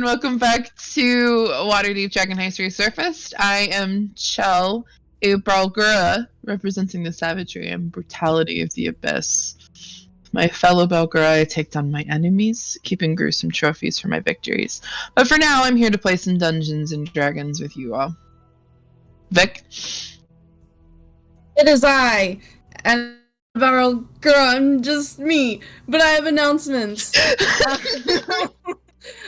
everyone. Welcome back to Waterdeep Dragon Heist Resurfaced. I am Chell, a Balgura, representing the savagery and brutality of the Abyss. My fellow Balgura, I take down my enemies, keeping gruesome trophies for my victories. But for now, I'm here to play some Dungeons and Dragons with you all. Vic? It is I, and Balgura, I'm just me, but I have announcements.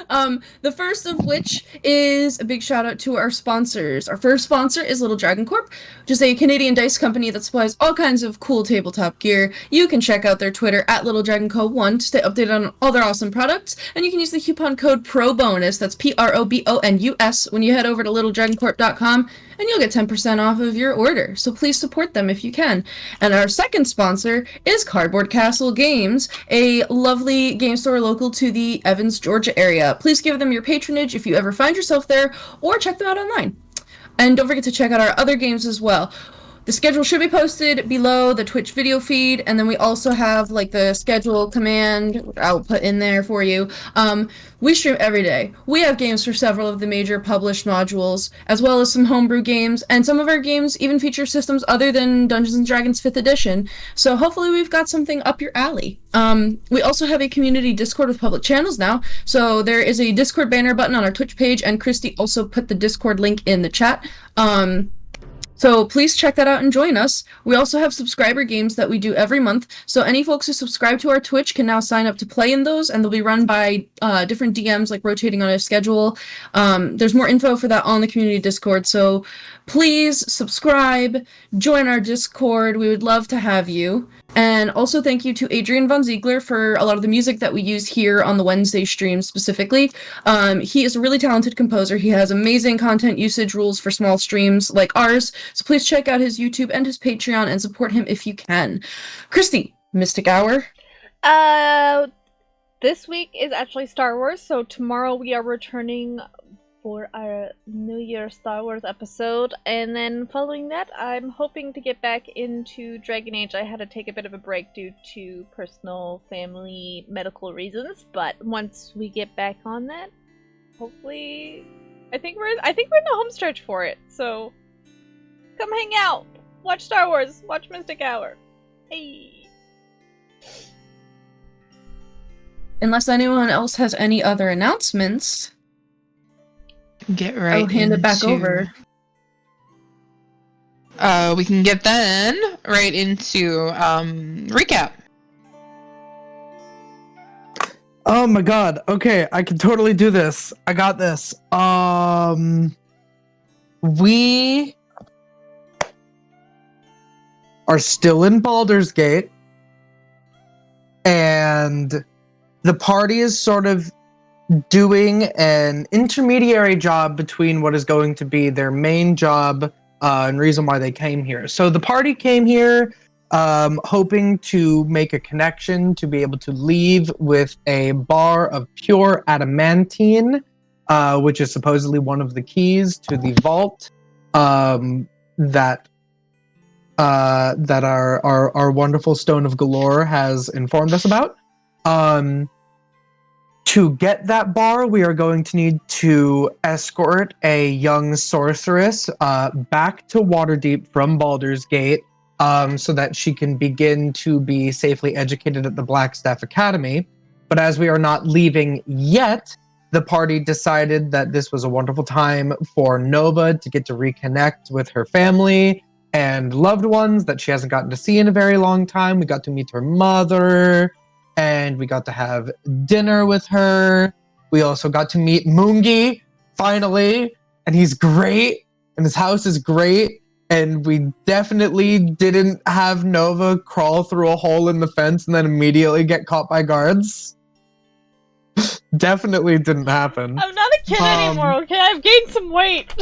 The first of which is a big shout out to our sponsors. Our first sponsor is Little Dragon Corp, which is a Canadian dice company that supplies all kinds of cool tabletop gear. You can check out their Twitter at Little Dragon Co 1 to stay updated on all their awesome products, and you can use the coupon code PROBONUS, that's PROBONUS, when you head over to littledragoncorp.com, and you'll get 10% off of your order. So please support them if you can. And our second sponsor is Cardboard Castle Games, a lovely game store local to the Evans, Georgia area. Please give them your patronage if you ever find yourself there, or check them out online. And don't forget to check out our other games as well. The schedule should be posted below the Twitch video feed, and then we also have like the schedule command, which I'll put in there for you. We stream every day. We have games for several of the major published modules, as well as some homebrew games, and some of our games even feature systems other than Dungeons & Dragons 5th edition, so hopefully we've got something up your alley. We also have a community Discord with public channels now, so there is a Discord banner button on our Twitch page, and Christy also put the Discord link in the chat. So please check that out and join us. We also have subscriber games that we do every month, so any folks who subscribe to our Twitch can now sign up to play in those, and they'll be run by different DMs, like rotating on a schedule. There's more info for that on the community Discord, so please subscribe, join our Discord. We would love to have you. And also thank you to Adrian Von Ziegler for a lot of the music that we use here on the Wednesday stream specifically. He is a really talented composer. He has amazing content usage rules for small streams like ours, so please check out his YouTube and his Patreon and support him if you can. Christy, Mystic Hour? This week is actually Star Wars, so tomorrow we are returning for our New Year Star Wars episode, and then following that I'm hoping to get back into Dragon Age. I had to take a bit of a break due to personal, family, medical reasons, but once we get back on that, hopefully I think we're in the home stretch for it, so come hang out, watch Star Wars, watch Mystic Hour. Hey. Unless anyone else has any other announcements, Get right I'll hand it back over. We can get then right into recap. Oh my god. Okay, I can totally do this. I got this. We are still in Baldur's Gate, and the party is sort of doing an intermediary job between what is going to be their main job and reason why they came here. So the party came here hoping to make a connection to be able to leave with a bar of pure adamantine, which is supposedly one of the keys to the vault that our wonderful Stone of Galore has informed us about. To get that bar, we are going to need to escort a young sorceress back to Waterdeep from Baldur's Gate so that she can begin to be safely educated at the Blackstaff Academy. But as we are not leaving yet, the party decided that this was a wonderful time for Nova to get to reconnect with her family and loved ones that she hasn't gotten to see in a very long time. We got to meet her mother, and we got to have dinner with her. We also got to meet Moongi, finally, and he's great, and his house is great, and we definitely didn't have Nova crawl through a hole in the fence and then immediately get caught by guards. Definitely didn't happen. I'm not a kid anymore, okay? I've gained some weight.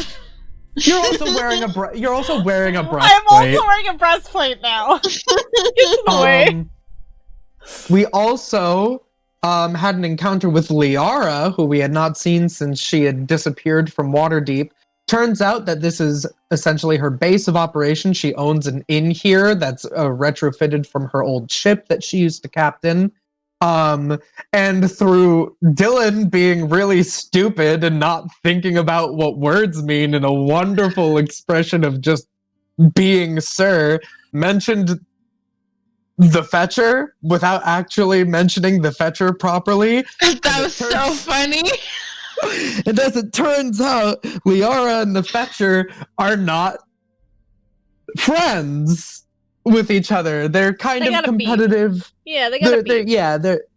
You're also wearing a breastplate. I'm also wearing a breastplate now. Get away. We also had an encounter with Liara, who we had not seen since she had disappeared from Waterdeep. Turns out that this is essentially her base of operations. She owns an inn here that's retrofitted from her old ship that she used to captain. And through Dylan being really stupid and not thinking about what words mean in a wonderful expression of just being Sir, mentioned the Fetcher without actually mentioning the Fetcher properly. That was so funny. And as it turns out, Liara and the Fetcher are not friends with each other. They're kind of competitive. Yeah, they gotta be.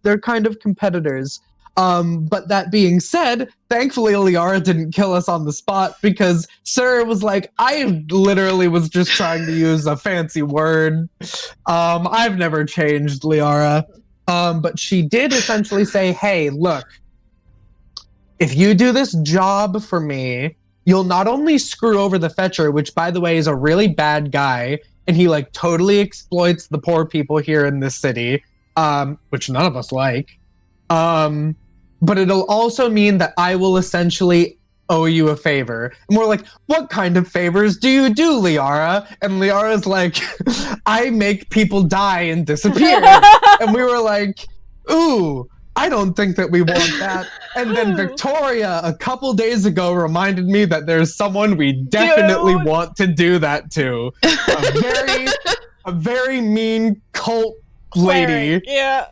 They're kind of competitors. But that being said, thankfully Liara didn't kill us on the spot because Sir was like, I literally was just trying to use a fancy word. I've never changed, Liara. But she did essentially say, hey, look, if you do this job for me, you'll not only screw over the Fetcher, which by the way is a really bad guy, and he like totally exploits the poor people here in this city, which none of us like. But it'll also mean that I will essentially owe you a favor. And we're like, what kind of favors do you do, Liara? And Liara's like, I make people die and disappear. And we were like, ooh, I don't think that we want that. And then Victoria, a couple days ago, reminded me that there's someone we definitely want to do that to. A very mean cult lady. Yeah.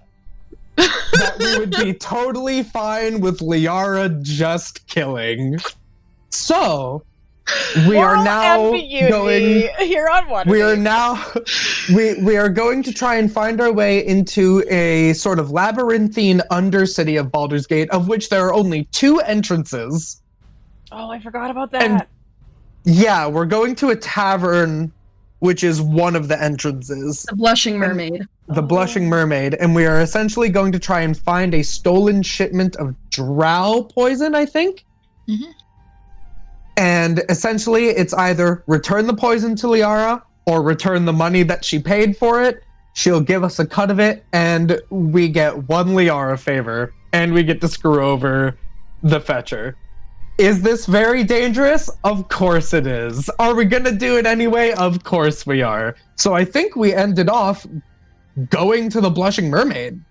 That we would be totally fine with Liara just killing. So we are now going here on Waterdeep. We are going to try and find our way into a sort of labyrinthine undercity of Baldur's Gate, of which there are only 2 entrances. Oh, I forgot about that. And yeah, we're going to a tavern, which is one of the entrances. The Blushing Mermaid. The Blushing Mermaid, and we are essentially going to try and find a stolen shipment of drow poison, I think. Mm-hmm. And essentially, it's either return the poison to Liara or return the money that she paid for it. She'll give us a cut of it, and we get 1 Liara favor, and we get to screw over the Fetcher. Is this very dangerous? Of course it is. Are we gonna do it anyway? Of course we are. So I think we ended off going to the Blushing Mermaid.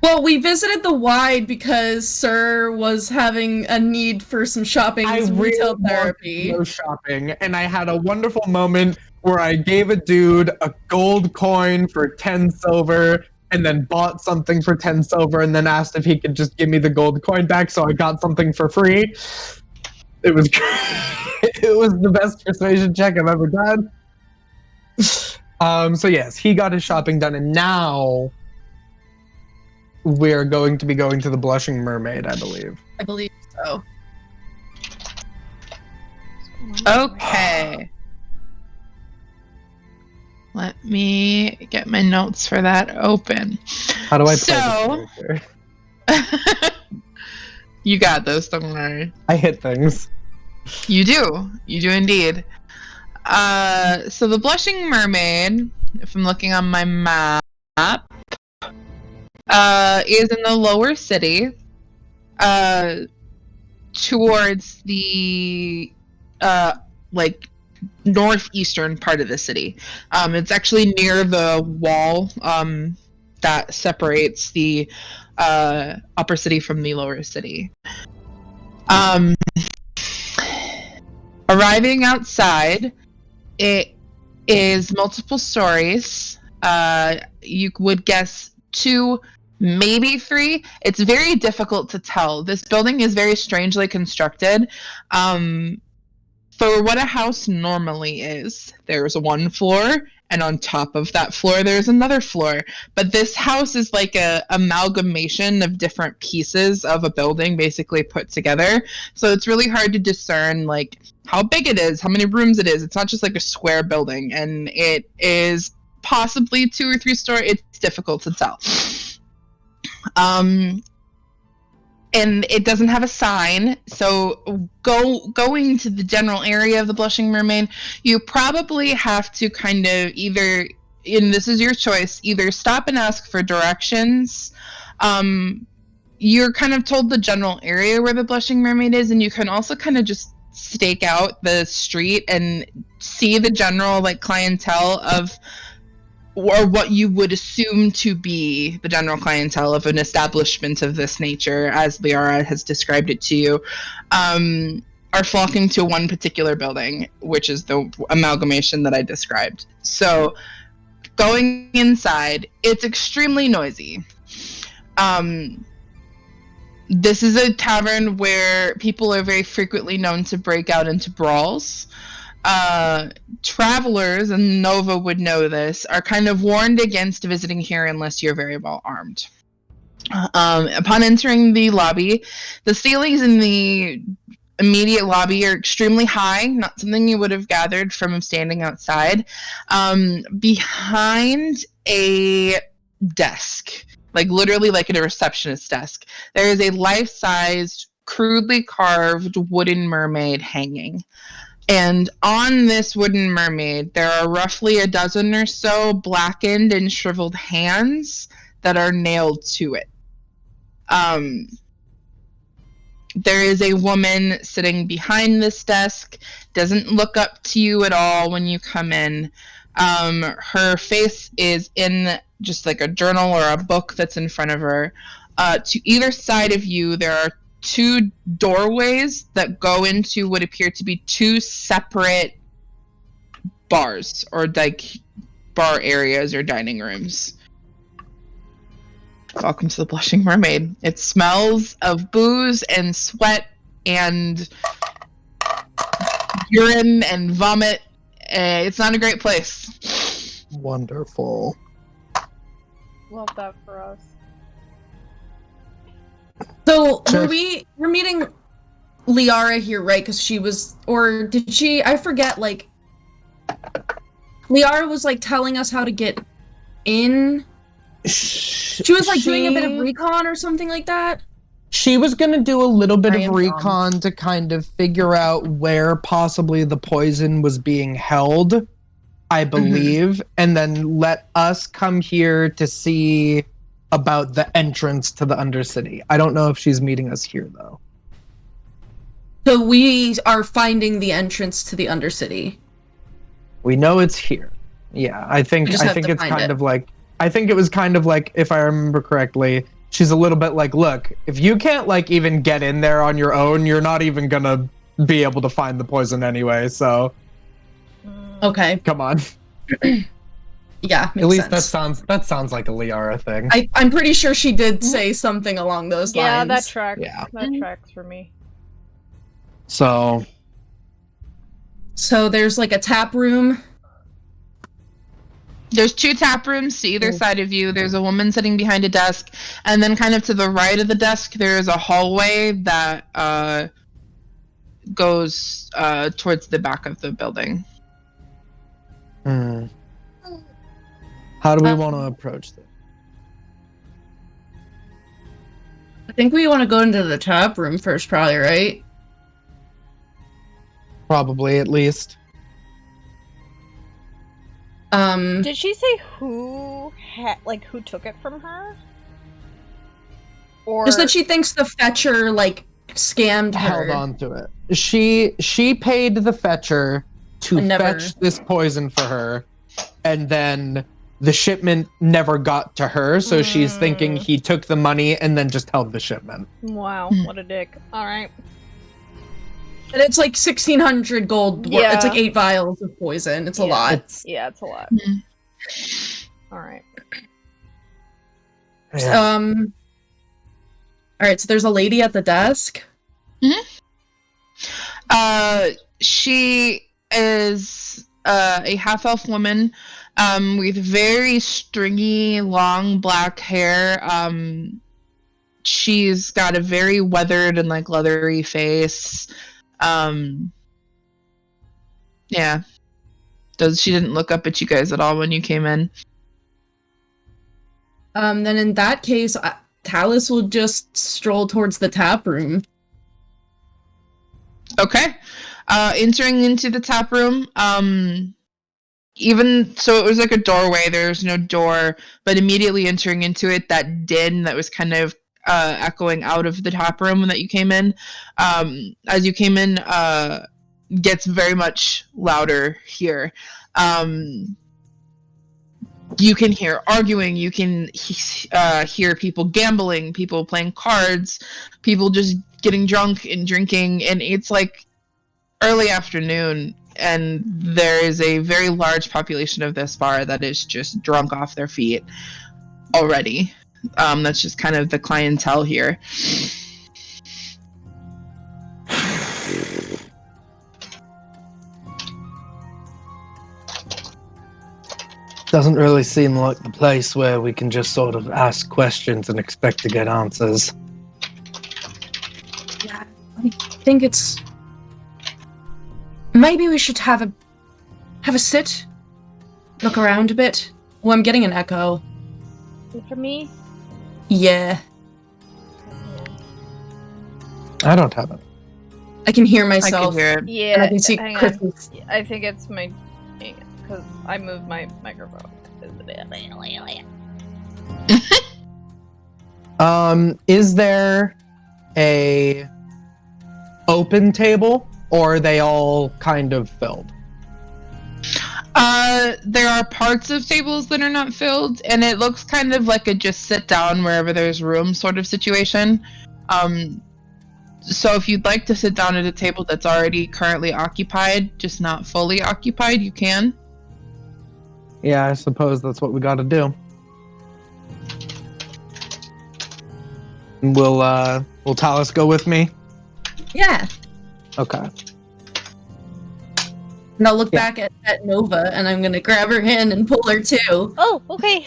Well, we visited the Wide because Sir was having a need for some shopping and retail therapy. No shopping, and I had a wonderful moment where I gave a dude a gold coin for 10 silver and then bought something for 10 silver and then asked if he could just give me the gold coin back, so I got something for free. It was great. It was the best persuasion check I've ever done. So yes, he got his shopping done, and now we're going to be going to the Blushing Mermaid, I believe. I believe so. Okay. Let me get my notes for that open. How do I play this character? You got this, don't worry. I hit things. You do. You do indeed. So the Blushing Mermaid, if I'm looking on my map, is in the lower city, towards the like northeastern part of the city. It's actually near the wall that separates the upper city from the lower city. Arriving outside, it is multiple stories. You would guess 2, maybe 3. It's very difficult to tell. This building is very strangely constructed. For what a house normally is, there's 1 floor, and on top of that floor, there's another floor. But this house is like a amalgamation of different pieces of a building basically put together. So it's really hard to discern like how big it is, how many rooms it is. It's not just like a square building, and it is possibly 2 or 3 story. It's difficult to tell. And it doesn't have a sign, so going to the general area of the Blushing Mermaid, you probably have to kind of either, and this is your choice, either stop and ask for directions. You're kind of told the general area where the Blushing Mermaid is, and you can also kind of just stake out the street and see the general like clientele of or what you would assume to be the general clientele of an establishment of this nature, as Liara has described it to you, are flocking to one particular building, which is the amalgamation that I described. So, going inside, it's extremely noisy. This is a tavern where people are very frequently known to break out into brawls. Travelers, and Nova would know this, are kind of warned against visiting here unless you're very well armed. Upon entering the lobby, the ceilings in the immediate lobby are extremely high, not something you would have gathered from standing outside. Behind a desk, like literally like at a receptionist desk, there is a life-sized, crudely carved wooden mermaid hanging. And on this wooden mermaid, there are roughly a dozen or so blackened and shriveled hands that are nailed to it. There is a woman sitting behind this desk, doesn't look up to you at all when you come in. Her face is in just like a journal or a book that's in front of her. To either side of you, there are two doorways that go into what appear to be two separate bars, or like bar areas or dining rooms. Welcome to the Blushing Mermaid. It smells of booze and sweat and urine and vomit. It's not a great place. Wonderful. Love that for us. So we're meeting Liara here, right? Because she was, or did she? I forget. Like, Liara was like telling us how to get in. She was like doing a bit of recon or something like that. She was gonna do a little bit of recon to kind of figure out where possibly the poison was being held, I believe, and then let us come here to see about the entrance to the Undercity. I don't know if she's meeting us here though. So we are finding the entrance to the Undercity. We know it's here. Yeah, I think it's kind of like, I think it was kind of like, if I remember correctly, she's a little bit like, look, if you can't like even get in there on your own, you're not even gonna be able to find the poison anyway, so. Okay. Come on. Yeah, at least sense. that sounds like a Liara thing. I'm pretty sure she did say something along those lines. Yeah, that tracks. Yeah. That tracks for me. So there's like a tap room. There's two tap rooms to either side of you. There's a woman sitting behind a desk, and then kind of to the right of the desk, there is a hallway that goes towards the back of the building. How do we want to approach this? I think we want to go into the tap room first, probably, right? Probably, at least. Did she say who took it from her? Or just that she thinks the fetcher like scammed her. Held on to it. She paid the fetcher to fetch this poison for her, and then the shipment never got to her, so she's thinking he took the money and then just held the shipment. Wow, what a dick. Alright. And it's like 1,600 gold. Yeah. It's like 8 vials of poison. It's a lot. It's a lot. Alright. Yeah. Alright, so there's a lady at the desk. She is a half-elf woman with very stringy, long black hair. She's got a very weathered and like leathery face. Yeah. She didn't look up at you guys at all when you came in. Then in that case, Talus will just stroll towards the tap room. Okay. Entering into the tap room, even so it was like a doorway, there's no door, but immediately entering into it, that din that was kind of echoing out of the tap room that you came in, as you came in, gets very much louder here. you can hear arguing, you can hear people gambling, people playing cards, people just getting drunk and drinking, and it's like early afternoon, and there is a very large population of this bar that is just drunk off their feet already. That's just kind of the clientele here. Doesn't really seem like the place where we can just sort of ask questions and expect to get answers. Yeah, I think it's... Maybe we should have a sit, look around a bit. Oh, I'm getting an echo. For me? Yeah. I don't have it. I can hear I myself. can hear it. Yeah, And I can see hang on. Chris's. I think it's my... Because I moved my microphone. Is there a open table, or are they all kind of filled? There are parts of tables that are not filled, and it looks kind of like a just sit down wherever there's room sort of situation. So if you'd like to sit down at a table that's already currently occupied, just not fully occupied, you can. Yeah, I suppose that's what we gotta do. Will Talis go with me? Yeah. Okay. And I'll look Yeah. back at Nova, and I'm gonna grab her hand and pull her too. Oh, okay.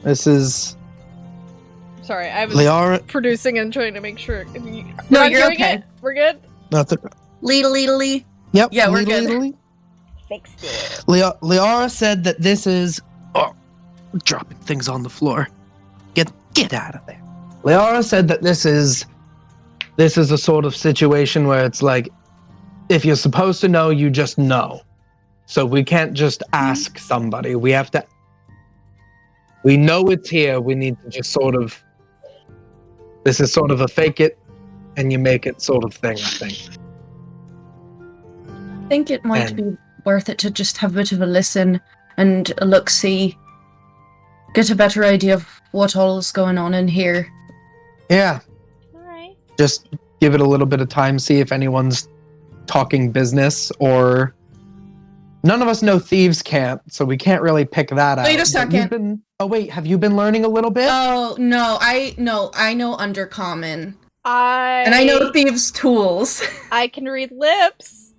This is Sorry, I was Liara. producing and trying to make sure. We're No, not you're doing okay. it? We're good? Nothing. Leedly. Yep. Yeah, we're good. legally. Fixed it. Liara said that this is. Oh, dropping things on the floor. Get out of there. Liara said that this is a sort of situation where it's like, if you're supposed to know, you just know. So we can't just ask somebody. We have to. We know it's here. We need to just sort of. This is sort of a fake it, and you make it sort of thing, I think. I think it might And- be worth it to just have a bit of a listen and a look-see. Get a better idea of what all is going on in here. Yeah. Alright. Just give it a little bit of time, see if anyone's talking business, or none of us know thieves can't, so we can't really pick that out. Wait a But second. you've been- oh wait, have you been learning a little bit? Oh no, I know Undercommon. I And I know thieves' tools. I can read lips.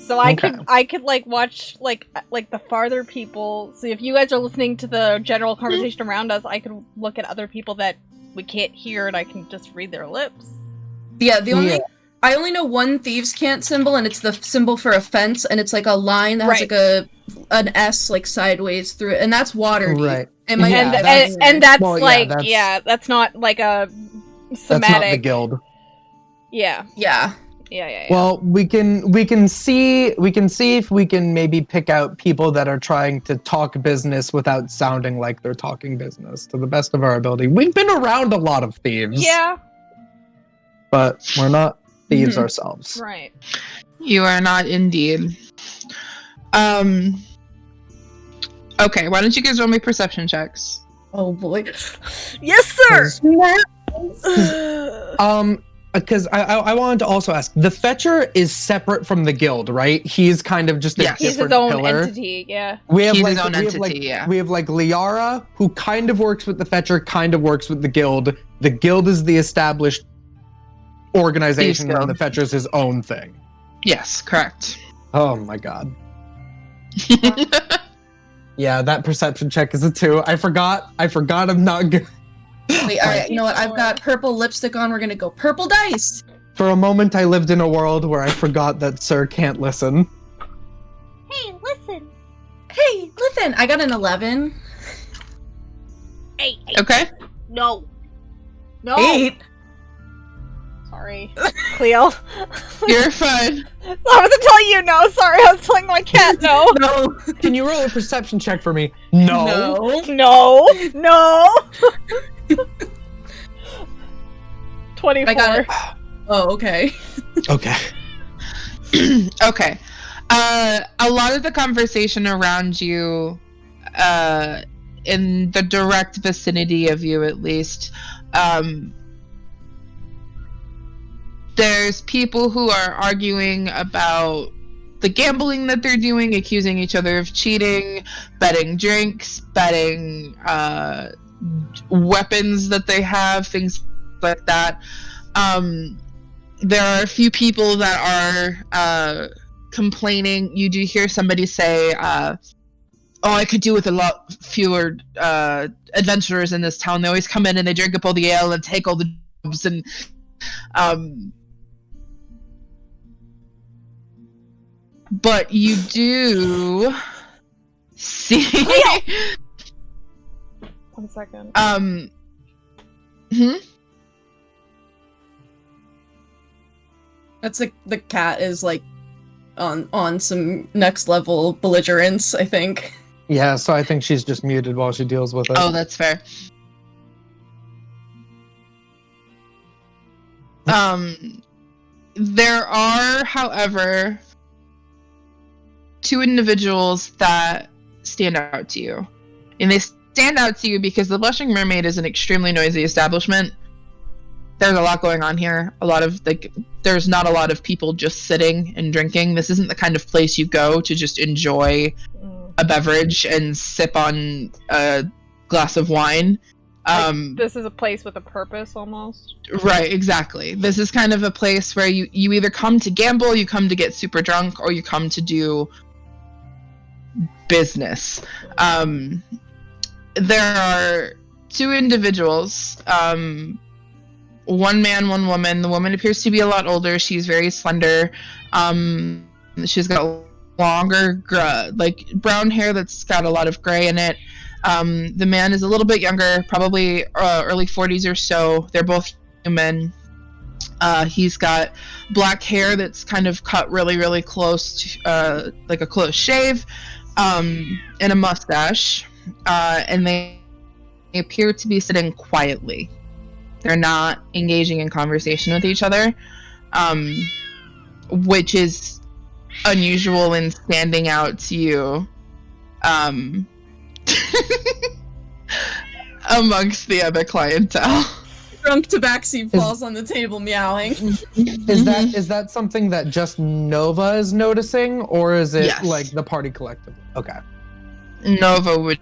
So I Okay. could like watch like the farther people. So if you guys are listening to the general conversation around us, I could look at other people that we can't hear, and I can just read their lips. Yeah, Yeah. I only know one thieves' can't symbol, and it's the symbol for a fence, and it's like a line that has Right. like an S like sideways through it, and that's Waterdeep. Right. It might Yeah, be and that's Well, yeah, like that's- that's not like a That's not the somatic. guild. Yeah. yeah. Well, we can see if we can maybe pick out people that are trying to talk business without sounding like they're talking business to the best of our ability. We've been around a lot of thieves. Yeah. But we're not thieves Mhm. ourselves. Right. You are not indeed. Okay, why don't you guys roll me perception checks? Oh boy. Yes, sir. Because I wanted to also ask, the Fetcher is separate from the guild, right? He's kind of just a Yes. He's his different own pillar. entity. Yeah. We have He's like his own we have entity, like yeah. we have like Liara, who kind of works with the Fetcher, kind of works with the guild. The guild is the established organization, Thieves and the Guild. Fetcher's his own thing. Yes, correct. Oh my god. Yeah, that perception check is a 2. I forgot I'm not good. Wait, alright, you know what? I've got purple lipstick on, we're gonna go purple dice! For a moment, I lived in a world where I forgot that Sir can't listen. Hey, listen. Hey, listen, I got an 11. Hey. Okay. No. No. 8. Sorry, Cleo. You're fine. I wasn't telling you no. Sorry, I was telling my cat no. No. Can you roll a perception check for me? No. No. No. 24. I got it. Oh, okay. Okay. Okay. A lot of the conversation around you, in the direct vicinity of you at least, there's people who are arguing about the gambling that they're doing, accusing each other of cheating, betting drinks, betting weapons that they have, things like that. There are a few people that are complaining. You do hear somebody say, oh, I could do with a lot fewer adventurers in this town. They always come in and they drink up all the ale and take all the jobs, and but you do see 1 second. That's the cat is like on some next level belligerence, I think. Yeah, so I think she's just muted while she deals with it. Oh, that's fair. There are, however, two individuals that stand out to you. And they stand out to you because the Blushing Mermaid is an extremely noisy establishment. There's a lot going on here. There's not a lot of people just sitting and drinking. This isn't the kind of place you go to just enjoy a beverage and sip on a glass of wine. This is a place with a purpose, almost. Right, exactly. This is kind of a place where you either come to gamble, you come to get super drunk, or you come to do business. There are two individuals, one man, one woman. The woman appears to be a lot older. She's very slender. She's got longer, brown hair that's got a lot of gray in it. The man is a little bit younger, probably early 40s or so. They're both human. He's got black hair that's kind of cut really, really close to, like a close shave, and a mustache. And they appear to be sitting quietly. They're not engaging in conversation with each other, which is unusual and standing out to you amongst the other clientele. Drunk Tabaxi falls on the table meowing. Is that something that just Nova is noticing, or is it Yes. like the party collectively? Okay. Nova would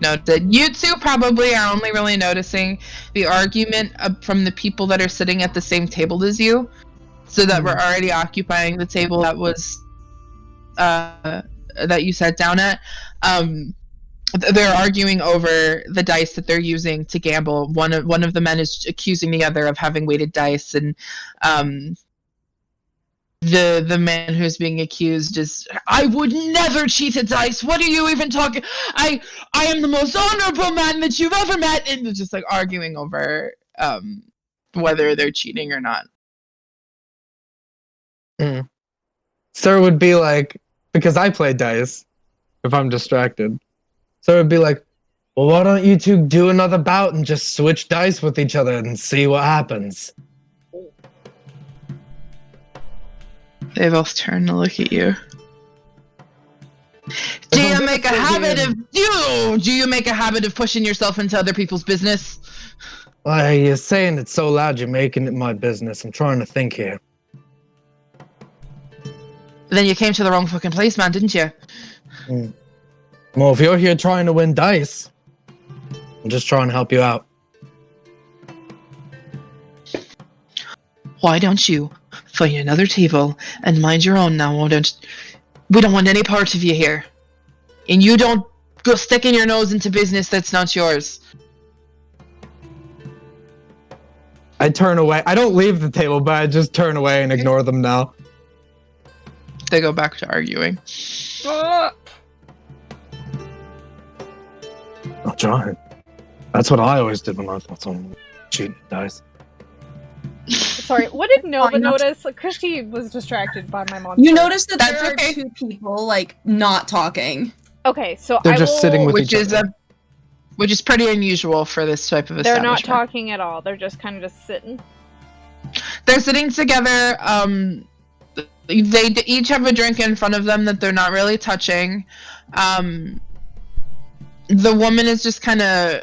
note that. You two probably are only really noticing the argument from the people that are sitting at the same table as you, so that we're already occupying the table that was that you sat down at. They're arguing over the dice that they're using to gamble. One of the men is accusing the other of having weighted dice, and the man who's being accused is, I would never cheat a dice. What are you even talking? I am the most honorable man that you've ever met, and they're just like arguing over whether they're cheating or not. So it would be like, because I play dice, if I'm distracted. So it would be like, well, why don't you two do another bout and just switch dice with each other and see what happens? They both turn to look at you. Do you make a habit of pushing yourself into other people's business? Well, you're saying it so loud, you're making it my business. I'm trying to think here. Then you came to the wrong fucking place, man, didn't you? Well, if you're here trying to win dice, I'm just trying to help you out. Why don't you find another table and mind your own now? We don't want any part of you here. And you don't go sticking your nose into business that's not yours. I turn away. I don't leave the table, but I just turn away and ignore them now. They go back to arguing. I'll try. That's what I always did when I thought someone cheating dice. Sorry, what did Nova notice? Christy was distracted by my monster. You noticed that That's there okay. are two people, like, not talking. Okay, so They're just sitting with Which each is other. which is pretty unusual for this type of They're establishment. not talking at all. They're just kind of just sitting. They're sitting together. each have a drink in front of them that they're not really touching. The woman is just kind of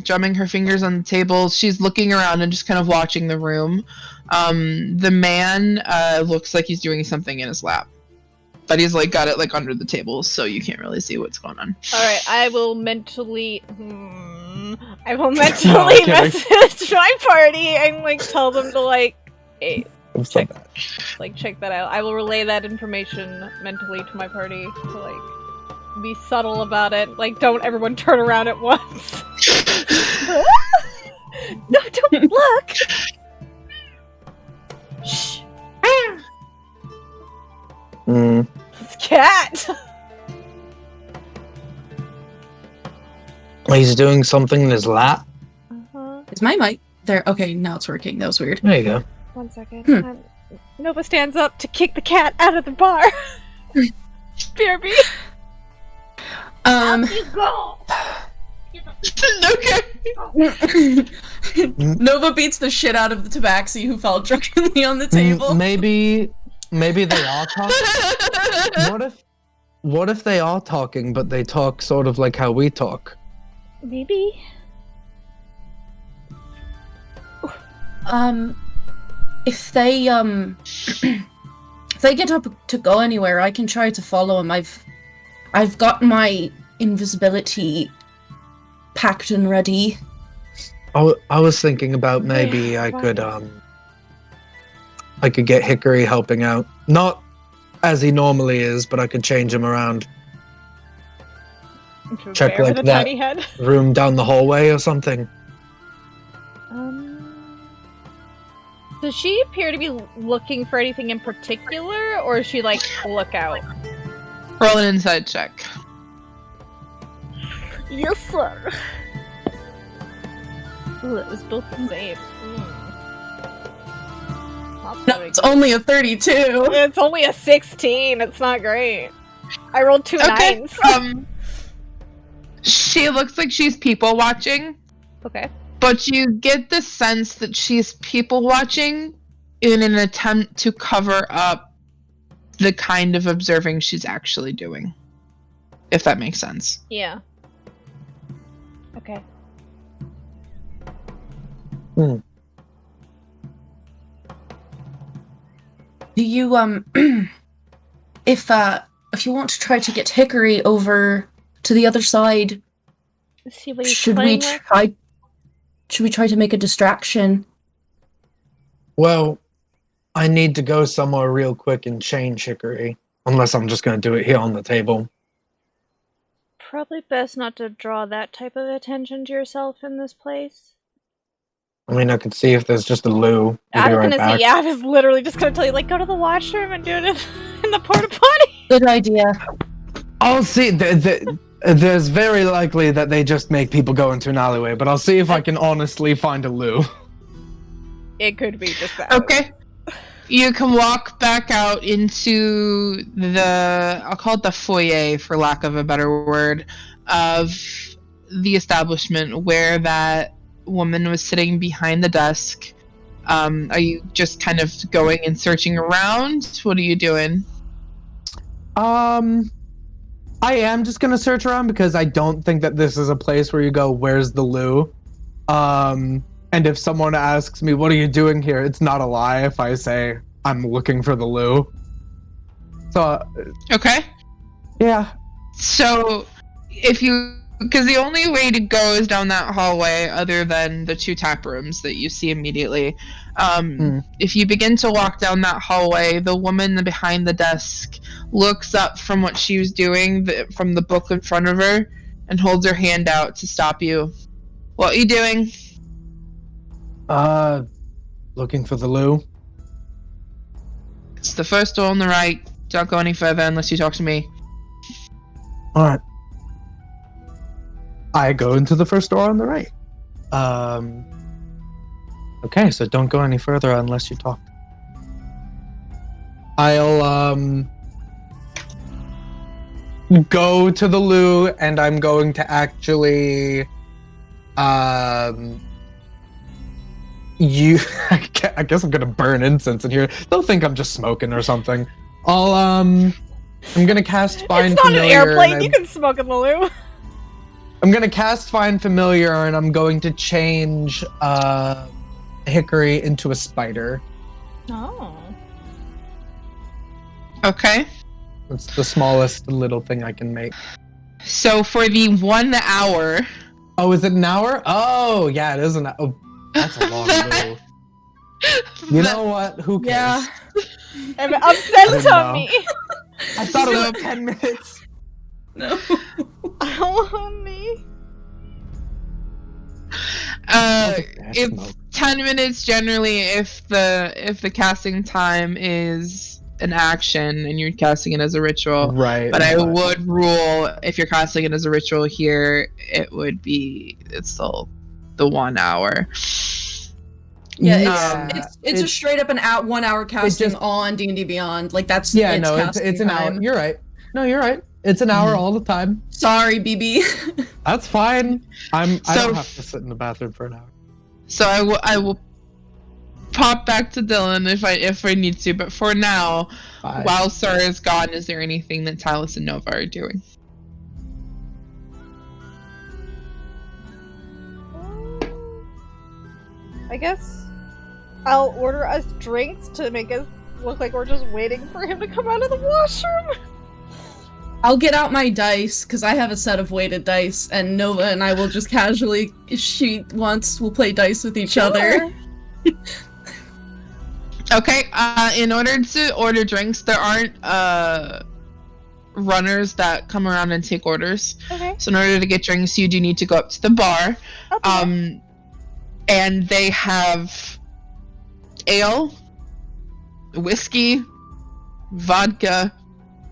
drumming her fingers on the table. She's looking around and just kind of watching the room. The man looks like he's doing something in his lap, but he's like got it like under the table, so you can't really see what's going on. All right, I will mentally message my party and like tell them to like, hey, check that out. I will relay that information mentally to my party to like be subtle about it. Like, don't everyone turn around at once. No, don't look. Shh. This cat. He's doing something in his lap. Is my mic there? Okay, now it's working. That was weird. There you go. 1 second. Nova stands up to kick the cat out of the bar. BRB. Out you go. Okay. Nova beats the shit out of the tabaxi who fell drunkenly on the table. Maybe they are talking. What if they are talking, but they talk sort of like how we talk? Maybe. If they get up to go anywhere, I can try to follow them. I've got my invisibility packed and ready. I was thinking about maybe I could get Hickory helping out. Not as he normally is, but I could change him around. Check like that room down the hallway or something. Does she appear to be looking for anything in particular, or is she like look out? Roll an inside check. Yes, sir. Ooh, it was both the same. No, it's only a 32. It's only a 16. It's not great. I rolled 2 nines. She looks like she's people watching. Okay. But you get the sense that she's people watching in an attempt to cover up the kind of observing she's actually doing. If that makes sense. Yeah. Okay. Do you if you want to try to get Hickory over to the other side, should we try to make a distraction? Well, I need to go somewhere real quick and change Hickory. Unless I'm just going to do it here on the table. Probably best not to draw that type of attention to yourself in this place. I mean, I could see if there's just a loo. I was literally just going to tell you, like, go to the washroom and do it in the porta potty. Good idea. I'll see. There's very likely that they just make people go into an alleyway, but I'll see if I can honestly find a loo. It could be just that. Okay. You can walk back out into I'll call it the foyer, for lack of a better word, of the establishment where that woman was sitting behind the desk. Are you just kind of going and searching around? What are you doing? I am just gonna search around because I don't think that this is a place where you go, where's the loo? And if someone asks me, what are you doing here? It's not a lie if I say I'm looking for the loo. So. Okay. Yeah. So, because the only way to go is down that hallway other than the 2 tap rooms that you see immediately. If you begin to walk down that hallway, the woman behind the desk looks up from what she was doing, from the book in front of her, and holds her hand out to stop you. What are you doing? Looking for the loo. It's the first door on the right. Don't go any further unless you talk to me. Alright. I go into the first door on the right. Okay, so don't go any further unless you talk. I'll go to the loo, and I'm going to actually I guess I'm gonna burn incense in here. They'll think I'm just smoking or something. I'm gonna cast Find It's not an Familiar. airplane. You can smoke in the loo. I'm gonna cast Find Familiar, and I'm going to change Hickory into a spider. Oh. Okay. It's the smallest little thing I can make. So for the 1 hour. Oh, is it an hour? Oh, yeah, it is an hour. Oh, that's a long move. You know what? Who cares? Yeah. I'm upset on me. I thought it was 10 minutes. No. On me. It's 10 minutes generally if the casting time is an action and you're casting it as a ritual. Right. But I would rule if you're casting it as a ritual here, it's still the 1 hour. Yeah, it's a straight up 1 hour casting on D&D Beyond. Like that's it's an hour. You're right. No, you're right. It's an hour all the time. Sorry, BB. That's fine. I don't have to sit in the bathroom for an hour. So I will pop back to Dylan if I need to, but for now, while Sarah is gone, is there anything that Talus and Nova are doing? I guess I'll order us drinks to make us look like we're just waiting for him to come out of the washroom. I'll get out my dice, because I have a set of weighted dice, and Nova and I will just casually, if she wants, we'll play dice with each other. Okay, in order to order drinks, there aren't runners that come around and take orders. Okay. So in order to get drinks, you do need to go up to the bar. Okay. And they have ale, whiskey, vodka,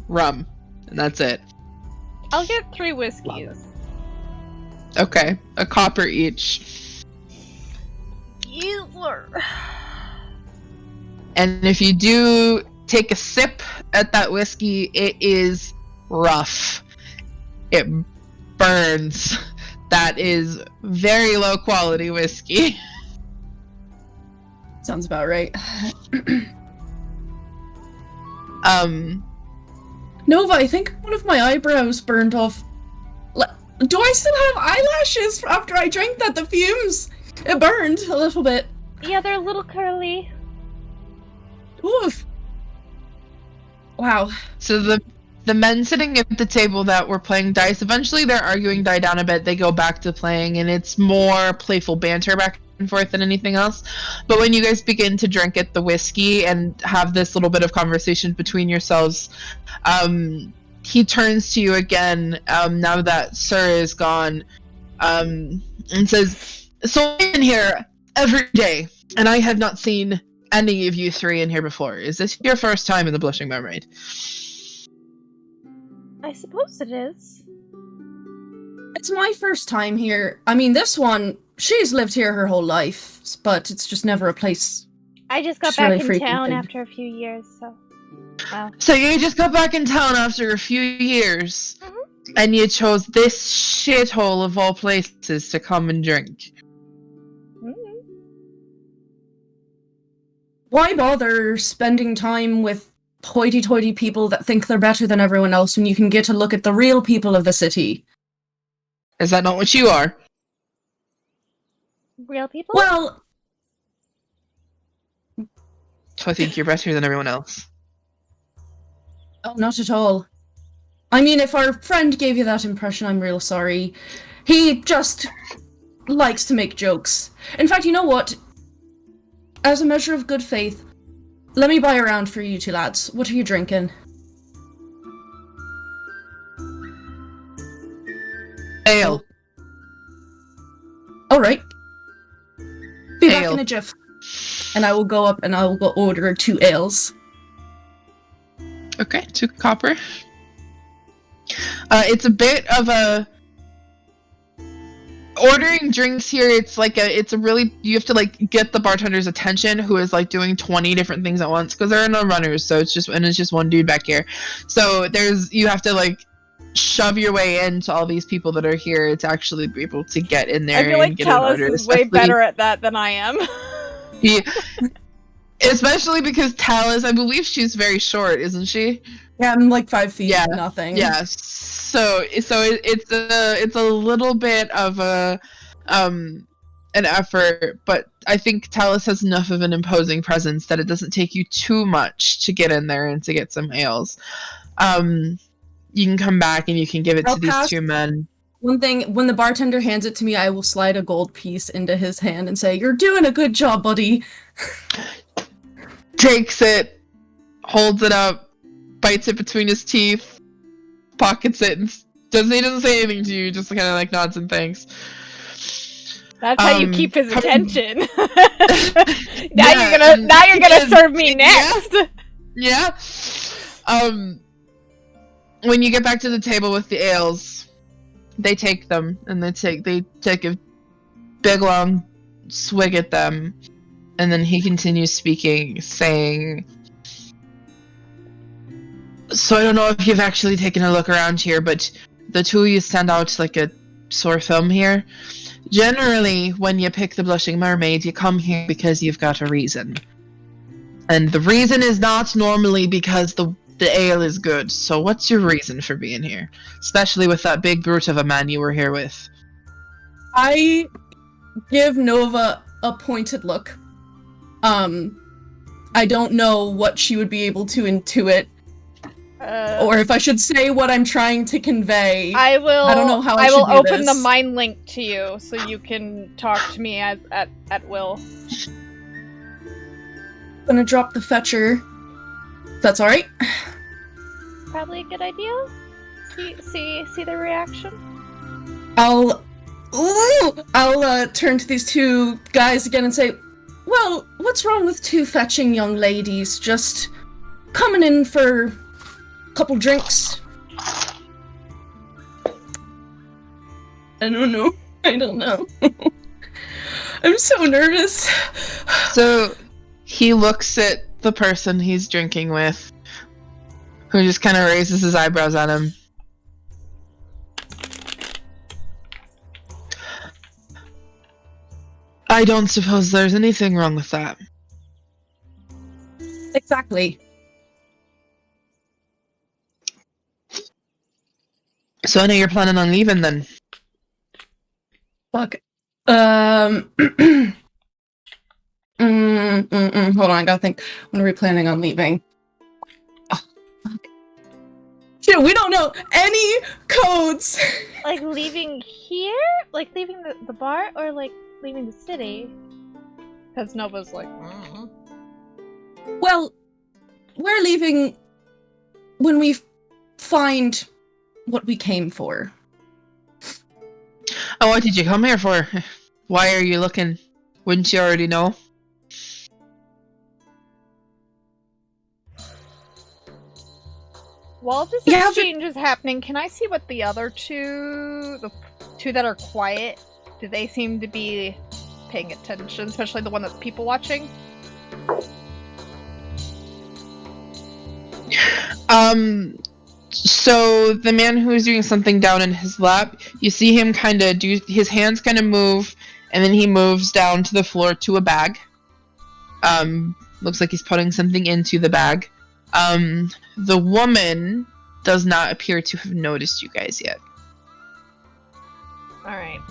rum. And that's it. I'll get 3 whiskeys. Okay, a copper each. Yes, sir. And if you do take a sip at that whiskey, it is rough. It burns. That is very low quality whiskey. Sounds about right. Nova, I think one of my eyebrows burned off. Do I still have eyelashes after I drank that? The fumes? It burned a little bit. Yeah, they're a little curly. Oof. Wow. So the men sitting at the table that were playing dice, eventually their arguing die down a bit. They go back to playing, and it's more playful banter back and forth than anything else. But when you guys begin to drink at the whiskey and have this little bit of conversation between yourselves, he turns to you again, now that Sir is gone, and says, "So I'm in here every day, and I have not seen any of you 3 in here before. Is this your first time in the Blushing Mermaid?" I suppose it is. It's my first time here. I mean, this one, she's lived here her whole life, but it's just never a place. I just got It's back really in town freaking after a few years, so... Wow. So you just got back in town after a few years, and you chose this shithole of all places to come and drink. Why bother spending time with hoity-toity people that think they're better than everyone else when you can get to look at the real people of the city? Is that not what you are? Real people? Well... So I think you're better than everyone else. Oh, not at all. I mean, if our friend gave you that impression, I'm real sorry. He just likes to make jokes. In fact, you know what? As a measure of good faith, let me buy a round for you 2 lads. What are you drinking? Ale. Alright. Be back Ale. in a jiff. And I will go up and I will go order 2 ales. Okay, 2 copper. It's a bit of a... Ordering drinks here, it's a really, you have to get the bartender's attention, who is doing 20 different things at once, because there are no runners, so it's just one dude back here. So you have to shove your way into all these people that are here to actually be able to get in there. I feel like and get Talus an order, is way better at that than I am. He, especially because Talus, I believe she's very short, isn't she? Yeah, I'm like 5 feet. Yeah, Nothing. Yeah. So it's a little bit of an effort, but I think Talus has enough of an imposing presence that it doesn't take you too much to get in there and to get some ales. You can come back and you can give it to these two men. One thing, when the bartender hands it to me, I will slide a gold piece into his hand and say, "You're doing a good job, buddy." Takes it, holds it up, bites it between his teeth, pockets it, and he doesn't say anything to you, just kind of like nods and thanks. That's how you keep his attention. Now you're gonna serve me next. Yeah. When you get back to the table with the ales, they take them and they take a big long swig at them, and then he continues speaking, saying, "So I don't know if you've actually taken a look around here, but the two of you stand out like a sore thumb here. Generally, when you pick the Blushing Mermaid, you come here because you've got a reason. And the reason is not normally because the ale is good. So what's your reason for being here? Especially with that big brute of a man you were here with." I give Nova a pointed look. I don't know what she would be able to intuit. Or if I should say what I'm trying to convey. I don't know how I will should do open this. the mind link to you so you can talk to me at will. Gonna drop the fetcher. That's alright. Probably a good idea. See the reaction? I'll turn to these two guys again and say, "Well, what's wrong with two fetching young ladies just coming in for a couple drinks?" I don't know. I'm so nervous. So he looks at the person he's drinking with, who just kind of raises his eyebrows at him. "I don't suppose there's anything wrong with that." Exactly. "So I know you're planning on leaving then." Fuck. Hold on, I gotta think. When are we planning on leaving? Oh, fuck. Shit, we don't know any codes! Like leaving here? Like leaving the bar? Or like leaving the city? Because Nova's like, Well, we're leaving when we find what we came for. "Oh, what did you come here for? Why are you looking? Wouldn't you already know?" While this exchange is happening, can I see what the other two, the two that are quiet, do they seem to be paying attention, especially the one that's people watching? So the man who is doing something down in his lap, you see him kind of do, his hands kind of move, and then he moves down to the floor to a bag. Looks like he's putting something into the bag. The woman does not appear to have noticed you guys yet. Alright.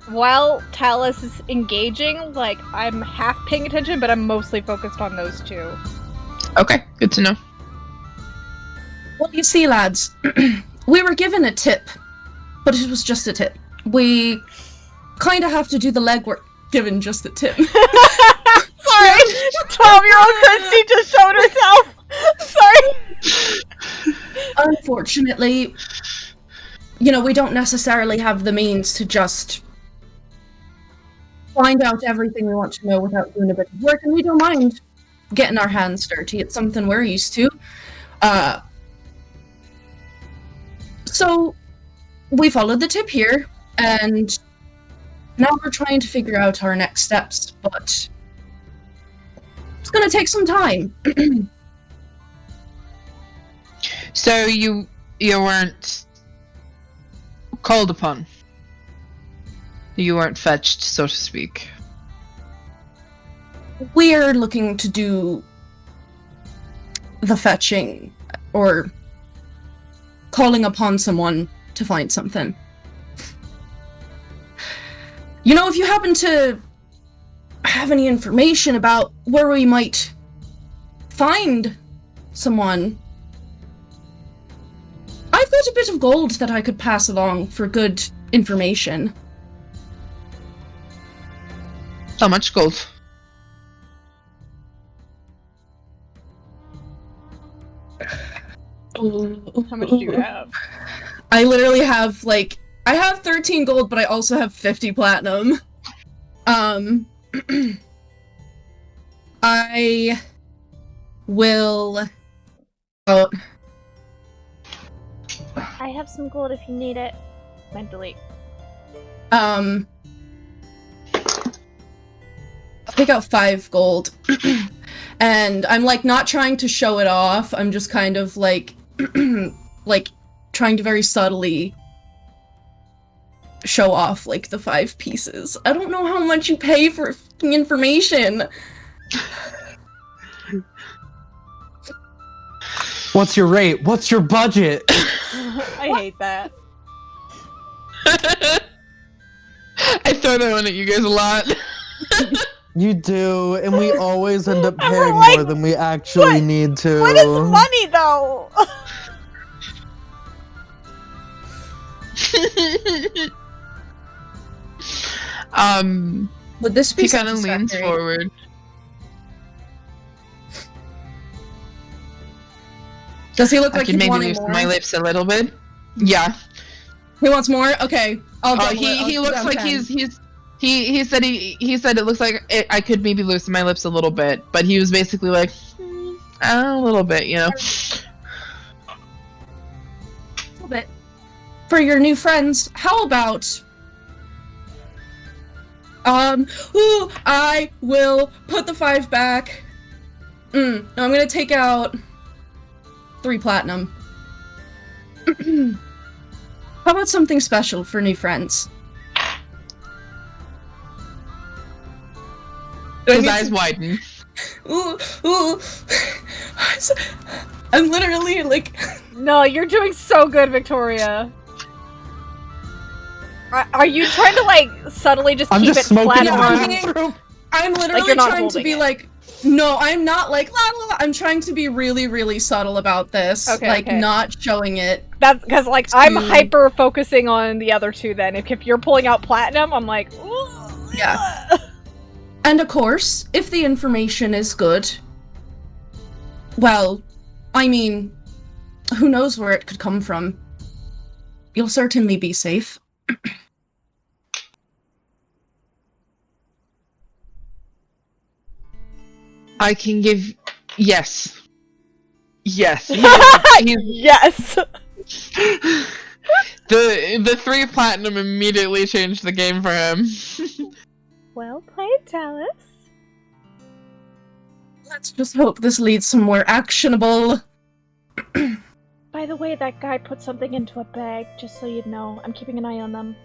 While Talus is engaging, like, I'm half paying attention, but I'm mostly focused on those two. Okay, good to know. Well, you see, lads, we were given a tip, but it was just a tip. We kind of have to do the legwork given just a tip. Sorry! 12-year-old Christy just showed herself! Sorry! Unfortunately, we don't necessarily have the means to just find out everything we want to know without doing a bit of work, and we don't mind getting our hands dirty. It's something we're used to. So we followed the tip here, and now we're trying to figure out our next steps, but it's gonna take some time. So you weren't called upon. You weren't fetched, so to speak. we're looking to do the fetching, or calling upon someone to find something. You know, if you happen to have any information about where we might find someone, I've got a bit of gold that I could pass along for good information. How much gold? How much do you have? I literally have, like, I have 13 gold, but I also have 50 platinum. I will... Oh. I have some gold if you need it. Mentally. I'll take out 5 gold. And I'm, like, not trying to show it off. I'm just kind of, like, like, trying to very subtly show off, like, the 5 pieces. I don't know how much you pay for f***ing information. What's your rate? What's your budget? I hate that. I throw that one at you guys a lot. You do, and we always end up And we're paying like, more than we actually need to. What is money, though? Would this be He kind of leans satisfactory? forward. Does he look I like can he's maybe wanting loosen more? my lips a little bit. Yeah. He wants more? Okay. I'll double it. He I'll looks down like 10. he said he said it looks like I could maybe loosen my lips a little bit, but he was basically like a little bit, you know. A little bit. For your new friends, how about I will put the 5 back. No, I'm gonna take out 3 platinum. How about something special for new friends? His eyes widen. Ooh. I'm literally like... No, you're doing so good, Victoria. Are you trying to, like, subtly just I'm keep just it flat smoking in in front? the the bathroom. I'm literally you're not trying to holding be it. like... No, I'm not like, la la la. I'm trying to be really, really subtle about this. Okay, like, okay. not showing it. That's because, like, I'm To- hyper focusing on the other two then. If you're pulling out platinum, I'm like, ooh, Yeah. And of course, if the information is good, well, I mean, who knows where it could come from. You'll certainly be safe. I can give yes. Yes. Yes! The 3 platinum immediately changed the game for him. Well played, Talus. Let's just hope this leads somewhere actionable. By the way, that guy put something into a bag, just so you know. I'm keeping an eye on them.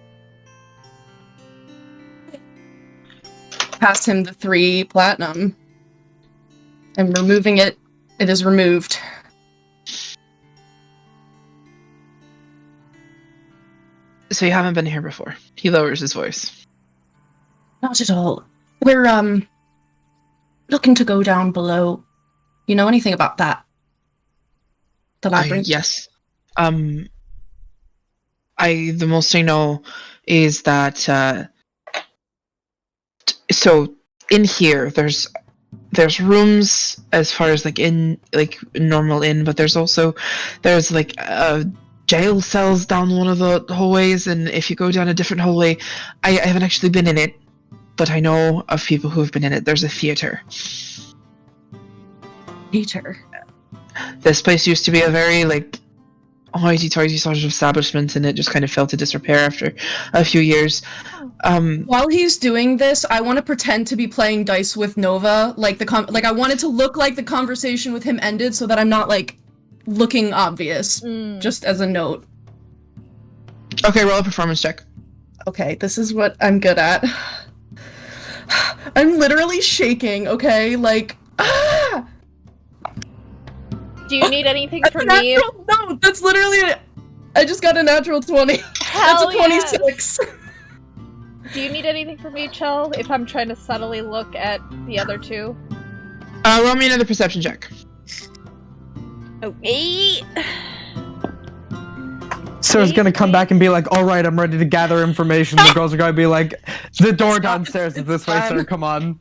Pass him the 3 platinum. I'm removing it. It is removed. So you haven't been here before. He lowers his voice. Not at all. We're, looking to go down below. You know anything about that? The labyrinth? Yes. The most I know is that so in here there's rooms as far as like in like normal inn, but there's like jail cells down one of the hallways, and if you go down a different hallway, I haven't actually been in it, but I know of people who have been in it. There's a theater. Peter. This place used to be a very like hoity-toity sort of establishment, and it just kind of fell to disrepair after a few years. While he's doing this, I want to pretend to be playing dice with Nova. Like I want it to look like the conversation with him ended, so that I'm not like looking obvious. Just as a note. Okay, roll a performance check. Okay, this is what I'm good at. I'm literally shaking, okay? Like, ah! Do you need anything That's from a me? natural, no, that's literally I just got a natural 20. Hell That's a 26. yes. Do you need anything from me, Chell, if I'm trying to subtly look at the other two? Roll me another perception check. Okay. Sarah's gonna come back and be like, all right, I'm ready to gather information. The girls are gonna be like, the door downstairs is this way, sir, come on.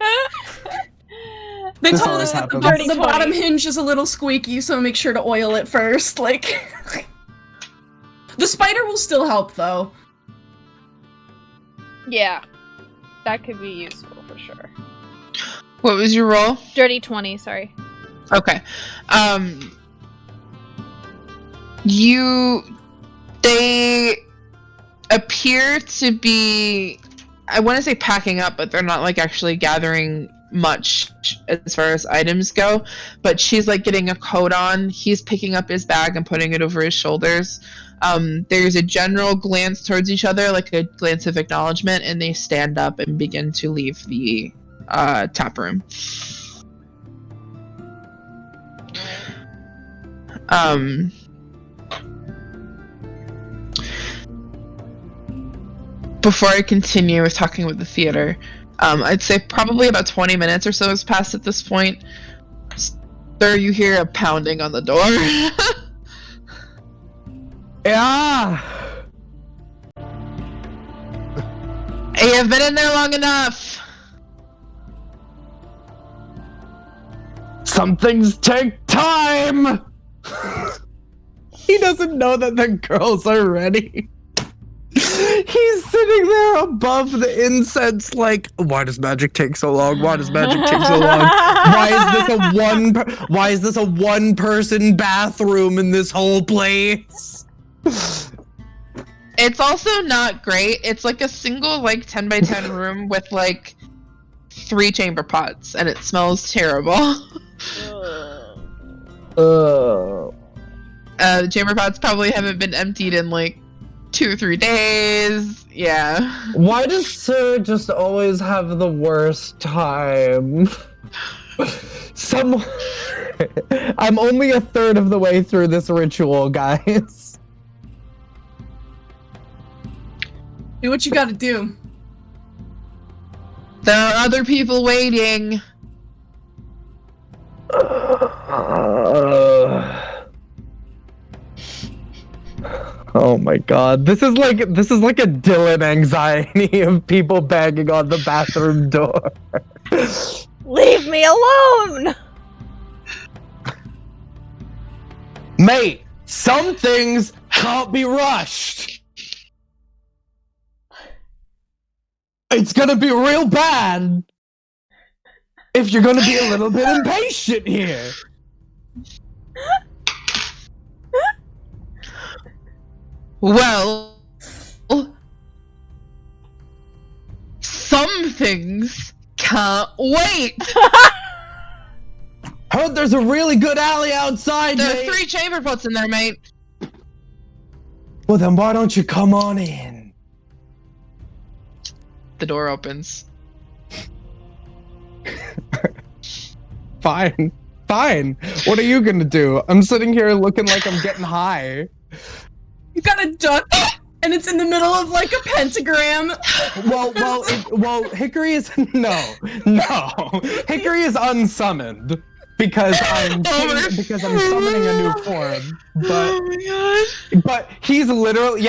They This told always us that the, happens. the bottom hinge is a little squeaky, so make sure to oil it first. Like, the spider will still help, though. Yeah. That could be useful for sure. What was your roll? Dirty 20, sorry. Okay. They appear to be, I want to say packing up, but they're not like actually gathering much as far as items go. But she's like getting a coat on. He's picking up his bag and putting it over his shoulders. There's a general glance towards each other, like a glance of acknowledgement, and they stand up and begin to leave the tap room. Before I continue with talking with the theater, I'd say probably about 20 minutes or so has passed at this point. Sir, you hear a pounding on the door. Yeah. Hey, you've been in there long enough. Some things take time. He doesn't know that the girls are ready. He's sitting there above the incense like, why does magic take so long? Why does magic take so long? Why is this a one-person bathroom in this whole place? It's also not great. It's like a single like 10 by 10 room with like 3 chamber pots, and it smells terrible. The chamber pots probably haven't been emptied in like 2 or 3 days. Yeah. Why does Sir just always have the worst time? I'm only a third of the way through this ritual, guys. Do what you gotta do. There are other people waiting. Oh my god. This is like a Dylan anxiety of people banging on the bathroom door. Leave me alone! Mate, some things can't be rushed. It's gonna be real bad if you're gonna be a little bit impatient here. Well, some things can't wait. Heard there's a really good alley outside, There are mate. 3 chamber pots in there, mate. Well, then why don't you come on in? The door opens. Fine. What are you gonna do? I'm sitting here looking like I'm getting high. You got a duck, and it's in the middle of like a pentagram. Well, Hickory is no. Hickory is unsummoned because I'm summoning a new form. But Oh my god. but he's literally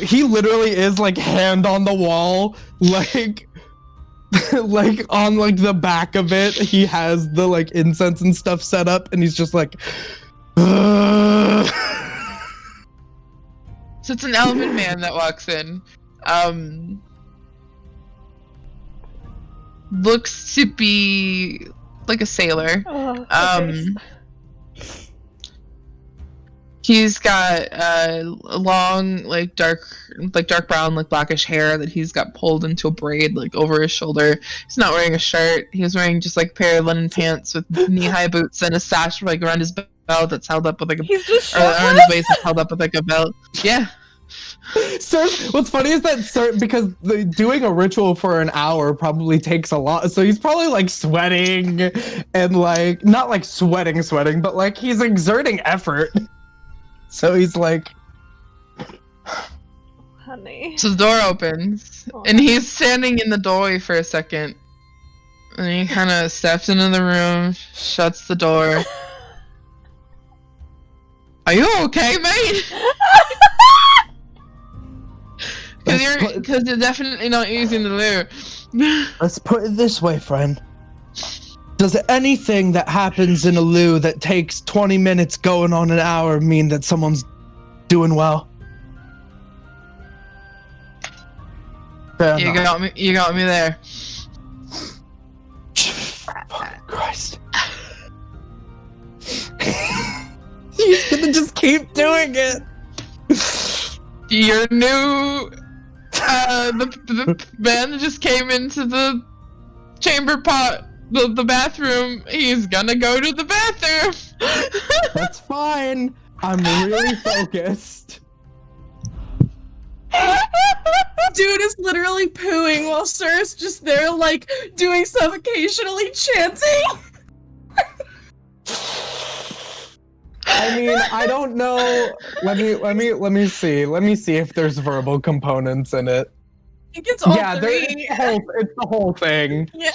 he literally is like hand on the wall, like like on like the back of it. He has the like incense and stuff set up, and he's just like. So it's an elven man that walks in. Looks to be like a sailor. Oh, He's got long, like dark brown, like blackish hair that he's got pulled into a braid, like over his shoulder. He's not wearing a shirt. He's wearing just like a pair of linen pants with knee-high boots and a sash like around his belt that's held up with like a. he's just Or around his waist is held up with like a belt. Yeah. Sir, what's funny is that Sir, because doing a ritual for an hour probably takes a lot, so he's probably like sweating and like not like sweating, but like he's exerting effort. So he's like, Honey. So the door opens, and he's standing in the doorway for a second. And he kind of steps into the room, shuts the door. Are you okay, mate? Because you're definitely not using the loo. let's put it this way, friend. Does anything that happens in a loo that takes 20 minutes going on an hour mean that someone's doing well? Fair You enough. got me there. Fucking Christ. He's gonna just keep doing it. Your new the man just came into the chamber pot, the bathroom. He's gonna go to the bathroom. That's fine. I'm really focused. Dude is literally pooing while Sir is just there, like, doing stuff occasionally chanting. I mean, I don't know. Let me see. Let me see if there's verbal components in it. I think it's all Yeah, three. it's the whole thing. Yeah.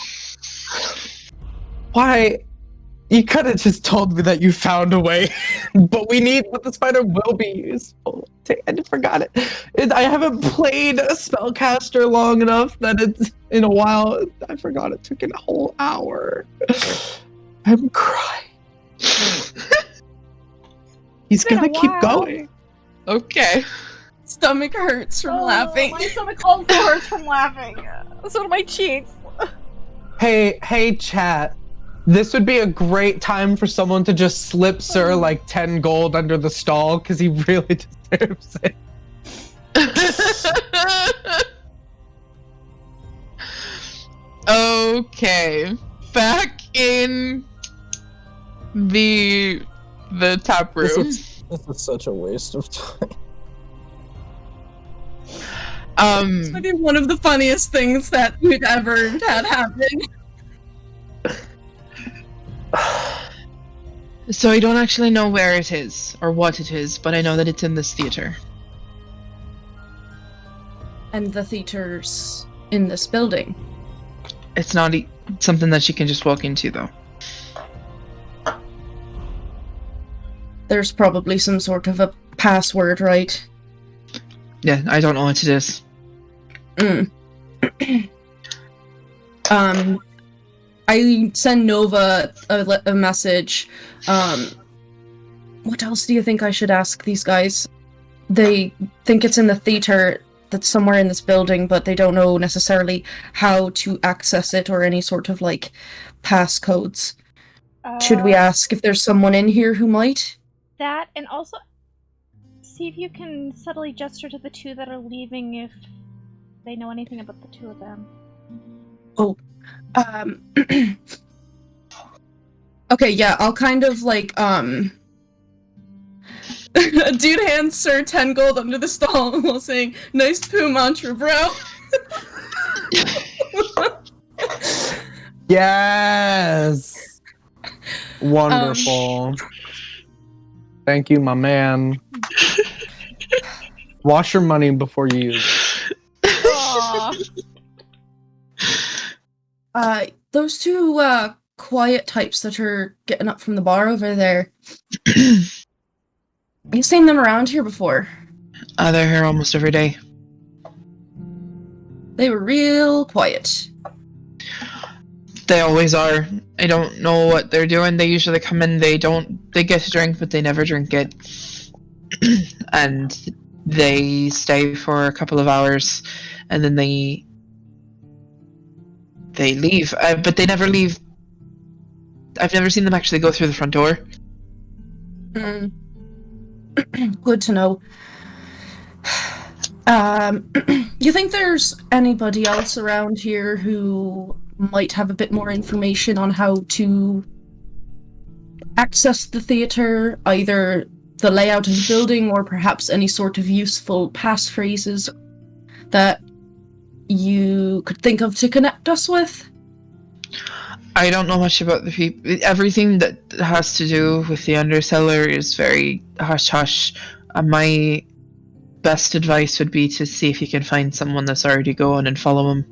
Why? You could have just told me that you found a way, but the spider will be useful. I just forgot it. I haven't played a spellcaster long enough that it's in a while. I forgot it took a whole hour. I'm crying. He's been gonna a keep while. going. Okay. Stomach hurts from laughing. My stomach also hurts from laughing. So do my cheeks. Hey, chat. This would be a great time for someone to just slip Sir like 10 gold under the stall because he really deserves it. Okay. Back in the top room. This is such a waste of time. This might be one of the funniest things that we've ever had happen. So I don't actually know where it is or what it is, but I know that it's in this theater. And the theater's in this building. It's not something that she can just walk into, though. There's probably some sort of a password, right? Yeah, I don't know what it is. I send Nova a message. What else do you think I should ask these guys? They think it's in the theater that's somewhere in this building, but they don't know necessarily how to access it or any sort of, like, passcodes. Should we ask if there's someone in here who might? That, and also see if you can subtly gesture to the two that are leaving if they know anything about the two of them. Oh, okay, yeah, I'll kind of, like, dude hands Sir 10 gold under the stall while saying, "Nice poo mantra, bro." Yes. Wonderful. Thank you, my man. Wash your money before you use Aww. Those two, quiet types that are getting up from the bar over there. You've seen them around here before. They're here almost every day. They were real quiet. They always are. I don't know what they're doing. They usually come in, they get a drink, but they never drink it. And they stay for a couple of hours, and then they leave. But they never leave. I've never seen them actually go through the front door. Good to know. You think there's anybody else around here who might have a bit more information on how to access the theater, either the layout of the building, or perhaps any sort of useful passphrases that you could think of to connect us with? I don't know much about the people. Everything that has to do with the Undercellar is very hush-hush. My best advice would be to see if you can find someone that's already going and follow them.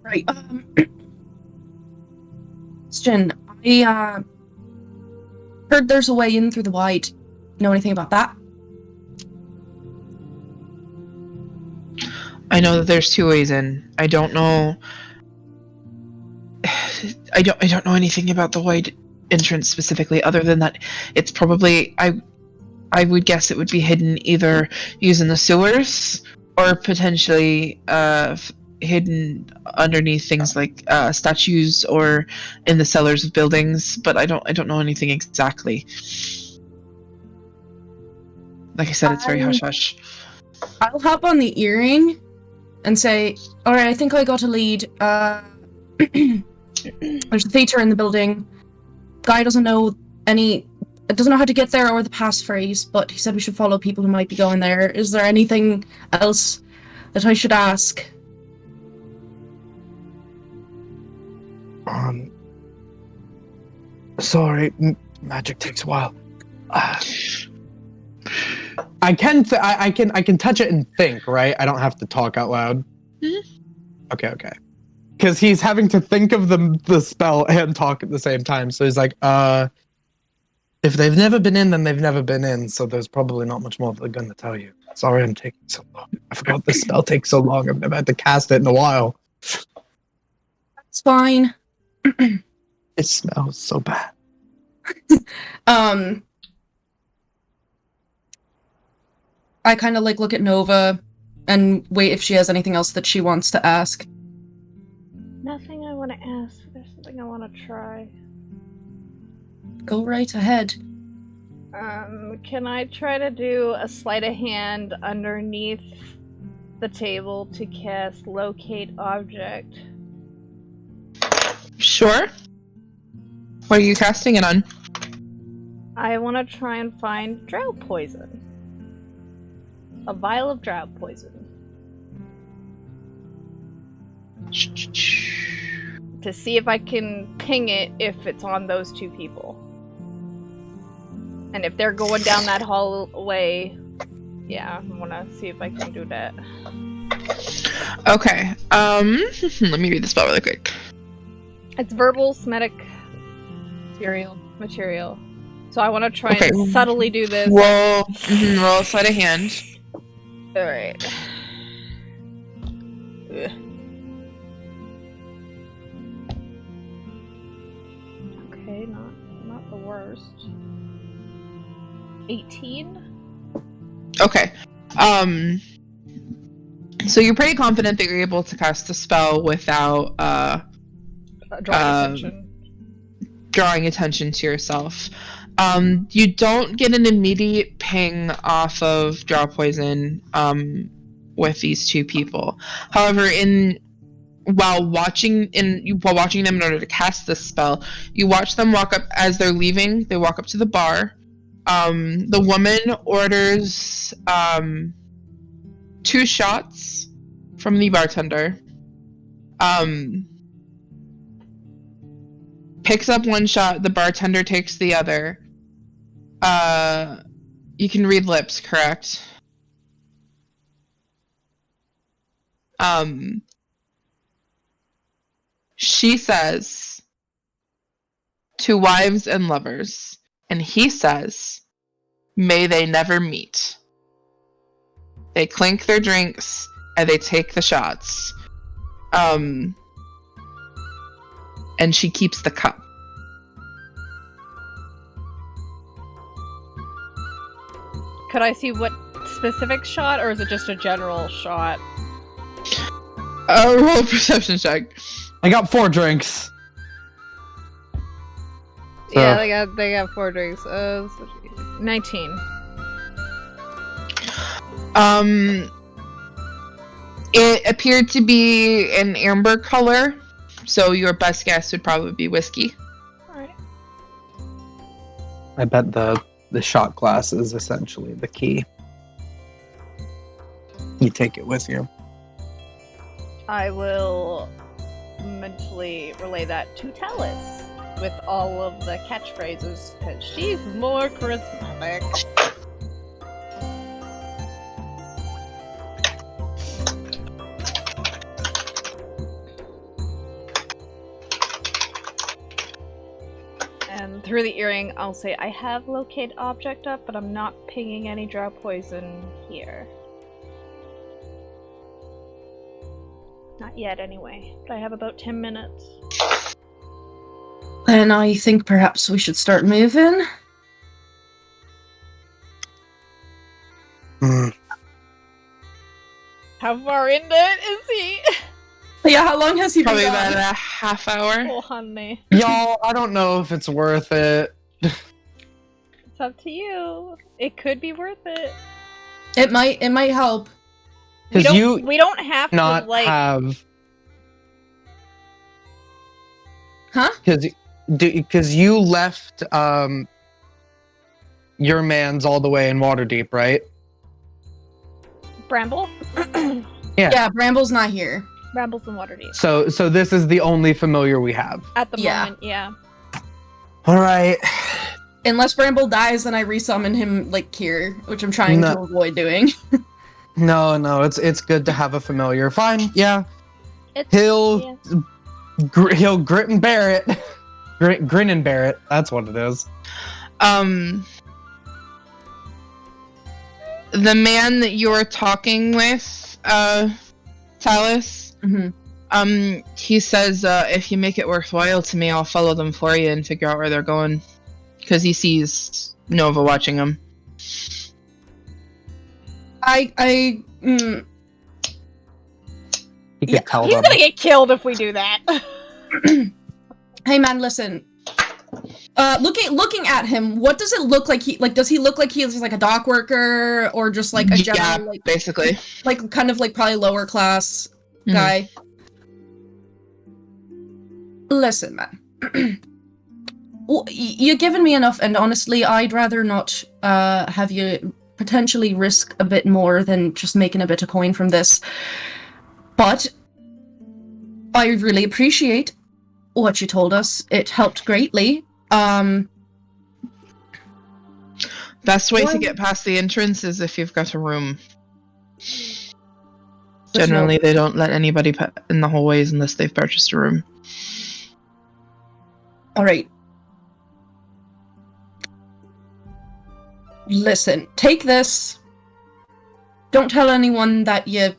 Right. Question. I heard there's a way in through the wide. Know anything about that? I know that there's 2 ways in. I don't know. I don't know anything about the wide entrance specifically, other than that it's probably I would guess it would be hidden either using the sewers or potentially hidden underneath things like statues or in the cellars of buildings. But I don't know anything exactly. Like I said, it's very hush hush. I'll hop on the earring and say, "Alright, I think I got a lead. There's a theater in the building. Guy doesn't know how to get there or the passphrase, but he said we should follow people who might be going there. Is there anything else that I should ask?" Sorry, magic takes a while. I can touch it and think, right? I don't have to talk out loud. Mm-hmm. Okay. Because he's having to think of the spell and talk at the same time. So he's like, if they've never been in, then they've never been in. So there's probably not much more they're going to tell you. Sorry I'm taking so long. I forgot this spell takes so long. I've never had to cast it in a while. It's fine. It smells so bad. I kind of look at Nova and wait if she has anything else that she wants to ask. Nothing I want to ask. There's something I want to try. Go right ahead. Can I try to do a sleight of hand underneath the table to cast Locate Object? Sure. What are you casting it on? I want to try and find drow poison. A vial of drow poison. To see if I can ping it if it's on those 2 people. And if they're going down that hallway, yeah, I want to see if I can do that. Okay. Let me read the spell really quick. It's verbal somatic material. So I want to try and subtly do this. Roll sleight of hand. Alright. Okay, not the worst. 18? Okay. So you're pretty confident that you're able to cast a spell without drawing attention to yourself. You don't get an immediate ping off of draw poison with these 2 people. However, while watching them in order to cast this spell, you watch them walk up as they're leaving. They walk up to the bar. The woman orders 2 shots from the bartender. Picks up 1 shot. The bartender takes the other. You can read lips, correct? She says, "To wives and lovers," and he says, "May they never meet." They clink their drinks and they take the shots. And she keeps the cup. Could I see what specific shot, or is it just a general shot? Roll a perception check. I got 4 drinks. So. Yeah, they got 4 drinks. 19. It appeared to be an amber color, so your best guess would probably be whiskey. Alright. I bet the The shot glass is essentially the key. You take it with you. I will mentally relay that to Talus with all of the catchphrases, because she's more charismatic. And through the earring, I'll say, I have locate object up, but I'm not pinging any draw poison here. Not yet, anyway. But I have about 10 minutes. And I think perhaps we should start moving. How far into it is he? Yeah, how long has he Probably been about gone? a half hour. Oh, honey. Y'all, I don't know if it's worth it. It's up to you. It could be worth it. It might help. Because you We don't have not to, like... have... Huh? Because you left your man's all the way in Waterdeep, right? Bramble? Yeah, Bramble's not here. Bramble's in Waterdeep. So this is the only familiar we have. At the Yeah. moment, yeah. All right. Unless Bramble dies, then I resummon him, like, here, which I'm trying to avoid doing. No, it's good to have a familiar. Fine, yeah. He'll grit and bear it. Grin and bear it. That's what it is. The man that you were talking with, Talus, he says, if you make it worthwhile to me, I'll follow them for you and figure out where they're going. Because he sees Nova watching him. You could tell He's them. gonna get killed if we do that. Hey man, listen. Looking at him, what does it look like? Does he look like he's just like a dock worker or just like a general, like, basically, like kind of like probably lower class guy? Listen, man. Well, you've given me enough, and honestly, I'd rather not have you potentially risk a bit more than just making a bit of coin from this. But I really appreciate what you told us. It helped greatly. Best way to get past the entrance is if you've got a room. Generally, they don't let anybody in the hallways unless they've purchased a room. All right. Listen, take this. Don't tell anyone that you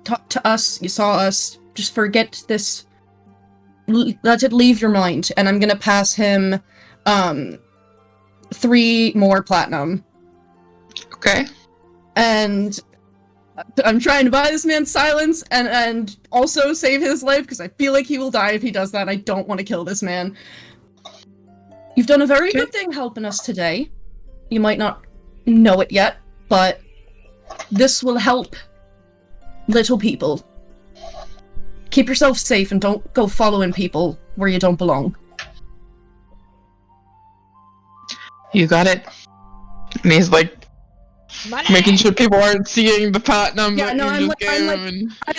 talked to us, you saw us. Just forget this. Let it leave your mind. And I'm gonna pass him 3 more platinum. Okay. And I'm trying to buy this man's silence and also save his life, because I feel like he will die if he does that. I don't want to kill this man. You've done a very good thing helping us today. You might not know it yet, but this will help little people. Keep yourself safe and don't go following people where you don't belong. You got it. And he's like Money! making sure people aren't seeing the platinum. Yeah, that no, you just gave him. I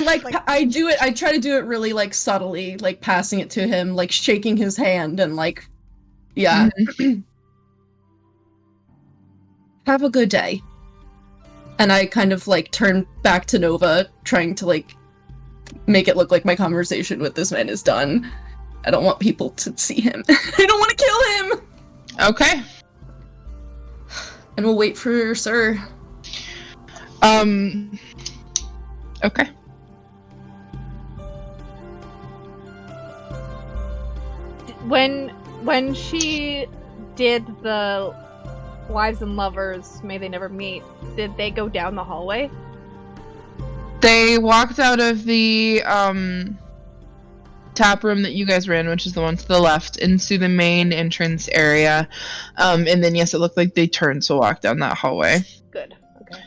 try to do it really, like, subtly, like passing it to him, like shaking his hand and like, yeah. Have a good day. And I kind of like turn back to Nova, trying to like make it look like my conversation with this man is done. I don't want people to see him. I don't want to kill him! Okay. And we'll wait for Sir. Okay. When she did the wives and lovers, may they never meet, did they go down the hallway? They walked out of the tap room that you guys ran, which is the one to the left, into the main entrance area. And then yes, it looked like they turned to walk down that hallway. Good. Okay.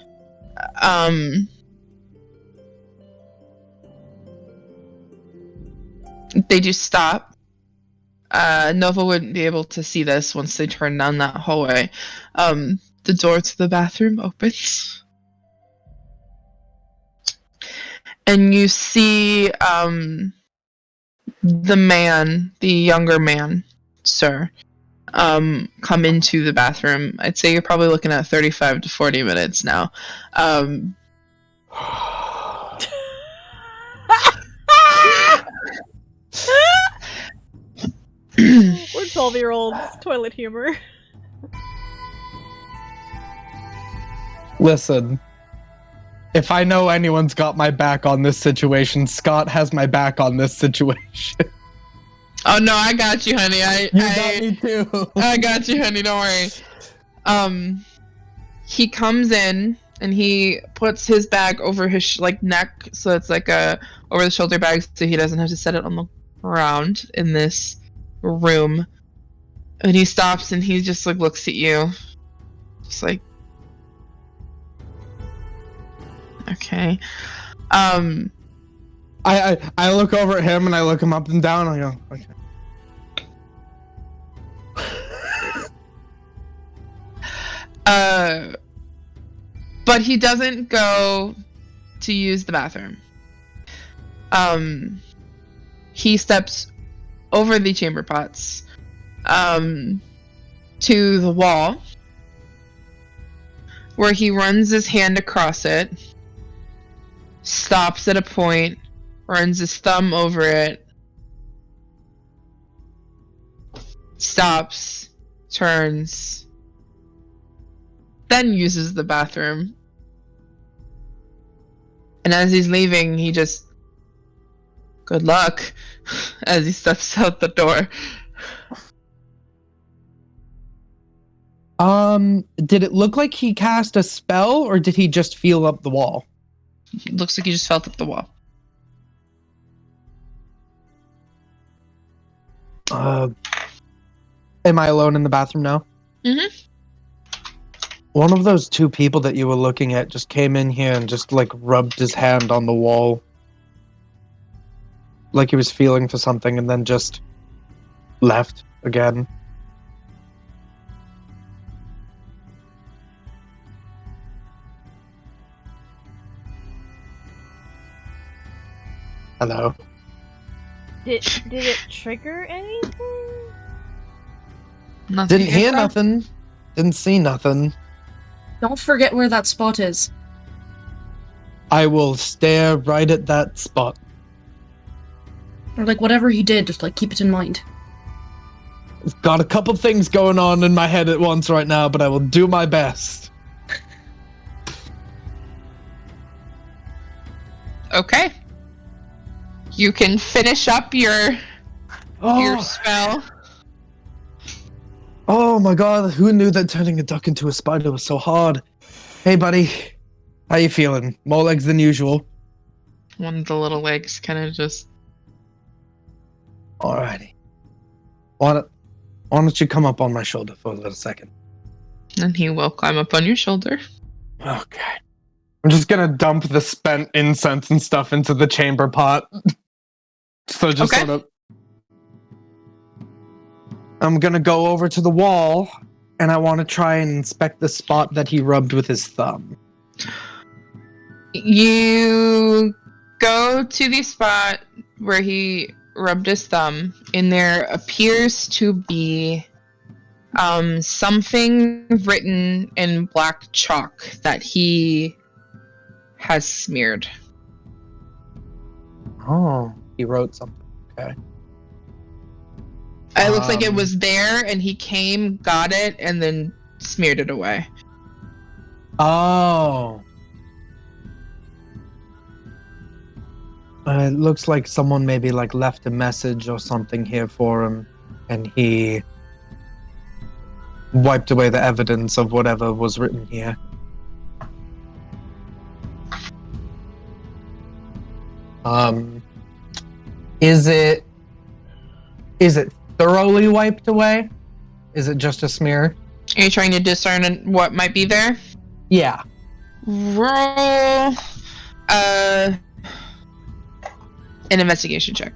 They just stop. Nova wouldn't be able to see this once they turn down that hallway. The door to the bathroom opens. And you see the younger man, sir, come into the bathroom. I'd say you're probably looking at 35 to 40 minutes now. We're 12-year-olds. Toilet humor. Listen, if I know anyone's got my back on this situation, Scott has my back on this situation. Oh no, I got you, honey. You got me too. I got you, honey. Don't worry. He comes in and he puts his bag over his neck, so it's like a over the shoulder bag, so he doesn't have to set it on the ground in this room. And he stops and he just looks at you, just like, okay. I look over at him and I look him up and down and I go, okay. But he doesn't go to use the bathroom. He steps over the chamber pots to the wall, where he runs his hand across it, stops at a point, runs his thumb over it, stops, turns, then uses the bathroom. And as he's leaving, he just, good luck, as he steps out the door. Did it look like he cast a spell, or did he just feel up the wall? It looks like he just felt up the wall. Am I alone in the bathroom now? Mm-hmm. One of those two people that you were looking at just came in here and just rubbed his hand on the wall. Like he was feeling for something and then just left again. Hello. Did it trigger anything? Nothing Didn't hear nothing. Didn't see nothing. Don't forget where that spot is. I will stare right at that spot. Or whatever he did, just keep it in mind. I've got a couple things going on in my head at once right now, but I will do my best. Okay. You can finish up your spell. Oh my god, who knew that turning a duck into a spider was so hard? Hey buddy, how you feeling? More legs than usual? One of the little legs kind of just... Alrighty. Why don't you come up on my shoulder for a little second? And he will climb up on your shoulder. Okay. I'm just gonna dump the spent incense and stuff into the chamber pot. So just Okay. sort of... I'm gonna go over to the wall, and I want to try and inspect the spot that he rubbed with his thumb. You go to the spot where he rubbed his thumb, and there appears to be something written in black chalk that he has smeared. Oh, he wrote something. Okay. It looks like it was there, and he came, got it, and then smeared it away. Oh. It looks like someone maybe left a message or something here for him, and he wiped away the evidence of whatever was written here. Is it thoroughly wiped away? Is it just a smear? Are you trying to discern what might be there? Yeah. Roll an investigation check.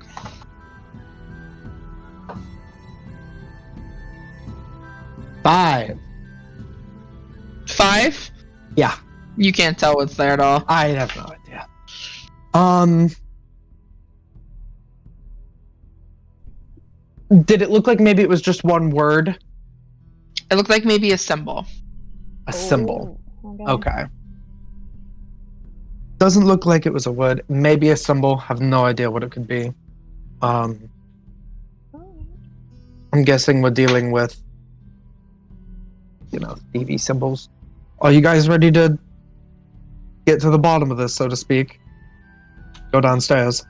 5. 5? Yeah, You can't tell what's there at all. I have no idea. Did it look like maybe it was just one word? It looked like maybe a symbol. A symbol. Oh, Okay. Doesn't look like it was a word. Maybe a symbol. Have no idea what it could be. I'm guessing we're dealing with, thievy symbols. Are you guys ready to get to the bottom of this, so to speak? Go downstairs.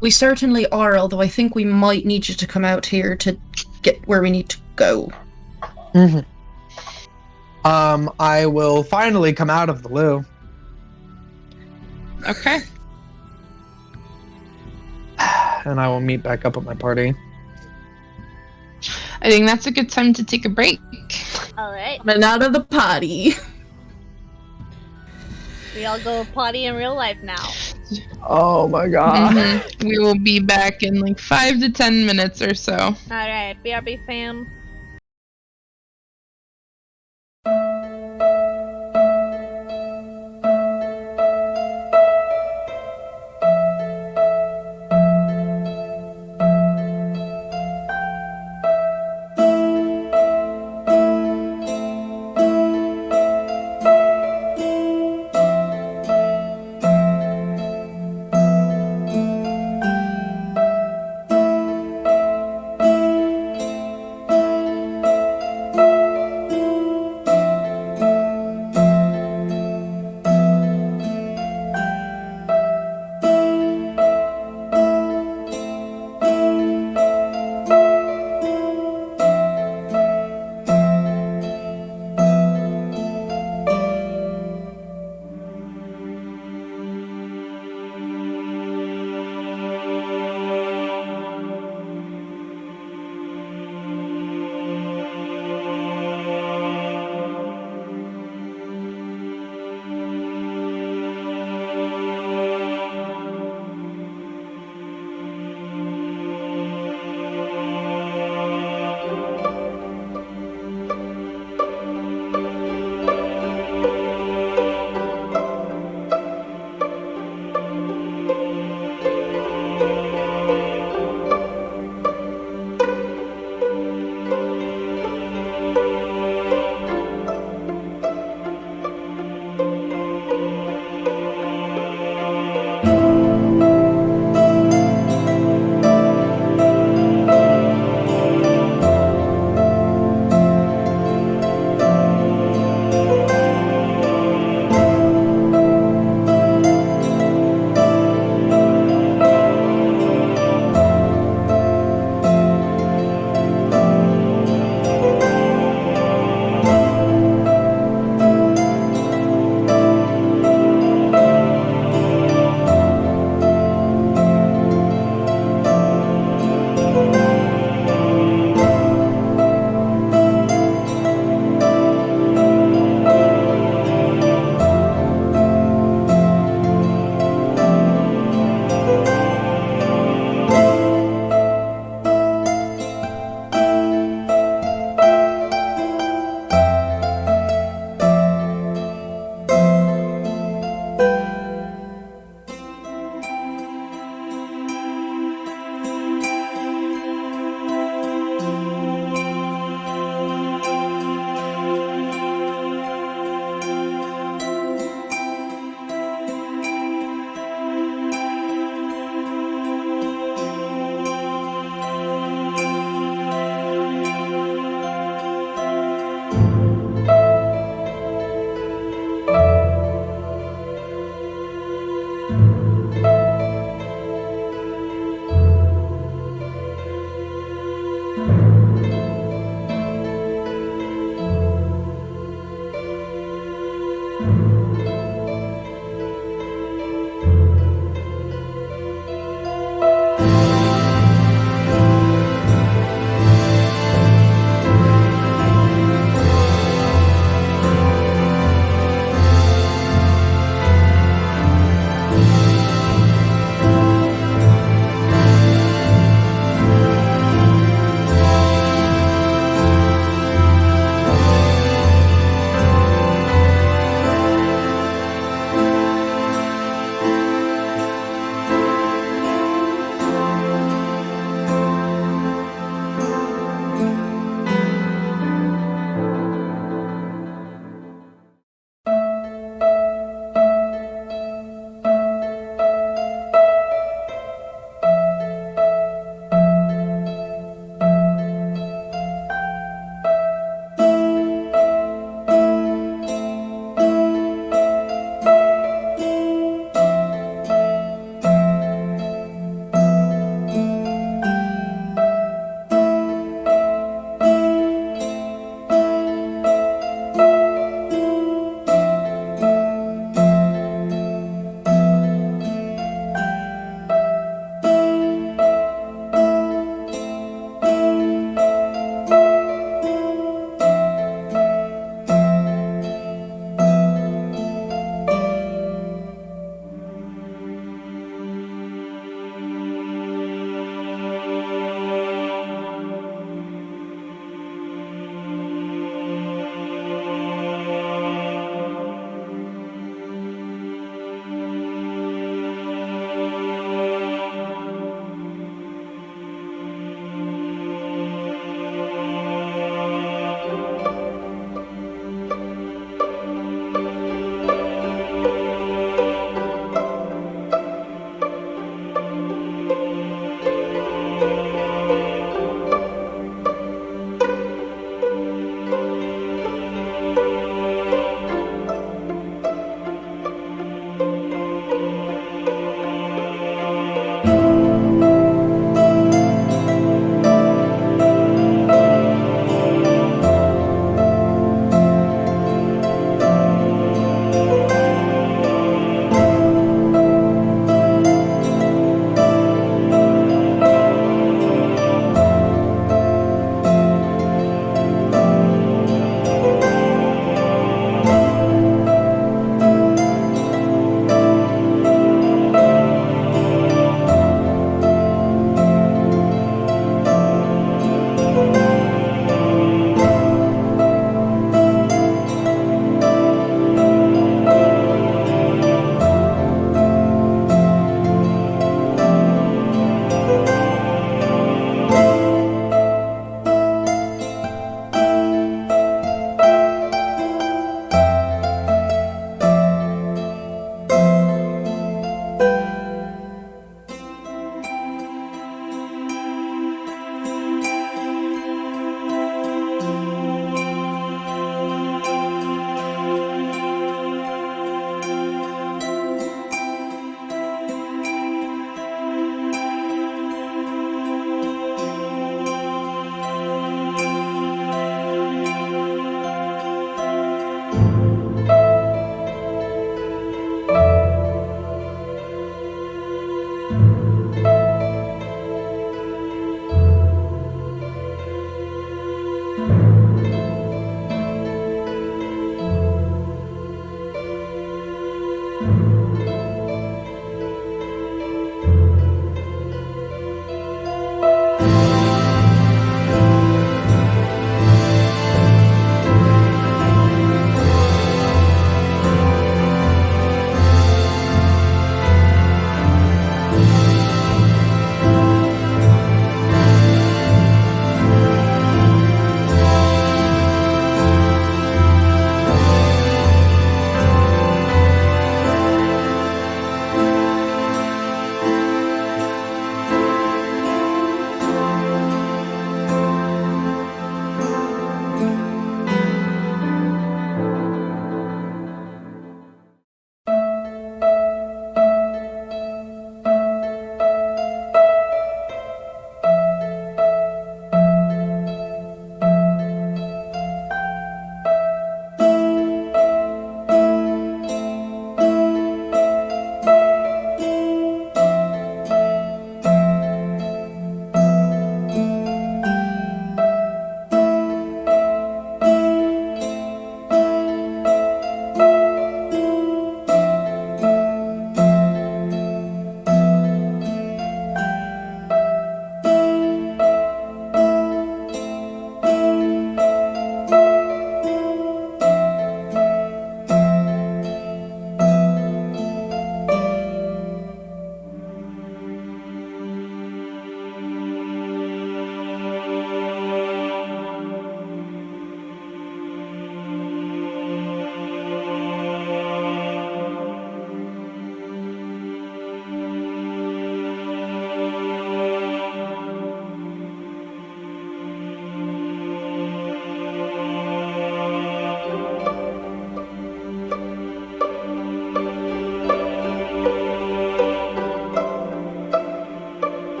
We certainly are, although I think we might need you to come out here to get where we need to go. Mm-hmm. I will finally come out of the loo. Okay. And I will meet back up with my party. I think that's a good time to take a break. Alright. Coming out of the potty. We all go potty in real life now. Oh my god. Mhm. We will be back in like 5 to 10 minutes or so. Alright, BRB fam.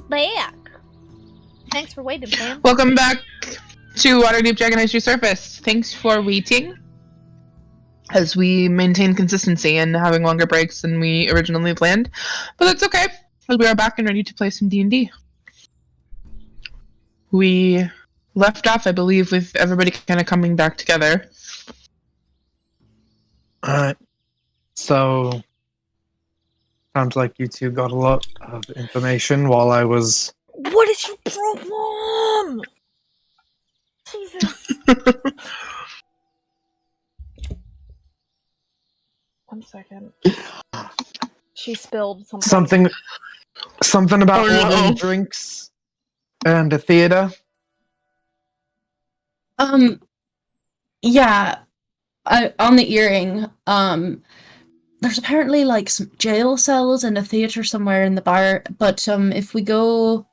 back. Thanks for waiting, fam. Welcome back to Waterdeep Dragon Heist Resurfaced. Thanks for waiting as we maintain consistency and having longer breaks than we originally planned. But that's okay, because we are back and ready to play some D&D. We left off, I believe, with everybody kind of coming back together. Alright. So, sounds like you two got a lot of information while I was... What is your problem? Jesus. 1 second. She spilled something. Something about Oh, no. ordering drinks and a theater. Yeah. On the earring, there's apparently like some jail cells and a theater somewhere in the bar, but if we go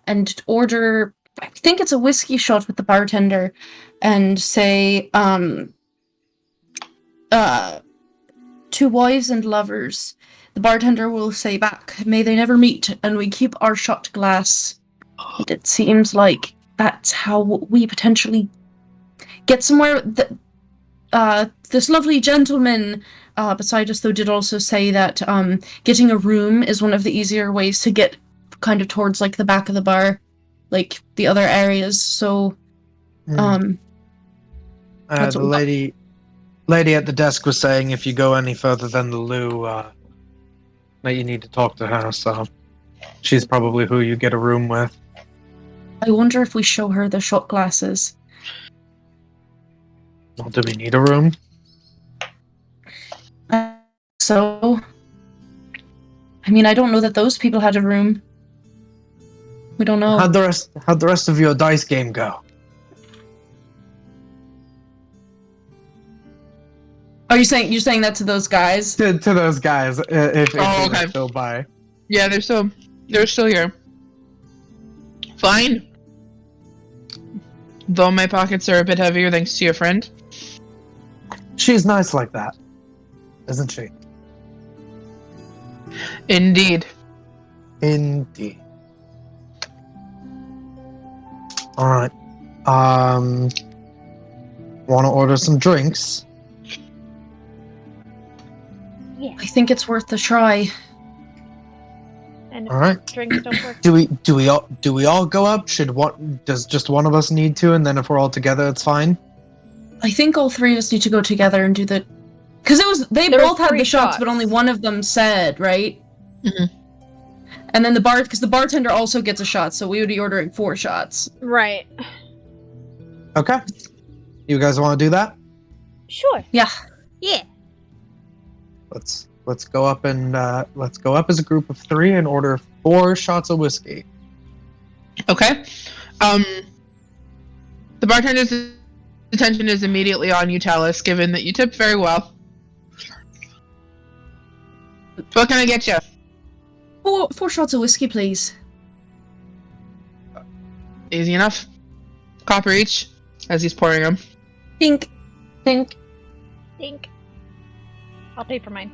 and order, I think it's a whiskey shot with the bartender, and say, 2 wives and lovers, the bartender will say back, may they never meet, and we keep our shot glass. And it seems like that's how we potentially get somewhere. This lovely gentleman beside us, though, did also say that getting a room is one of the easier ways to get kind of towards like the back of the bar, like the other areas. So, The That's what we lady at the desk was saying if you go any further than the loo, that you need to talk to her. So she's probably who you get a room with. I wonder if we show her the shot glasses. Well, do we need a room? So, I mean, I don't know that those people had a room. We don't know. How'd the rest of your dice game go? Are you're saying that to those guys? To those guys, if Oh, okay. they're still by. Yeah, they're still here. Fine. Though my pockets are a bit heavier thanks to your friend. She's nice like that, isn't she? Indeed. Indeed. Alright. Want to order some drinks? I think it's worth a try. And if Alright. drinks don't work. Do we all go up? Does just one of us need to, and then if we're all together, it's fine? I think all 3 of us need to go together and do the... Because they There both was had the 3 shots, but shots. only one of them said, right? Mhm. And then because the bartender also gets a shot, so we would be ordering 4 shots. Right. Okay. You guys want to do that? Sure. Yeah. Yeah. Let's go up and let's go up as a group of 3 and order 4 shots of whiskey. Okay. The bartender's attention is immediately on you, Talus, given that you tip very well. What can I get you? 4 shots of whiskey, please. Easy enough. Copper each, as he's pouring them. Think. Think. I'll pay for mine.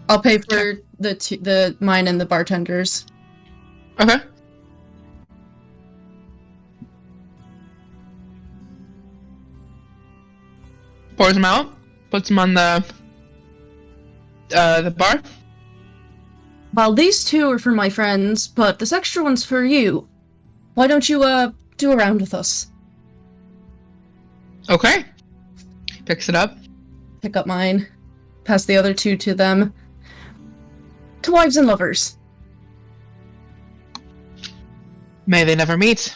I'll pay for the mine and the bartender's. Okay. Pours them out. Puts them on the bar. Well, these 2 are for my friends, but this extra one's for you. Why don't you do a round with us? Okay. Picks it up. Pick up mine. Pass the other 2 to them. To wives and lovers. May they never meet.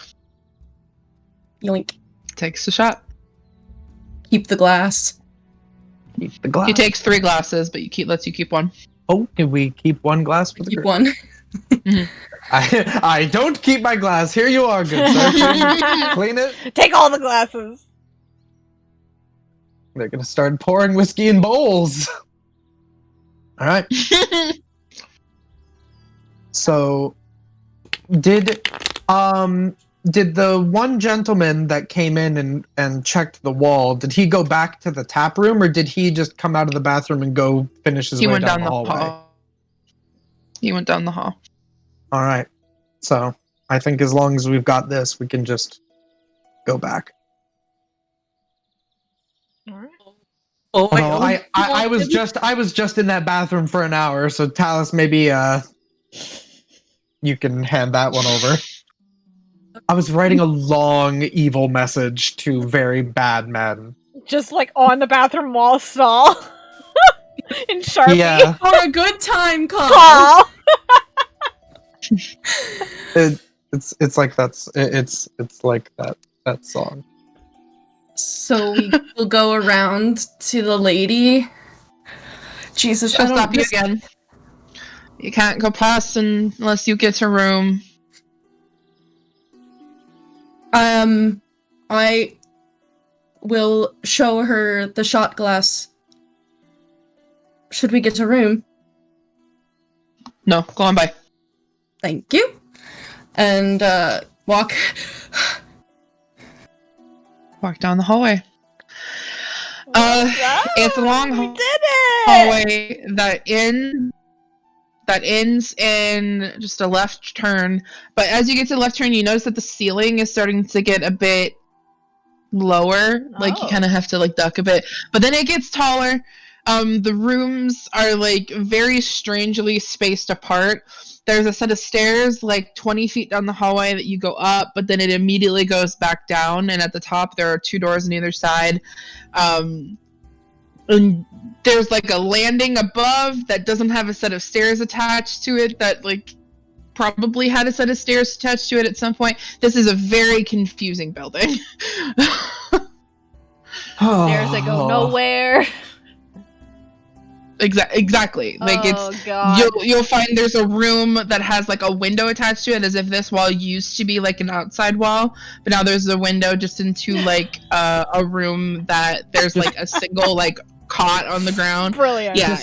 Yoink. Takes a shot. Keep the glass. Keep the glass. He takes 3 glasses, but lets you keep 1. Oh, can we keep 1 glass for the Keep group? 1. I don't keep my glass. Here you are, good sir. Clean it. Take all the glasses. They're gonna start pouring whiskey in bowls. All right. So, did the one gentleman that came in and checked the wall, did he go back to the tap room, or did he just come out of the bathroom and go finish his He way went down the hallway? hall. He went down the hall. All right. So I think as long as we've got this, we can just go back. Alright. Oh, Although I was just in that bathroom for an hour, so Talus, maybe you can hand that one over. I was writing a long evil message to very bad men. Just like on the bathroom wall stall. In Sharpie. Yeah, For a good time, Carl. Call. it's like it's like that song. So we will go around to the lady. Jesus, She'll stop you again. You can't go past unless you get a room. I will show her the shot glass. Should we get a room? No, go on by. Thank you. And walk. Walk down the hallway. It's a long We did it! hallway that ends in just a left turn. But as you get to the left turn, you notice that the ceiling is starting to get a bit lower. Like you kind of have to like duck a bit. But then it gets taller. The rooms are like very strangely spaced apart. There's a set of stairs like 20 feet down the hallway that you go up, but then it immediately goes back down. And at the top, there are 2 doors on either side. And there's like a landing above that doesn't have a set of stairs attached to it that like probably had a set of stairs attached to it at some point. This is a very confusing building. Stairs that go nowhere. Exactly. Like God. you'll find there's a room that has like a window attached to it, as if this wall used to be like an outside wall, but now there's a window just into like a room that there's like a single like cot on the ground. Brilliant. Yeah,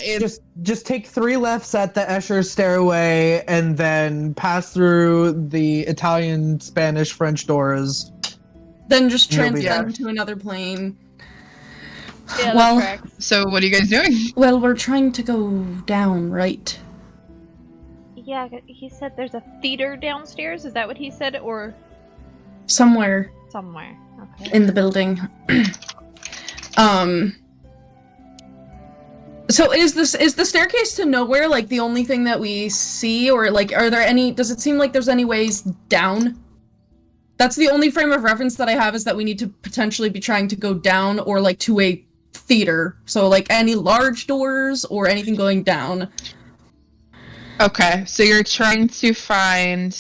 Just take 3 lefts at the Escher stairway and then pass through the Italian, Spanish, French doors. Then just You'll be transcend there. to another plane. Yeah, Well- that tracks. So what are you guys doing? Well, we're trying to go down, right? Yeah, he said there's a theater downstairs. Is that what he said? Or Somewhere somewhere? Okay. in the building. So is the staircase to nowhere like the only thing that we see, or like does it seem like there's any ways down? That's the only frame of reference that I have, is that we need to potentially be trying to go down or like to a theater. So like any large doors or anything going down. Okay, so you're trying to find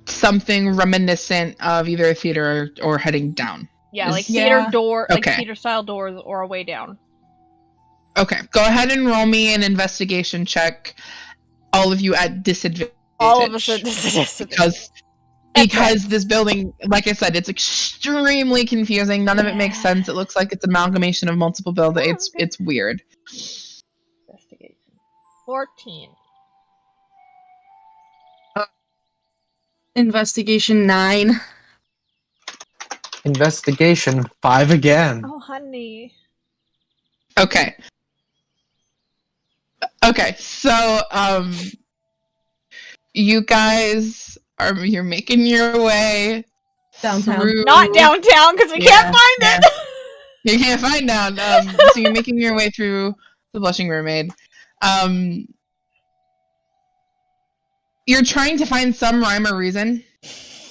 something reminiscent of either a theater or heading down. Yeah, like Yeah. theater door, like Okay. theater style doors, or a way down. Okay, go ahead and roll me an investigation check. All of you at disadvantage. All of us at disadvantage. Because this building, like I said, it's extremely confusing. None of it makes sense. It looks like it's an amalgamation of multiple buildings. okay. It's weird. Investigation. 14. Investigation 9. Investigation 5 again. Oh, honey. Okay. Okay, so you guys you're making your way Downtown. through. Not downtown, because we can't find it! You can't find down. So you're making your way through the Blushing Mermaid. You're trying to find some rhyme or reason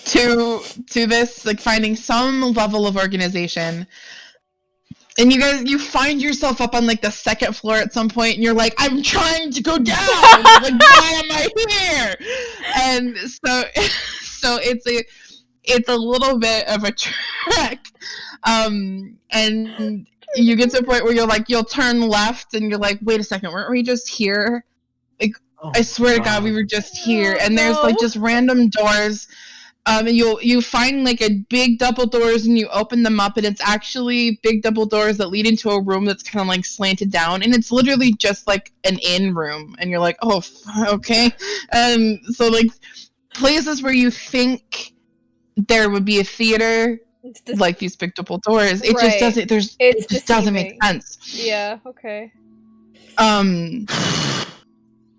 to this, like finding some level of organization. And you find yourself up on like the 2nd floor at some point, and you're like, I'm trying to go down. And you're like, why am I here? And so it's a little bit of a trek. And you get to a point where you'll turn left, and you're like, wait a second, weren't we just here? Like, I swear to God, we were just here. And there's like just random doors. And you find like a big double doors, and you open them up, and it's actually big double doors that lead into a room that's kind of like slanted down, and it's literally just like an inn room. And you're like, oh, okay. So like places where you think there would be a theater, like these big double doors, it just doesn't. It just doesn't make sense. Yeah. Okay.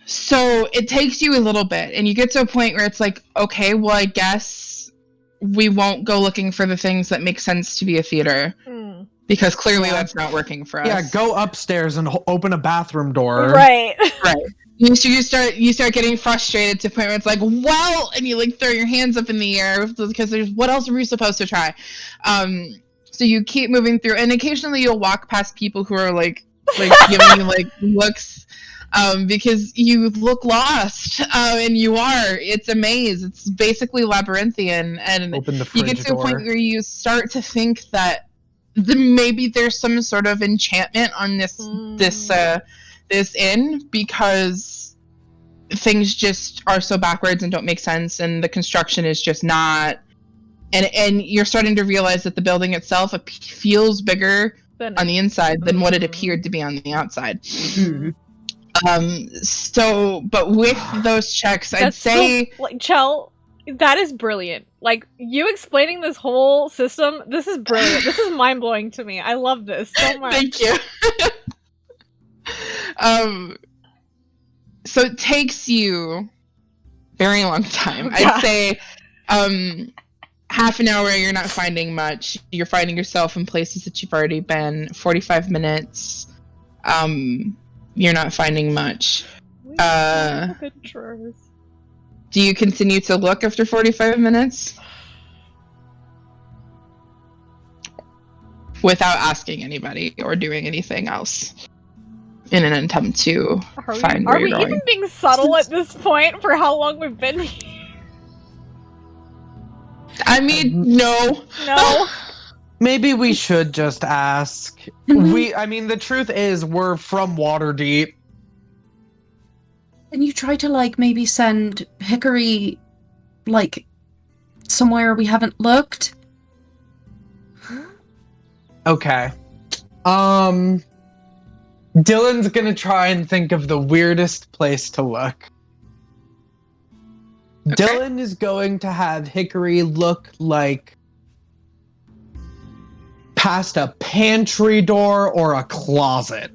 So it takes you a little bit, and you get to a point where it's like, okay, well, I guess we won't go looking for the things that make sense to be a theater, because clearly that's not working for us. Yeah, go upstairs and open a bathroom door. Right. Right. You start getting frustrated to the point where it's like, well, and you like throw your hands up in the air because there's what else are we supposed to try? So you keep moving through, and occasionally you'll walk past people who are like giving you like looks. Because you look lost, and you are. It's a maze. It's basically labyrinthian, and Open the you fridge get to a door. point where you start to think that maybe there's some sort of enchantment on this inn, because things just are so backwards and don't make sense, and the construction is just not. And you're starting to realize that the building itself feels bigger on the inside than what it appeared to be on the outside. But with those checks, I'd say Chell, that is brilliant. Like, you explaining this whole system, this is brilliant. This is mind-blowing to me. I love this so much. Thank you. So it takes you very long time. I'd say half an hour you're not finding much. You're finding yourself in places that you've already been. 45 minutes. You're not finding much. Do you continue to look after 45 minutes? Without asking anybody or doing anything else in an attempt to find where Are you're we going. even being subtle at this point for how long we've been here? I mean, no. No. Maybe we should just ask. The truth is, we're from Waterdeep. Can you try to, like, maybe send Hickory, like, somewhere we haven't looked? Okay. Dylan's gonna try and think of the weirdest place to look. Okay. Dylan is going to have Hickory look like past a pantry door or a closet.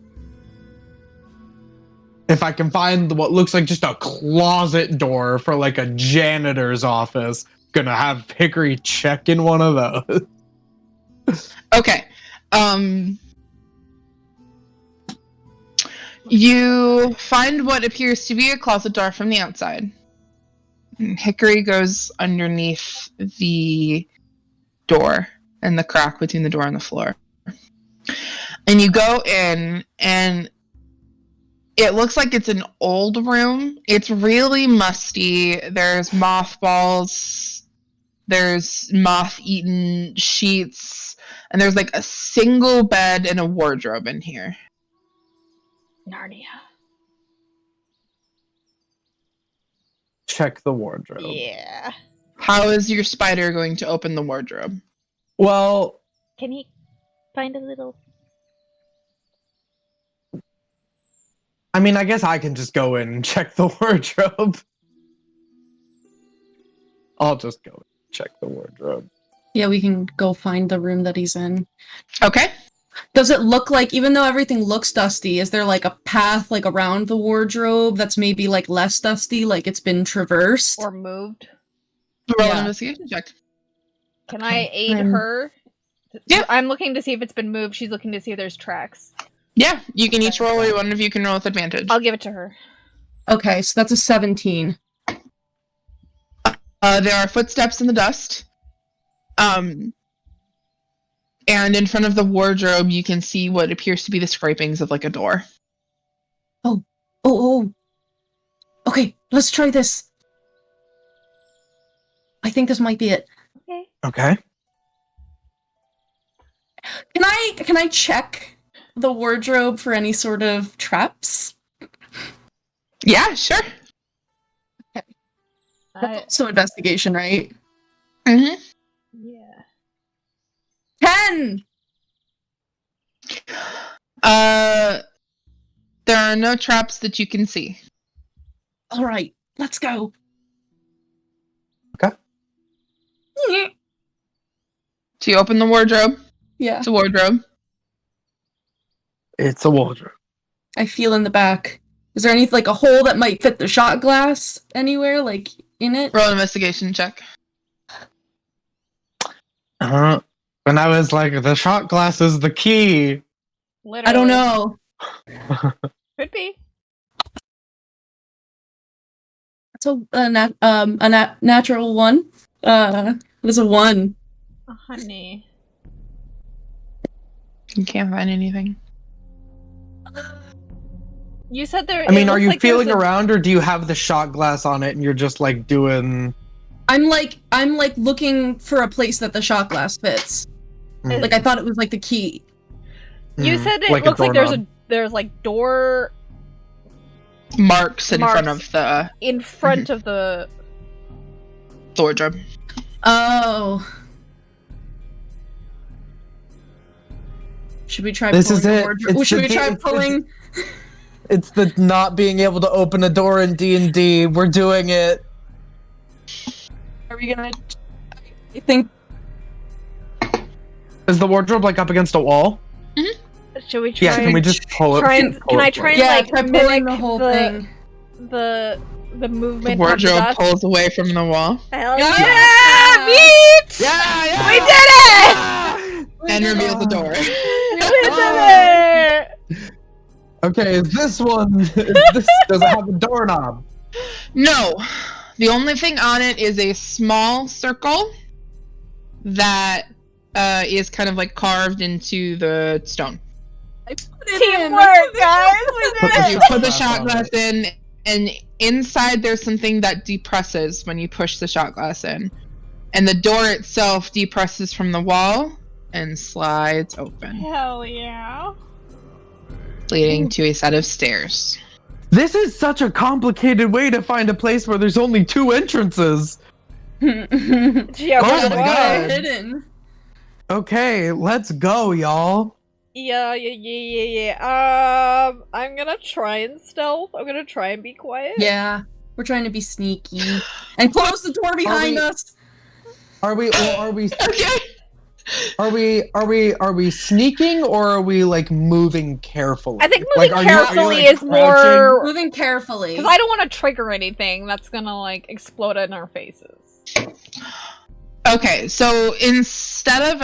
If I can find what looks like just a closet door for like a janitor's office, gonna have Hickory check in one of those. Okay. You find what appears to be a closet door from the outside. Hickory goes underneath the door and the crack between the door and the floor. And you go in, and it looks like it's an old room. It's really musty. There's mothballs. There's moth-eaten sheets. And there's like a single bed and a wardrobe in here. Narnia. Check the wardrobe. Yeah. How is your spider going to open the wardrobe? Well, Can he find a little... I mean, I guess I can just go in and check the wardrobe. I'll just go and check the wardrobe. Yeah, we can go find the room that he's in. Okay. Does it look like, even though everything looks dusty, is there like a path like around the wardrobe that's maybe like less dusty, like it's been traversed? Or moved? Roll an Yeah. investigation check. Can I aid I'm- her? Yeah. I'm looking to see if it's been moved. She's looking to see if there's tracks. Yeah, you can each roll, or one of you can roll with advantage. I'll give it to her. Okay, so that's a 17. There are footsteps in the dust. And in front of the wardrobe, you can see what appears to be the scrapings of like a door. Oh. Okay, let's try this. I think this might be it. Okay. Okay. Can I check the wardrobe for any sort of traps? Yeah, sure. So investigation, right? Mm-hmm. Yeah. 10! There are no traps that you can see. Alright, let's go. Okay. So you open the wardrobe. Yeah. It's a wardrobe. It's a wardrobe. I feel in the back. Is there any like a hole that might fit the shot glass anywhere, like in it? Roll an investigation check. And I was like, the shot glass is the key. Literally. I don't know. Could be. It's a natural one. It is a 1. Oh, honey. You can't find anything. You said there. I mean, it are looks you like there's feeling a- around, or do you have the shot glass on it and you're just like doing? I'm like looking for a place that the shot glass fits. Mm. Like I thought it was like the key. You said it Like a looks like doorknob. there's like door Marks in front Marks. of the in front of the. wardrobe. Oh. Should we try This pulling is the it. wardrobe? It's Should the we try thing- pulling? It's the not being able to open a door in D&D. We're doing it. Are we gonna? I think. Is the wardrobe like up against a wall? Should we try? Yeah. Can we just pull it? try and, pull can it I for try it? and Yeah, like try pulling mimic the whole thing. the The movement of the wardrobe dust? pulls away from the wall Hell Yeah. yeah! Meet! Yeah. We did it! and reveals the door. We did it! Okay, is this one? Does it have a doorknob? No. The only thing on it is a small circle that is kind of like carved into the stone. I put it in. Teamwork, guys! We did You it! put the shot glass in, and inside there's something that depresses when you push the shot glass in. And the door itself depresses from the wall and slides open, Hell yeah! leading to a set of stairs. This is such a complicated way to find a place where there's only 2 entrances. Yeah, Oh my why? God. Hidden. Okay, let's go, y'all. Yeah. I'm gonna try and stealth. I'm gonna try and be quiet. Yeah, we're trying to be sneaky and close the door behind we- us. Are we Okay. are we sneaking, or are we like moving carefully? I think Like, moving are you, carefully like, is more Moving carefully. because I don't want to trigger anything that's gonna like explode in our faces. Okay, so instead of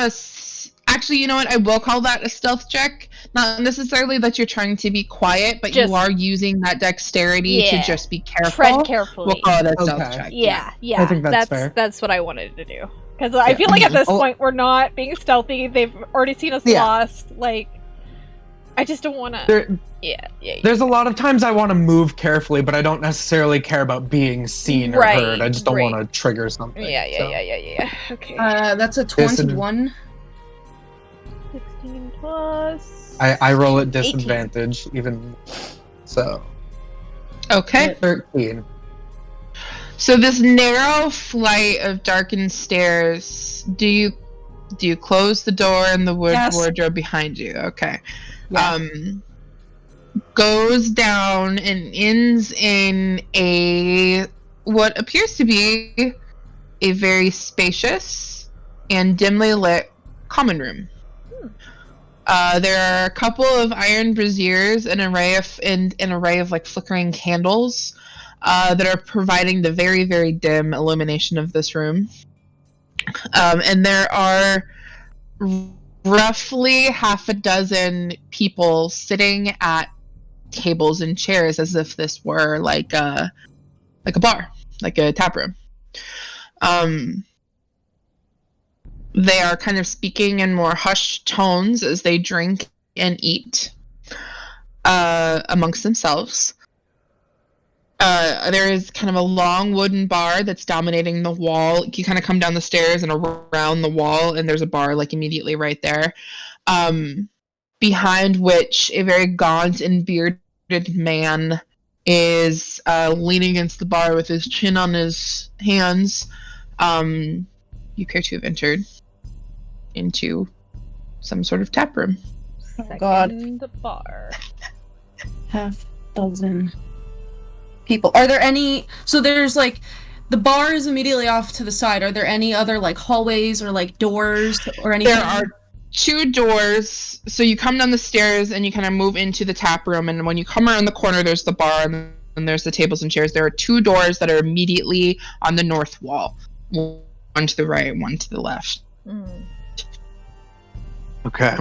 actually, you know what? I will call that a stealth check. Not necessarily that you're trying to be quiet, but Just- you are using that dexterity Yeah. to just be careful. Tread carefully. We'll call it a stealth Okay. check. Yeah. I think that's fair. That's what I wanted to do. Because I Yeah. feel like at this Oh. point we're not being stealthy. They've already seen us Yeah. lost. Like, I just don't want to. There, Yeah. there's a lot of times I want to move carefully, but I don't necessarily care about being seen or Right, heard. I just don't right. want to trigger something. Yeah. so. Okay. That's a 21. 16 plus. I roll at 18. disadvantage, even so. Okay. 13. So this narrow flight of darkened stairs, do you close the door and the Yes. wardrobe behind you? Okay. Yeah. Goes down and ends in a what appears to be a very spacious and dimly lit common room. There are a couple of iron braziers and an array of like flickering candles that are providing the very, very dim illumination of this room. And there are roughly half a dozen people sitting at tables and chairs as if this were like a bar, like a tap room. They are kind of speaking in more hushed tones as they drink and eat amongst themselves. There is kind of a long wooden bar that's dominating the wall. You kind of come down the stairs and around the wall, and there's a bar like immediately right there. Behind which a very gaunt and bearded man is leaning against the bar with his chin on his hands. You appear to have entered into some sort of tap room. Second bar. Half dozen people. Are there any? So there's like the bar is immediately off to the side. Are there any other like hallways or like doors or anything? two doors. So you come down the stairs and you kind of move into the tap room. And when you come around the corner, there's the bar and there's the tables and chairs. There are two doors that are immediately on the north wall. One to the right, one to the left. Okay.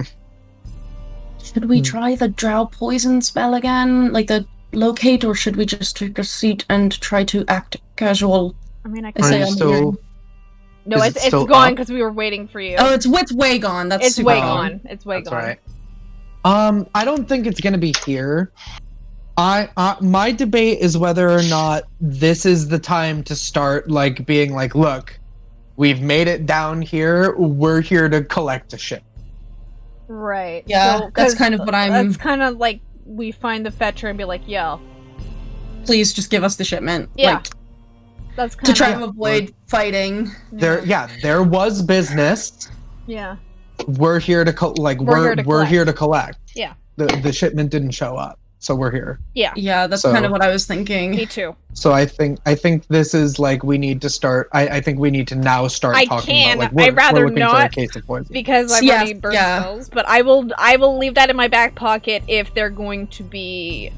Should we try the drow poison spell again? Like the locate, or should we just take a seat and try to act casual? I mean, I I can say Are you I'm still? hearing- No, Is it's it still gone up? because we were waiting for you. Oh, it's way gone. That's it's super way gone. gone. It's way That's gone. right. I don't think it's gonna be here. My debate is whether or not this is the time to start like being like, look, we've made it down here. We're here to collect a ship. Right. Yeah, So, that's 'cause kind of what I'm- That's kind of like we find the fetcher and be like, yo. Please just give us the shipment. Yeah. Like, That's kind to of try to avoid fighting. There was business. Yeah. We're here to we're here to collect. Yeah. The shipment didn't show up, so we're here. Yeah. Yeah, that's So- kind of what I was thinking. Me too. So I think this is like we need to start. I think we need to now start I talking can. about like I'd rather we're looking for a not, case of poison. Because I've Yeah, already burned yeah. spells, but I will leave that in my back pocket if they're going to be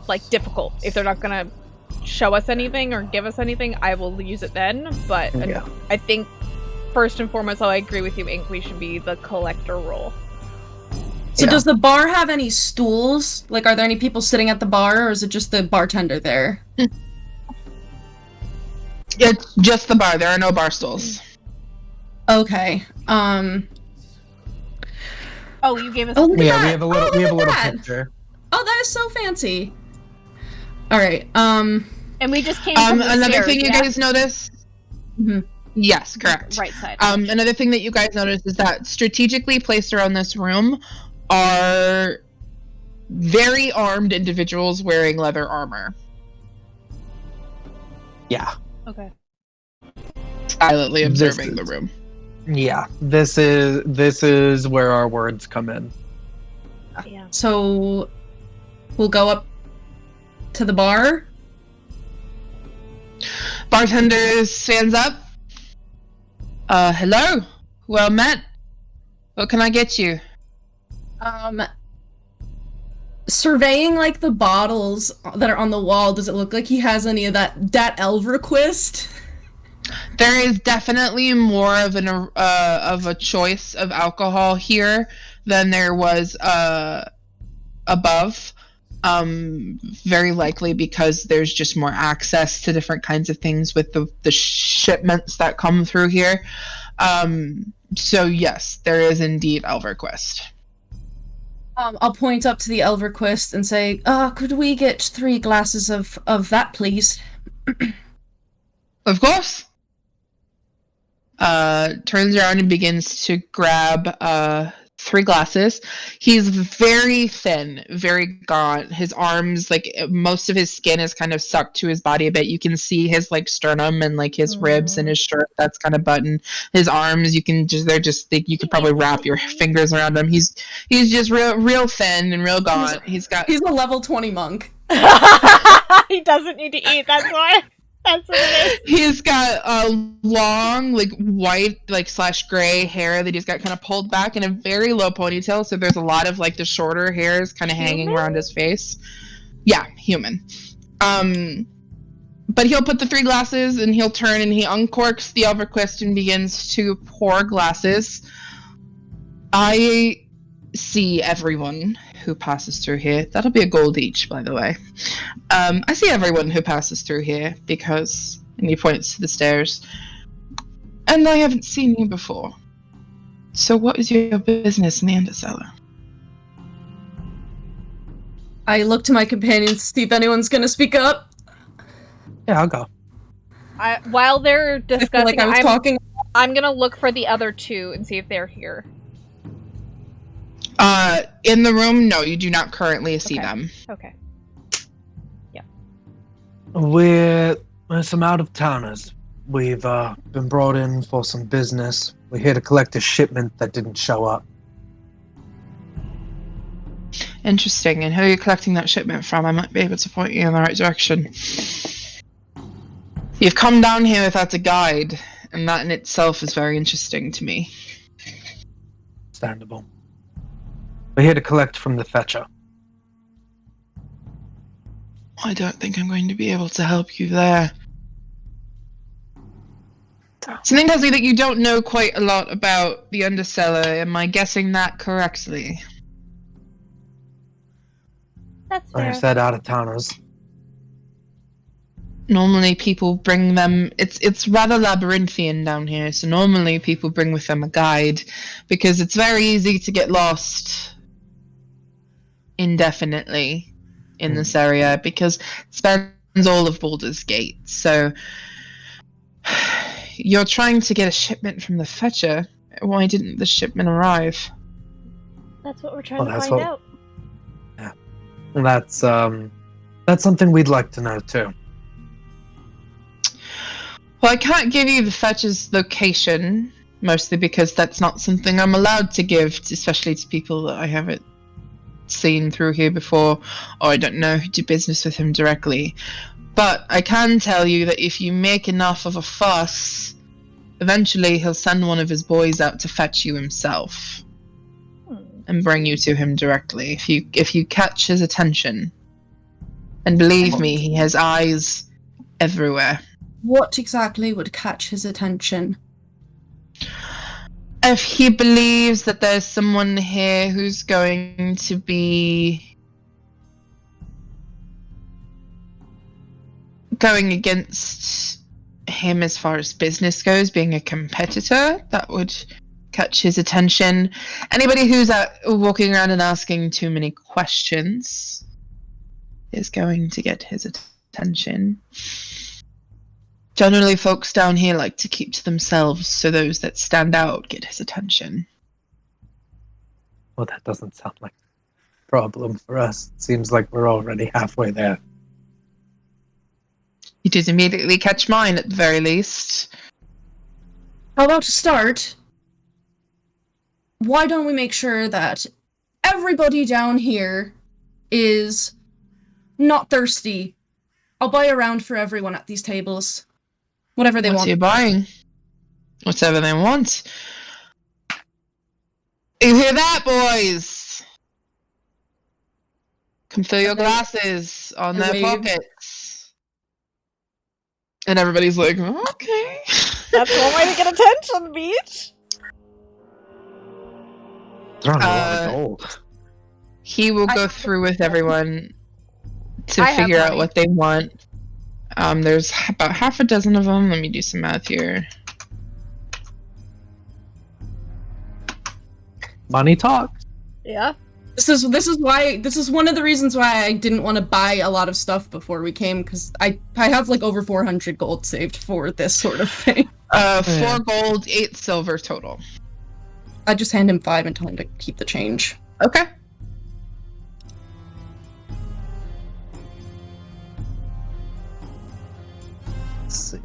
like difficult. If they're not gonna show us anything or give us anything, I will use it then. But Yeah. I think first and foremost, I agree with you, Ink. We should be the collector role. So Yeah. does the bar have any stools? Like, are there any people sitting at the bar, or is it just the bartender there? It's just the bar. There are no bar stools. Okay. Oh, you gave us. Oh, look at Yeah, that. we have a little Oh, we have a look at little that. picture. Oh, that is so fancy. All right. And we just came from the Another stairs, thing you yeah? guys notice. Mhm. Yes, correct. Right side. Another thing that you guys notice is that strategically placed around this room are very armed individuals wearing leather armor, Yeah, Okay. silently This observing the is- room. yeah. This is where our words come in. Yeah. So we'll go up to the bar. Bartender stands up. Hello. Well met. What can I get you? Surveying like the bottles that are on the wall, does it look like he has any of that Elverquist? There is definitely more of a choice of alcohol here than there was above. Very likely because there's just more access to different kinds of things with the shipments that come through here. So yes, there is indeed Elverquist. I'll point up to the Elverquist and say, could we get 3 glasses of that, please? Of course. Turns around and begins to grab 3 glasses. He's very thin, very gaunt. His arms, like most of his skin is kind of sucked to his body a bit. You can see his like sternum and like his ribs and his shirt that's kind of buttoned. His arms, you can just you could probably wrap your fingers around him. He's just real thin and real gaunt. He's a level 20 monk. He doesn't need to eat. That's why. That's what it is. He's got a long, like white, like / gray hair that he's got kind of pulled back in a very low ponytail. So there's a lot of like the shorter hairs kind of hanging around his face. Yeah, human. But he'll put the 3 glasses and he'll turn and he uncorks the Elverquist and begins to pour glasses. I see everyone who passes through here. That'll be a gold each, by the way. I see everyone who passes through here because, and he points to the stairs, and I haven't seen you before. So what is your business in the Undercellar? I look to my companions to see if anyone's gonna speak up. Yeah, I'll go. While they're I feel discussing, like I was talking. I'm gonna look for the other 2 and see if they're here. In the room, no, you do not currently see them. Okay. We're some out-of-towners. We've been brought in for some business. We're here to collect a shipment that didn't show up. Interesting. And who are you collecting that shipment from? I might be able to point you in the right direction. You've come down here without a guide, and that in itself is very interesting to me. understandable. We're here to collect from the fetcher. I don't think I'm going to be able to help you there. Something tells me that you don't know quite a lot about the Underseller. Am I guessing that correctly? That's Like I fair. said, out-of-towners. Normally people bring them, it's rather labyrinthian down here, so normally people bring with them a guide, because it's very easy to get lost indefinitely in this area, because it spans all of Baldur's Gate. So you're trying to get a shipment from the fetcher. Why didn't the shipment arrive? That's what we're trying to that's find what- out. That's something we'd like to know too. Well, I can't give you the fetcher's location, mostly because that's not something I'm allowed to give, especially to people that I haven't seen through here before, or I don't know who do business with him directly. But I can tell you that if you make enough of a fuss, eventually he'll send one of his boys out to fetch you himself and bring you to him directly. If you catch his attention. And believe me, he has eyes everywhere. What exactly would catch his attention? If he believes that there's someone here who's going to be going against him as far as business goes, being a competitor, that would catch his attention. Anybody who's walking around and asking too many questions is going to get his attention. Generally, folks down here like to keep to themselves, so those that stand out get his attention. Well, that doesn't sound like a problem for us. It seems like we're already halfway there. You did immediately catch mine, at the very least. How about to start? Why don't we make sure that everybody down here is not thirsty? I'll buy a round for everyone at these tables. Whatever they What want. are you buying? Whatever they want. You hear that, boys? Come fill your glasses on their wave. pockets. And everybody's like, okay. That's one way to get attention, Beach. They're on a lot of gold. He will go through with everyone to I have figure out money. what they want. There's about half a dozen of them. Let me do some math here. Money talks. Yeah. This is one of the reasons why I didn't want to buy a lot of stuff before we came, because I have like over 400 gold saved for this sort of thing. 4 gold, 8 silver total. I just hand him 5 and tell him to keep the change. Okay. Let's see.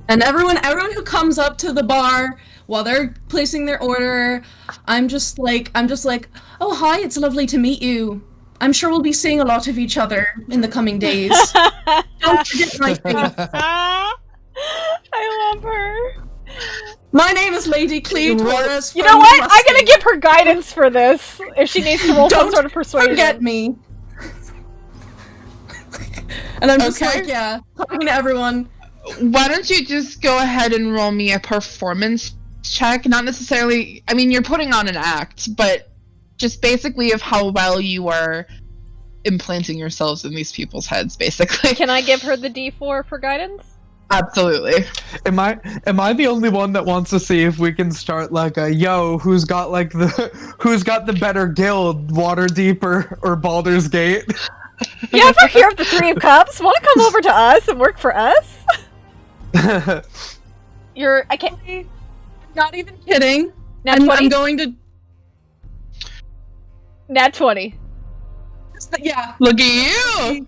And everyone who comes up to the bar while they're placing their order, I'm just like, oh hi, it's lovely to meet you. I'm sure we'll be seeing a lot of each other in the coming days. Don't forget my face. I love her. My name is Lady Clee Torres. You from know what? I'm Rusty. gonna give her guidance for this if she needs to roll some Don't sort of persuasion. Forget me. And I'm just Okay. like, yeah, talking to everyone. Why don't you just go ahead and roll me a performance check? Not necessarily, I mean, you're putting on an act, but just basically of how well you are implanting yourselves in these people's heads, basically. Can I give her the D4 for guidance? Absolutely. Am I the only one that wants to see if we can start like a who's got the better guild, Waterdeep or Baldur's Gate? You ever hear of the Three of Cups? Want to come over to us and work for us? I can't. Not even kidding. Nat I'm 20. going to. Nat 20. Yeah. Look at you!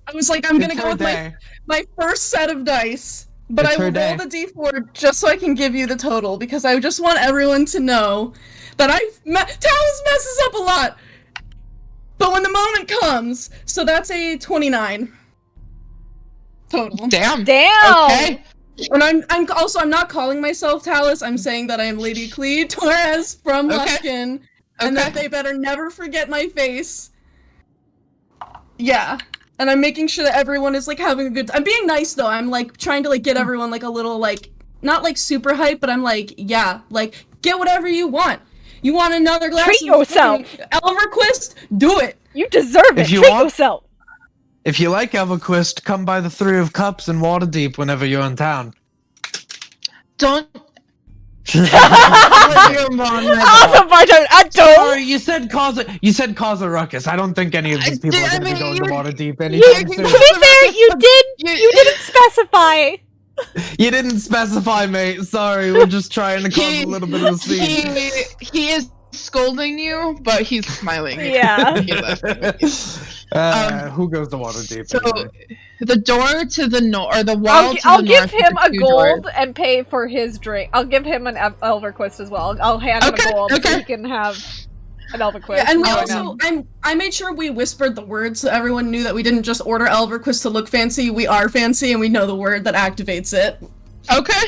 I was like, I'm gonna It's go her with day. my first set of dice, but It's I will her day. roll the d4 just so I can give you the total, because I just want everyone to know that Talus messes up a lot, but when the moment comes, so that's a 29 total. Damn. Damn! Okay. And I'm not calling myself Talus. I'm saying that I am Lady Clee Torres from Okay. Luskin, and that they better never forget my face. Yeah. And I'm making sure that everyone is, like, having a good I'm being nice, though. I'm, like, trying to, like, get everyone, like, a little, like, not, like, super hype, but I'm like, yeah, like, get whatever you want. You want another glass Treat of yourself. Elverquist? Do it. You deserve it. If you Treat want- yourself. If you like Everquist, come by the Three of Cups in Waterdeep whenever you're in town. Don't. Awesome, Barton. I don't. Sorry, you said cause a ruckus. I don't think any of these people are going to be going to Waterdeep To anytime be soon. fair, you didn't specify. You didn't specify, mate. Sorry, we're just trying to cause a little bit of a scene. He is scolding you, but he's smiling. Yeah. He left. Who goes to Waterdeep? So anyway? the door to the north, or the wall to I'll the give north. him with a the two gold doors. and pay for his drink. I'll give him an Elverquist as well. I'll hand him Okay, a gold so okay. he can have an Elverquist. Yeah, and we Oh, also, I made sure we whispered the word so everyone knew that we didn't just order Elverquist to look fancy. We are fancy, and we know the word that activates it. Okay.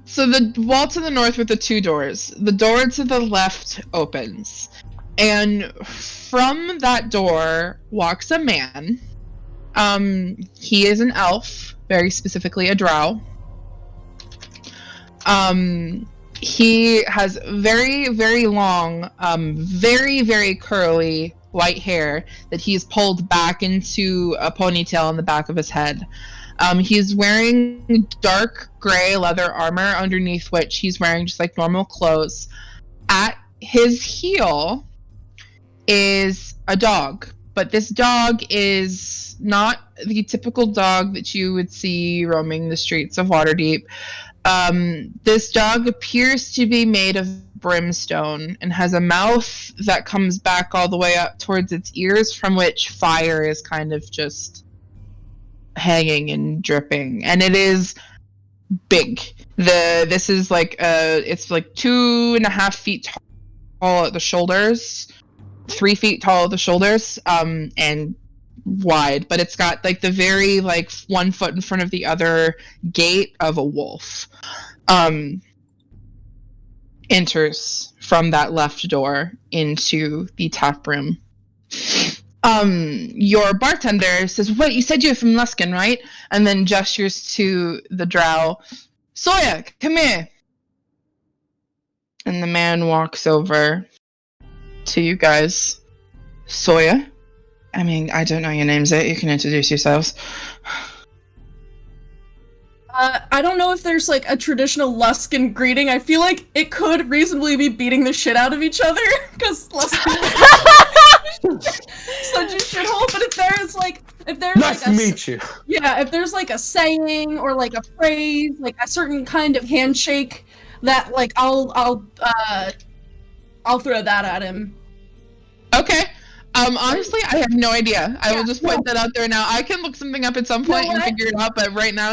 So the wall to the north with the two doors. The door to the left opens, and from that door walks a man. He is an elf, very specifically a drow. He has very, very long, very, very curly white hair that he's pulled back into a ponytail on the back of his head. He's wearing dark gray leather armor, underneath which he's wearing just like normal clothes. At his heel is a dog, but this dog is not the typical dog that you would see roaming the streets of Waterdeep. This dog appears to be made of brimstone and has a mouth that comes back all the way up towards its ears, from which fire is kind of just hanging and dripping, and it is big. This is like it's like 2.5 feet tall at the shoulders, 3 feet tall at the shoulders, and wide, but it's got like the very like 1 foot in front of the other gait of a wolf. Enters from that left door into the tap room. Your bartender says, "Wait, you said you're from Luskin, right?" And then gestures to the drow. "Sawyer, come here." And the man walks over to you guys. "Sawyer? I mean, I don't know your names yet. You can introduce yourselves." I don't know if there's, like, a traditional Luskin greeting. I feel like it could reasonably be beating the shit out of each other, because Luskin such a shithole, but if there's, like, Nice to meet you. Yeah, if there's, like, a saying, or, like, a phrase, like, a certain kind of handshake, that, like, I'll throw that at him. Okay. Honestly, I have no idea. I will just point that out there now. I can look something up at some point and figure it out, but right now,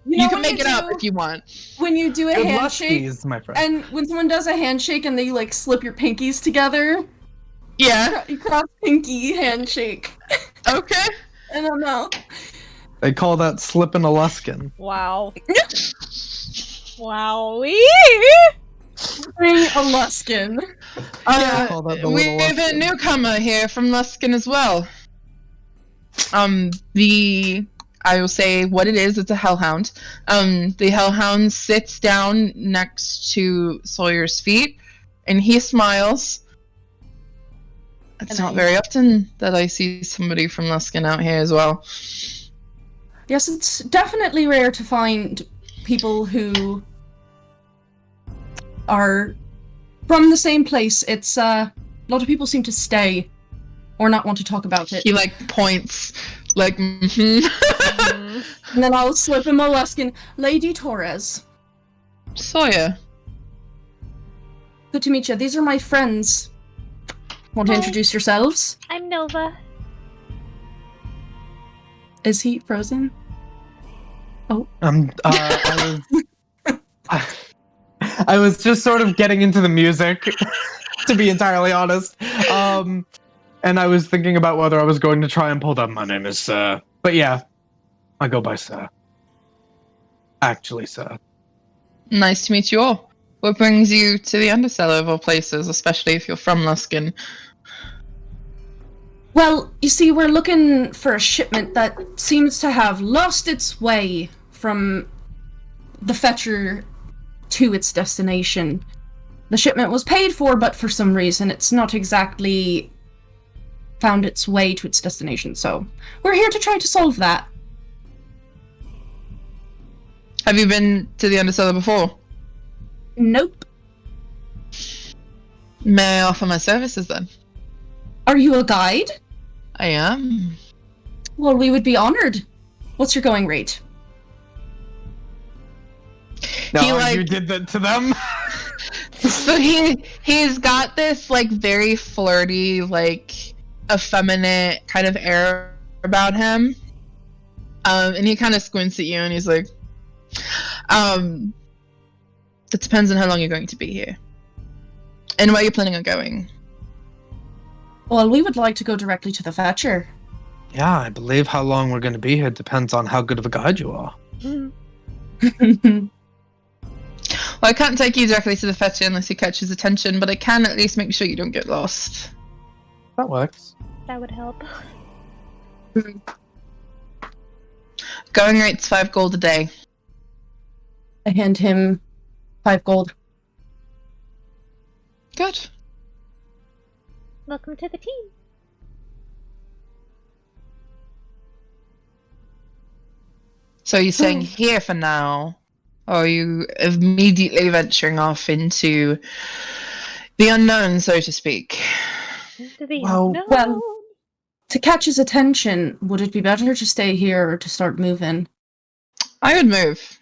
you can make it up if you want. When you do a Good handshake, luskies, my friend. and when someone does a handshake and they, like, slip your pinkies together, Yeah. you cross pinky handshake. Okay. I don't know. They call that slipping a luskin. Wow. Wowee! Bring a Luskin. call that the We little have a Luskin. newcomer here from Luskin as well. I will say what it is. It's a hellhound. The hellhound sits down next to Sawyer's feet, and he smiles. It's not very often that I see somebody from Luskin out here as well. Yes, it's definitely rare to find people who are from the same place. It's, a lot of people seem to stay, or not want to talk about it. He like points, like, mm-hmm. And then I'll slip him a Luskin. Lady Torres, Sawyer. good to meet you. These are my friends. Want to Hi. introduce yourselves? I'm Nova. Is he frozen? I was just sort of getting into the music, to be entirely honest. And I was thinking about whether I was going to try and pull down my name is but yeah, I go by Sir. Actually, Sir. Nice to meet you all. What brings you to the Undercellar of all places, especially if you're from Luskin? Well, you see, we're looking for a shipment that seems to have lost its way from the fetcher to its destination. The shipment was paid for, but for some reason it's not exactly found its way to its destination, so we're here to try to solve that. Have you been to the Undercellar before? Nope. May I offer my services then? Are you a guide? I am. Well, we would be honored. What's your going rate? No, He, like- you did that to them. So he's got this like very flirty, like effeminate kind of air about him. And he kind of squints at you and he's like, it depends on how long you're going to be here. And where you're planning on going. Well, we would like to go directly to the fetcher. Yeah, I believe how long we're going to be here depends on how good of a guide you are. Well, I can't take you directly to the fetcher unless you catch his attention, but I can at least make sure you don't get lost. That works. That would help. Going rate's 5 gold a day. I hand him 5 gold. Good. Welcome to the team. So you're staying here for now, or are you immediately venturing off into the unknown, so to speak? Into the Well- unknown. well- To catch his attention, would it be better to stay here or to start moving? I would move,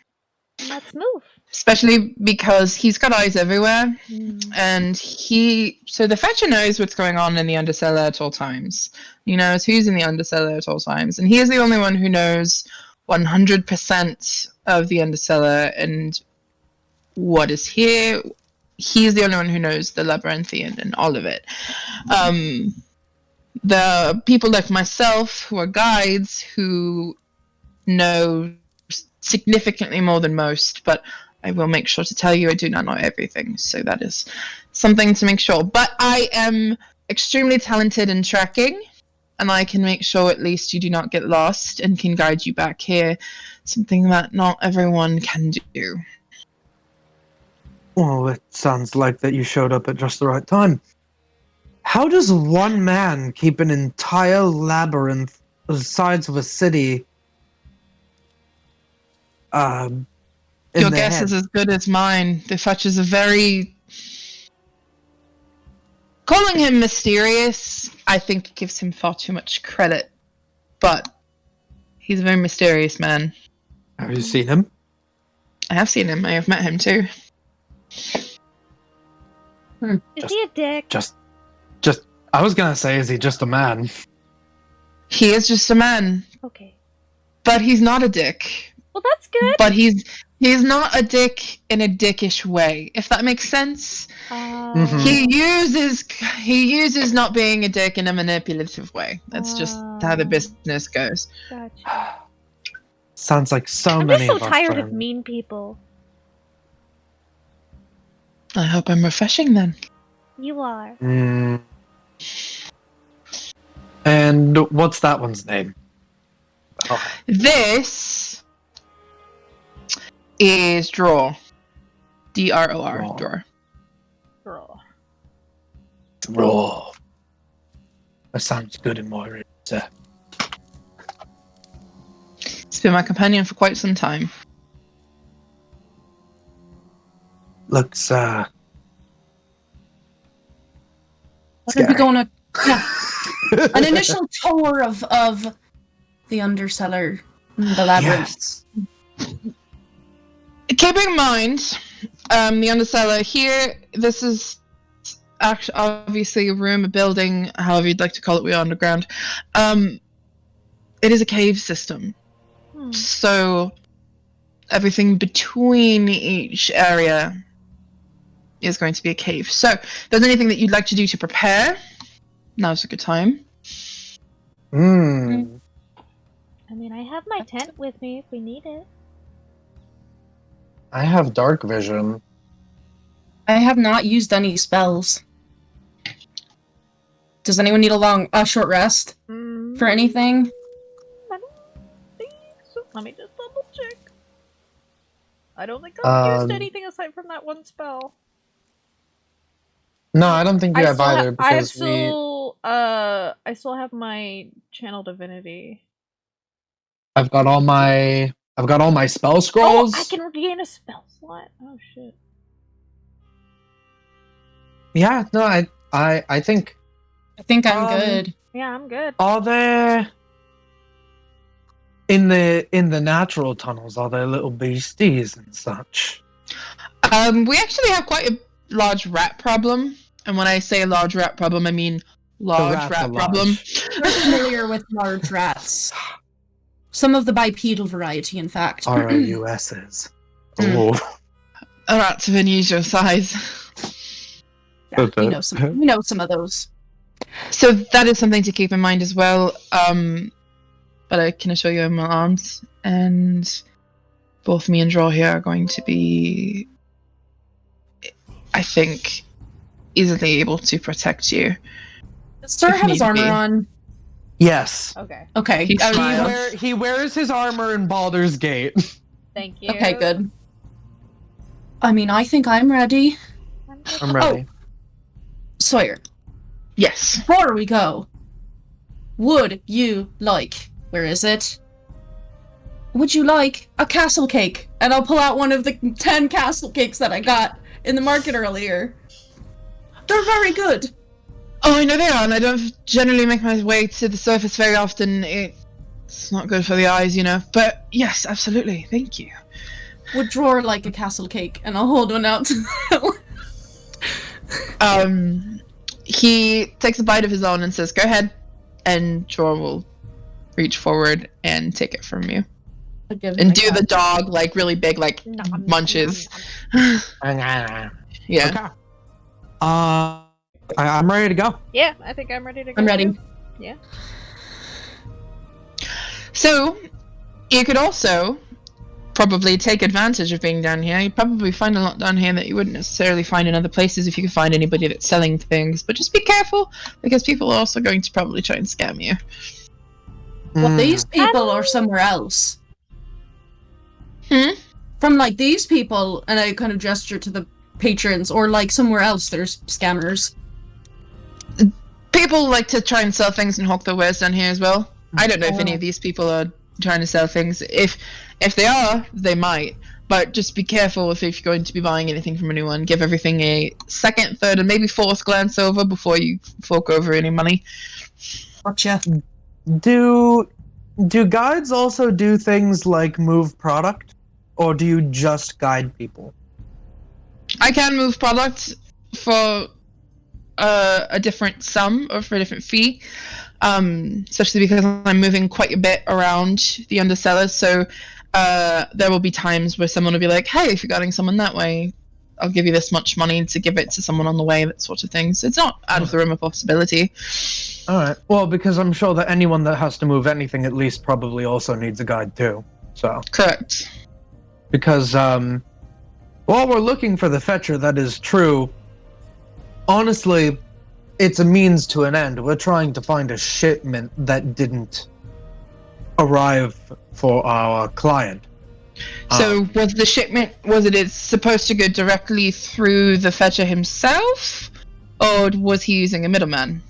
Let's move. especially because he's got eyes everywhere, Mm. and so the fetcher knows what's going on in the Undercellar at all times. He knows who's in the Undercellar at all times, and he is the only one who knows 100% of the Undercellar and what is here. He's the only one who knows the Labyrinthian and all of it. The people like myself, who are guides, who know significantly more than most, but I will make sure to tell you I do not know everything, so that is something to make sure. But I am extremely talented in tracking, and I can make sure at least you do not get lost and can guide you back here, something that not everyone can do. Well, it sounds like that you showed up at just the right time. How does one man keep an entire labyrinth the size of a city in Your their guess head? is as good as mine. The Fetchers are very... Calling him mysterious, I think, gives him far too much credit. But he's a very mysterious man. Have you seen him? I have seen him. I have met him too. Is he a dick? Just, I was gonna say, is he just a man? He is just a man, Okay. but he's not a dick. Well, that's good. But he's not a dick in a dickish way, if that makes sense. Mhm. He uses not being a dick in a manipulative way. That's just how the business goes. Gotcha. Sounds like so I'm many just so of our tired of friends. mean people. I hope I'm refreshing then. You are. Mm. And what's that one's name? Oh, This is Draw. D-R-O-R. Draw. Draw. Girl. Raw. That sounds good in my ears. He's been my companion for quite some time. Looks What are we scary. going to... Yeah. An initial tour of the Undercellar, the labyrinth. Keep in mind, the Undercellar here, this is actually obviously a room, a building, however you'd like to call it, we are underground. It is a cave system. Hmm. So everything between each area is going to be a cave. So if there's anything that you'd like to do to prepare, now's a good time. Hmm. I mean, I have my tent with me if we need it. I have dark vision. I have not used any spells. Does anyone need a short rest for anything? I don't think so. Let me just double check. I don't think I've used anything aside from that one spell. No, I don't think you have either I because still have my channel divinity. I've got all my spell scrolls. Oh, I can regain a spell slot. Oh shit. Yeah, no, I think. I think I'm good. Yeah, I'm good. Are there in the natural tunnels? Are there little beasties and such? We actually have quite a large rat problem, and when I say large rat problem, I mean large rats rat are problem. We're familiar with large rats. Some of the bipedal variety, in fact. ROUSs. Mm. Oh. Rats of unusual size. Yeah, we know some of those. So that is something to keep in mind as well. But I can assure you I'm armed, and both me and Draw here are going to be, I think, easily able to protect you. Does Sir have his armor on? Yes. Okay. Okay. He wears his armor in Baldur's Gate. Thank you. Okay, good. I mean, I think I'm ready. I'm ready. Sawyer, Yes. before we go, would you like, where is it? Would you like a castle cake? And I'll pull out one of the 10 castle cakes that I got in the market earlier. They're very good. Oh, I know they are, and I don't generally make my way to the surface very often. It's not good for the eyes, you know. But yes, absolutely. Thank you. Would Dror like a castle cake? And I'll hold one out to them. He takes a bite of his own and says, "Go ahead," and Draw will reach forward and take it from you. And do the dog, like, really big, like, munches. Yeah. Okay. I'm ready to go. Yeah, I think I'm ready to go. I'm ready. Too. Yeah. So, you could also probably take advantage of being down here. You'd probably find a lot down here that you wouldn't necessarily find in other places if you could find anybody that's selling things. But just be careful, because people are also going to probably try and scam you. Well, these people are somewhere else. Hmm? From, like, these people, and I kind of gesture to the patrons, or, like, somewhere else there's scammers. People like to try and sell things and hawk their wares down here as well. I don't know if any of these people are trying to sell things. If they are, they might. But just be careful if you're going to be buying anything from anyone. Give everything a second, third, and maybe fourth glance over before you fork over any money. Gotcha. Do guides also do things like move product, or do you just guide people? I can move product for a different sum or for a different fee, especially because I'm moving quite a bit around the undersellers. So there will be times where someone will be like, "Hey, if you're guiding someone that way, I'll give you this much money to give it to someone on the way," that sort of thing. So it's not out of the realm of possibility. All right. Well, because I'm sure that anyone that has to move anything at least probably also needs a guide too. So Correct. because while we're looking for the fetcher, that is true. Honestly, it's a means to an end. We're trying to find a shipment that didn't arrive for our client. So was the shipment, was it supposed to go directly through the fetcher himself, or was he using a middleman?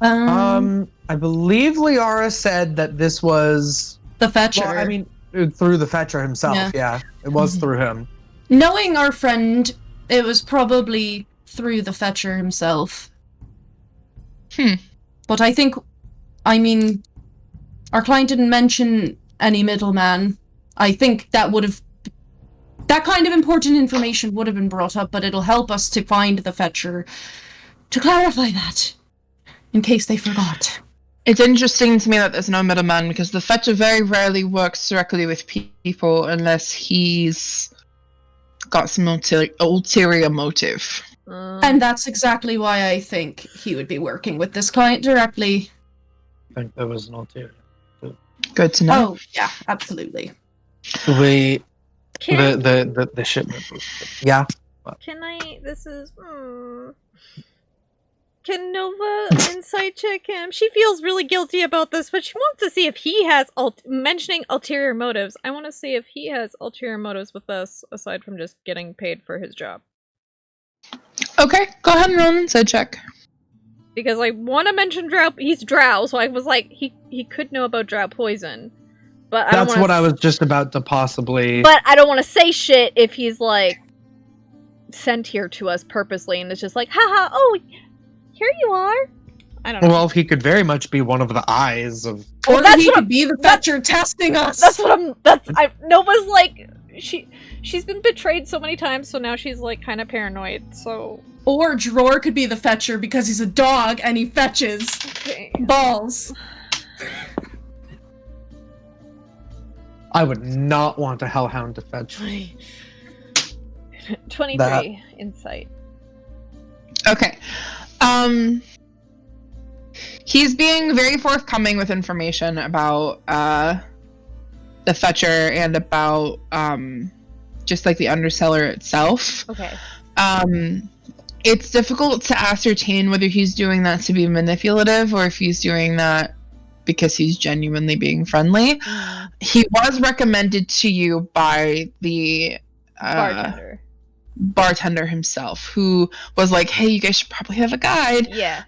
I believe Liara said that this was the fetcher. Well, I mean, through the fetcher himself. Yeah, it was through him. Knowing our friend, it was probably through the fetcher himself. But I think, I mean, our client didn't mention any middleman. I think that kind of important information would have been brought up, but it'll help us to find the fetcher to clarify that, in case they forgot. It's interesting to me that there's no middleman, because the fetcher very rarely works directly with people unless he's got some ulterior motive. And that's exactly why I think he would be working with this client directly. I think there was an ulterior. Good to know. Oh, yeah, absolutely. The shipment was. Yeah. Can I? This is. Can Nova insight check him? She feels really guilty about this, but she wants to see if he has mentioning ulterior motives. I want to see if he has ulterior motives with us aside from just getting paid for his job. Okay, go ahead and roll an insight check. Because I want to mention drow. He's drow, so I was like, he could know about drow poison, but I don't That's what I was just about to possibly. But I don't want to say shit if he's like sent here to us purposely, and it's just like, haha, oh. Here you are. I don't know. Well, he could very much be one of the eyes of. Or he could be the Fetcher testing us. That's what Nova's like. She's been betrayed so many times, so now she's like kind of paranoid. So. Or Dror could be the Fetcher because he's a dog and he fetches balls. I would not want a hellhound to fetch. 23 insight. Okay. He's being very forthcoming with information about the Fetcher and about just like the underseller itself. Okay. It's difficult to ascertain whether he's doing that to be manipulative or if he's doing that because he's genuinely being friendly. He was recommended to you by the bartender himself, who was like, hey, you guys should probably have a guide. Yeah.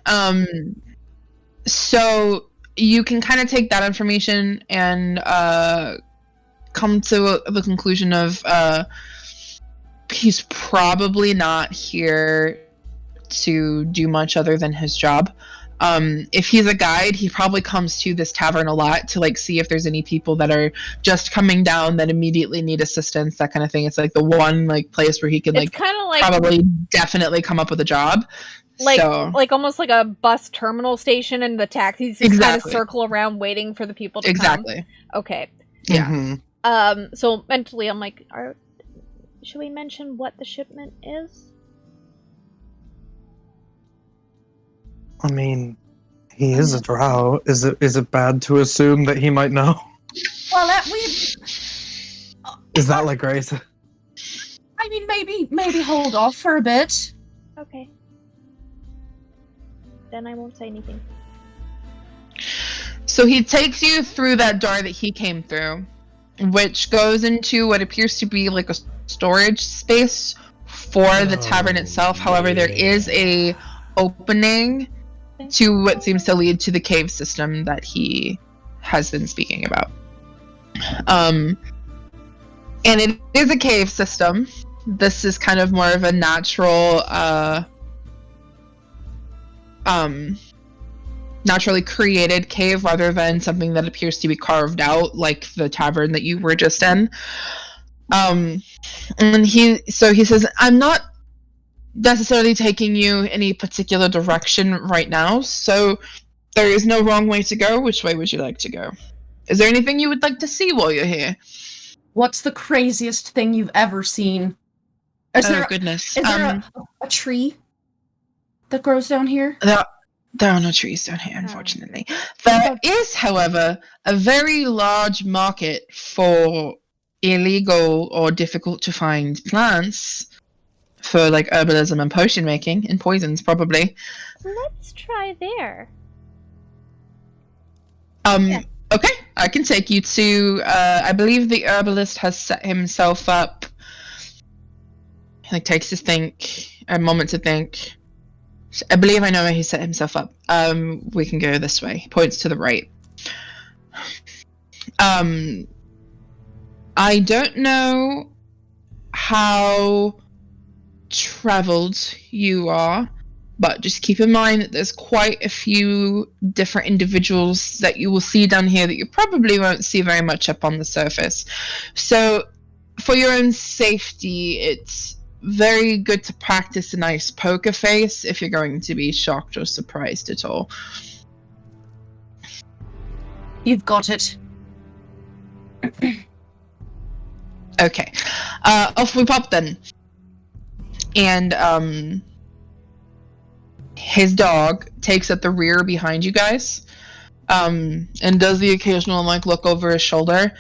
So you can kind of take that information and come to the conclusion of he's probably not here to do much other than his job. If he's a guide, he probably comes to this tavern a lot to like see if there's any people that are just coming down that immediately need assistance, that kind of thing. It's like the one like place where he can like probably definitely come up with a job. Like almost like a bus terminal station, and the taxis just kind of circle around waiting for the people to come. Okay. Yeah. Mm-hmm. So mentally I'm like, should we mention what the shipment is? I mean, he is a drow. Is it bad to assume that he might know? Well, is that like Grace? I mean, maybe hold off for a bit. Okay. Then I won't say anything. So he takes you through that door that he came through, which goes into what appears to be like a storage space for the tavern itself. However, there is a opening to what seems to lead to the cave system that he has been speaking about. And it is a cave system. This is kind of more of a natural, naturally created cave rather than something that appears to be carved out like the tavern that you were just in. And he says, I'm not necessarily taking you any particular direction right now, so there is no wrong way to go. Which way would you like to go? Is there anything you would like to see while you're here? What's the craziest thing you've ever seen? Is there a tree that grows down here? There are no trees down here, unfortunately. There is, however, a very large market for illegal or difficult to find plants for like herbalism and potion making and poisons, probably. Let's try there. Okay, I can take you to I believe the herbalist has set himself up. He like takes a moment to think. I believe I know where he set himself up. We can go this way. He points to the right. I don't know how traveled you are, but just keep in mind that there's quite a few different individuals that you will see down here that you probably won't see very much up on the surface. So for your own safety, it's very good to practice a nice poker face if you're going to be shocked or surprised at all. You've got it. Okay. Off we pop then. And his dog takes at the rear behind you guys, and does the occasional like look over his shoulder.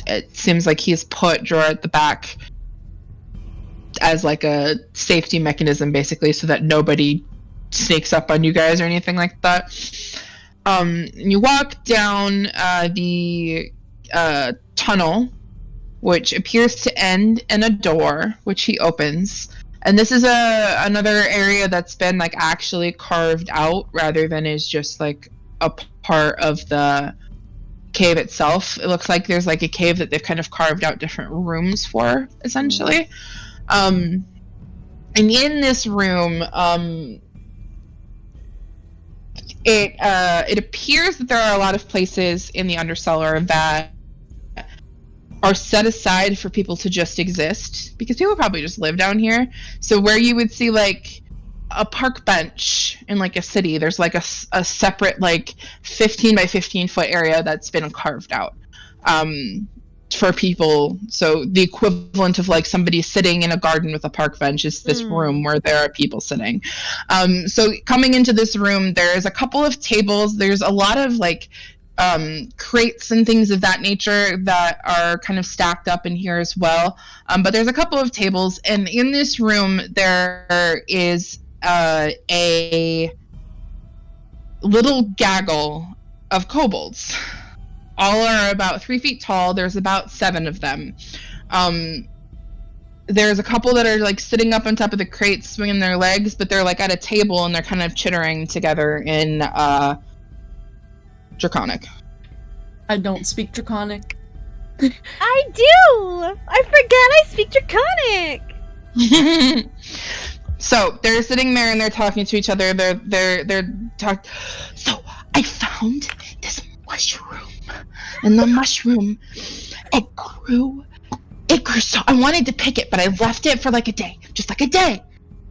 It seems like he's put Drawer at the back as like a safety mechanism, basically, so that nobody sneaks up on you guys or anything like that. You walk down the tunnel, which appears to end in a door, which he opens. And this is another area that's been like actually carved out rather than is just like a part of the cave itself. It looks like there's like a cave that they've kind of carved out different rooms for, essentially. And in this room, it appears that there are a lot of places in the Undercellar that are set aside for people to just exist, because people probably just live down here. So where you would see like a park bench in like a city, there's like a separate like 15 by 15 foot area that's been carved out for people. So the equivalent of like somebody sitting in a garden with a park bench is this room where there are people sitting. So coming into this room, there's a couple of tables. There's a lot of like crates and things of that nature that are kind of stacked up in here as well. But there's a couple of tables, and in this room there is a little gaggle of kobolds. All are about 3 feet tall. There's about 7 of them. There's a couple that are like sitting up on top of the crates, swinging their legs, but they're like at a table and they're kind of chittering together in Draconic. I don't speak Draconic. I do! I forget I speak Draconic! So they're sitting there and they're talking to each other. They're talking. So I found this mushroom, and the mushroom, it grew. So I wanted to pick it, but I left it for like a day, just like a day.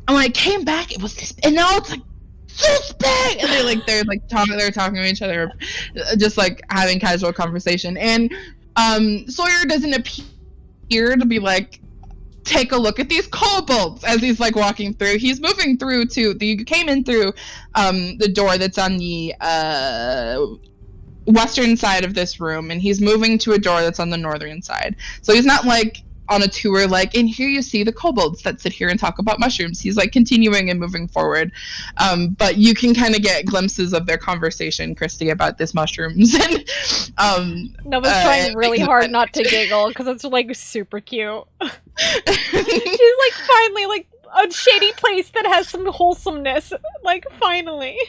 And when I came back, it was this, and now it's like this big. And they're talking to each other, just like having casual conversation. And Sawyer doesn't appear to be like, take a look at these kobolds as he's like walking through. He's moving through to you came in through the door that's on the western side of this room, and he's moving to a door that's on the northern side. So he's not like on a tour like, and here you see the kobolds that sit here and talk about mushrooms. He's like continuing and moving forward, but you can kind of get glimpses of their conversation, Christy, about this mushrooms. And Nova's trying really hard not to giggle because it's like super cute. She's like finally like a shady place that has some wholesomeness, like finally.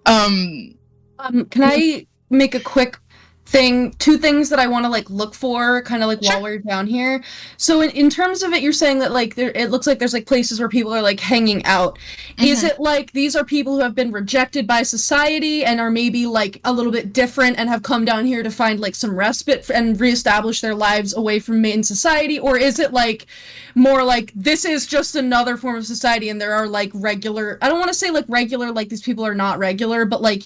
Can I make a quick thing? 2 things that I want to like look for, kind of like while we're down here. So in terms of it, you're saying that like it looks like there's like places where people are like hanging out. Is it like these are people who have been rejected by society and are maybe like a little bit different and have come down here to find like some respite and reestablish their lives away from main society? Or is it like more like this is just another form of society and there are like regular, I don't want to say like regular, like these people are not regular, but like,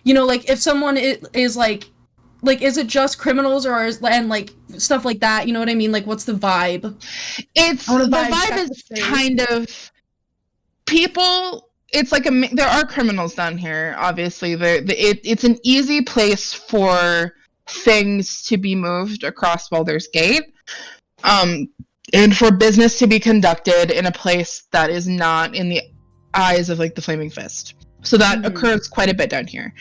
you know, like if someone is like, is it just criminals and like stuff like that? You know what I mean? Like, what's the vibe? The vibe is kind of people. It's like there are criminals down here. Obviously, it's an easy place for things to be moved across Baldur's Gate, and for business to be conducted in a place that is not in the eyes of like the Flaming Fist. So that occurs quite a bit down here.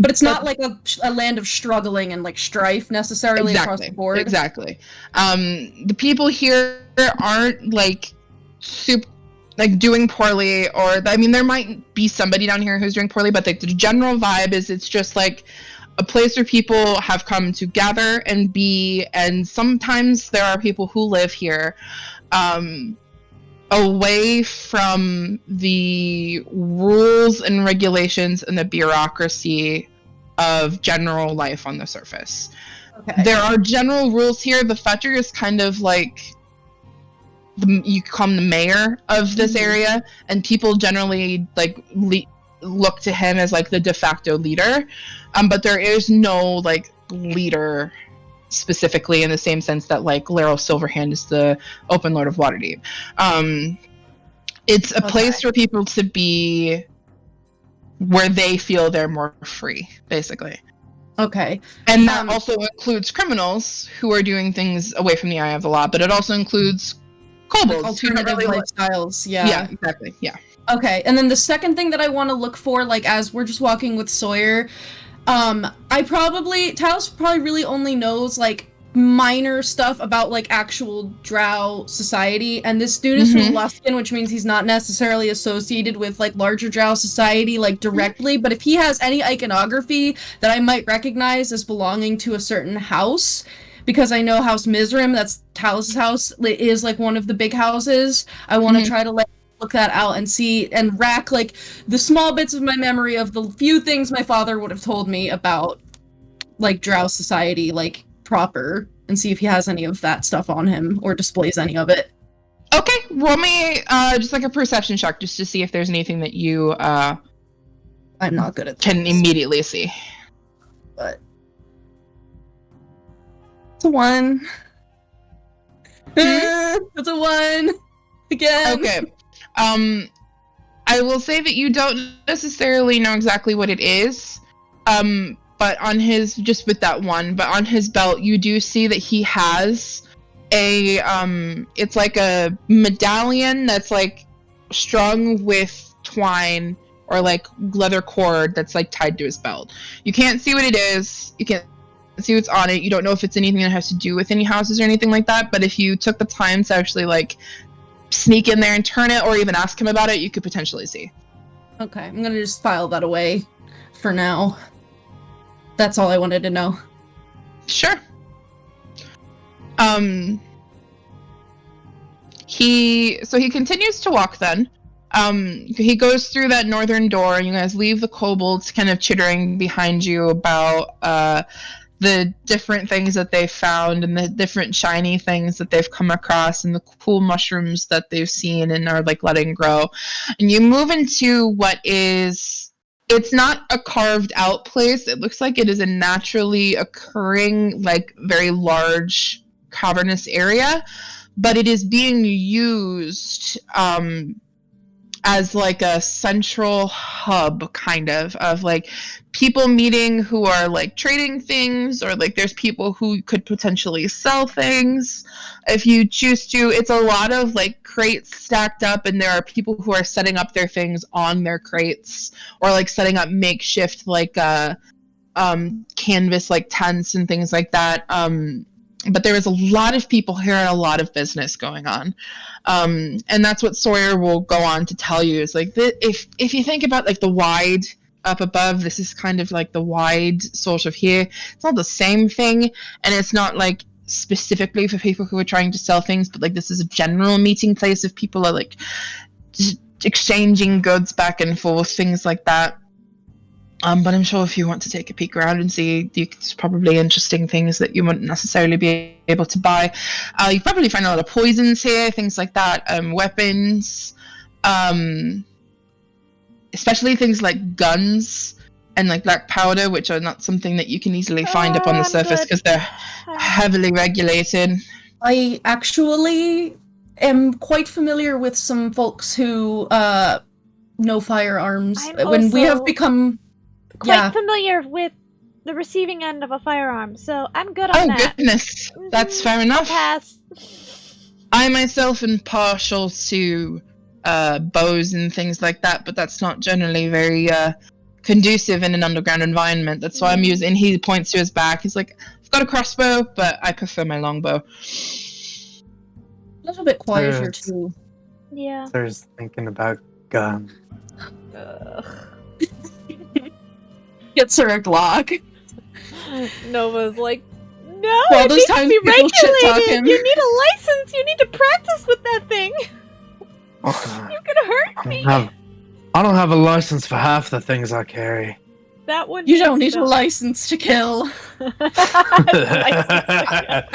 But it's not like a land of struggling and like strife necessarily across the board. Exactly. The people here aren't like doing poorly, or I mean, there might be somebody down here who's doing poorly, but the general vibe is it's just like a place where people have come to gather and be, and sometimes there are people who live here, away from the rules and regulations and the bureaucracy of general life on the surface. Okay. There are general rules here. The Fetcher is kind of like you call him the mayor of this area, and people generally like look to him as like the de facto leader. But there is no like leader specifically in the same sense that like Laro Silverhand is the Open Lord of Waterdeep. It's a place for people to be where they feel they're more free, basically. Okay. And that also includes criminals who are doing things away from the eye of the law, but it also includes kobolds who don't Alternative really lifestyles, Yeah, exactly. Yeah. Okay, and then the second thing that I want to look for, like, as we're just walking with Sawyer, Talos probably really only knows, like, minor stuff about, like, actual drow society, and this dude is from Luskin, which means he's not necessarily associated with, like, larger drow society, like, directly, but if he has any iconography that I might recognize as belonging to a certain house, because I know House Mizrim, that's Talos' house, is, like, one of the big houses, I want to try to, like, look that out and see and rack like the small bits of my memory of the few things my father would have told me about like drow society like proper and see if he has any of that stuff on him or displays any of it. Okay, roll me just like a perception check just to see if there's anything that you I'm not good at can immediately see. But it's a 1. It's a 1 again. Okay. I will say that you don't necessarily know exactly what it is, but on his, just with that one, but on his belt, you do see that he has a, it's like a medallion that's like strung with twine or like leather cord that's like tied to his belt. You can't see what it is. You can't see what's on it. You don't know if it's anything that has to do with any houses or anything like that, but if you took the time to actually like sneak in there and turn it or even ask him about it, you could potentially see. Okay, I'm gonna just file that away for now. That's all I wanted to know. Sure. He continues to walk then. He goes through that northern door and you guys leave the kobolds kind of chittering behind you about the different things that they've found and the different shiny things that they've come across and the cool mushrooms that they've seen and are like letting grow. And you move into what is, it's not a carved out place. It looks like it is a naturally occurring, like very large cavernous area, but it is being used as like a central hub kind of like people meeting who are like trading things, or like there's people who could potentially sell things if you choose to. It's a lot of like crates stacked up, and there are people who are setting up their things on their crates or like setting up makeshift like canvas like tents and things like that. But there is a lot of people here and a lot of business going on. And that's what Sawyer will go on to tell you is like, if you think about like the wide up above, this is kind of like the wide sort of here. It's not the same thing, and it's not like specifically for people who are trying to sell things, but like this is a general meeting place if people are like exchanging goods back and forth, things like that. But I'm sure if you want to take a peek around and see, there's probably interesting things that you wouldn't necessarily be able to buy. You probably find a lot of poisons here, things like that, weapons, especially things like guns and like black powder, which are not something that you can easily find up on the surface because they're heavily regulated. I actually am quite familiar with some folks who know firearms. When we have become quite familiar with the receiving end of a firearm, so I'm good on that. Oh goodness, that's fair enough. Pass. I myself am partial to bows and things like that, but that's not generally very conducive in an underground environment. That's why I'm using. He points to his back. He's like, "I've got a crossbow, but I prefer my longbow." A little bit quieter too. Yeah. There's thinking about guns. Get Sir a Glock. Nova's like, no, well, it those needs to times be people shit regulated. talking. You need a license. You need to practice with that thing. You're gonna hurt me. I don't have a license for half the things I carry. That one. You don't need a license to kill. I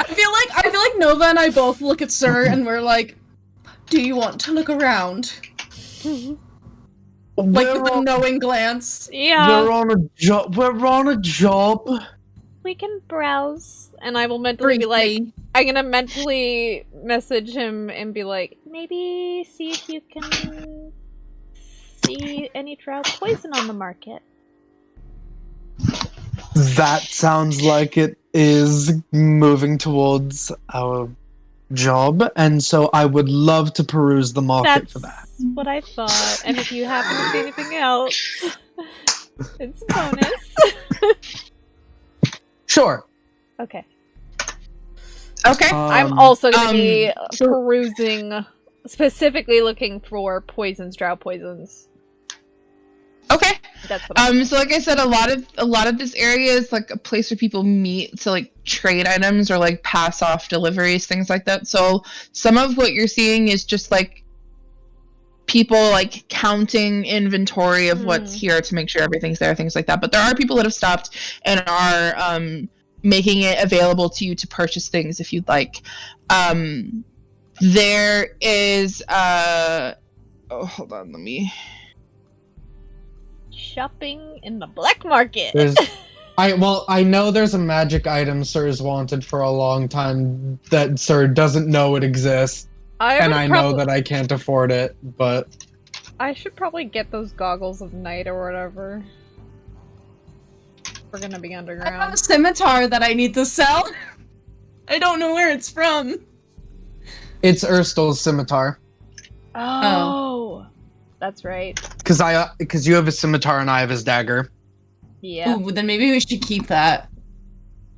feel like Nova and I both look at Sir and we're like, do you want to look around? Like with a knowing glance. Yeah. We're on a job. We can browse. And I will mentally be like, I'm gonna mentally message him and be like, maybe see if you can see any drow poison on the market. That sounds like it is moving towards our job, and so I would love to peruse the market for that. That's what I thought. And if you happen to see anything else, it's a bonus. Sure. Okay. Okay. I'm also going to be so- perusing, specifically looking for poisons, drow poisons. Okay. That's what So like I said, a lot of this area is like a place where people meet to like trade items or like pass off deliveries, things like that. So some of what you're seeing is just like people like counting inventory of what's here to make sure everything's there, things like that. But there are people that have stopped and are making it available to you to purchase things if you'd like. There is hold on, let me. shopping in the black market. I know there's a magic item Sir has wanted for a long time that Sir doesn't know it exists, and I know that I can't afford it, but I should probably get those goggles of night or whatever. We're gonna be I have a underground. scimitar that I need to sell. I don't know where it's from. it's Erstel's scimitar. Oh, that's right. Because you have a scimitar and I have his dagger. Yeah. Ooh, then maybe we should keep that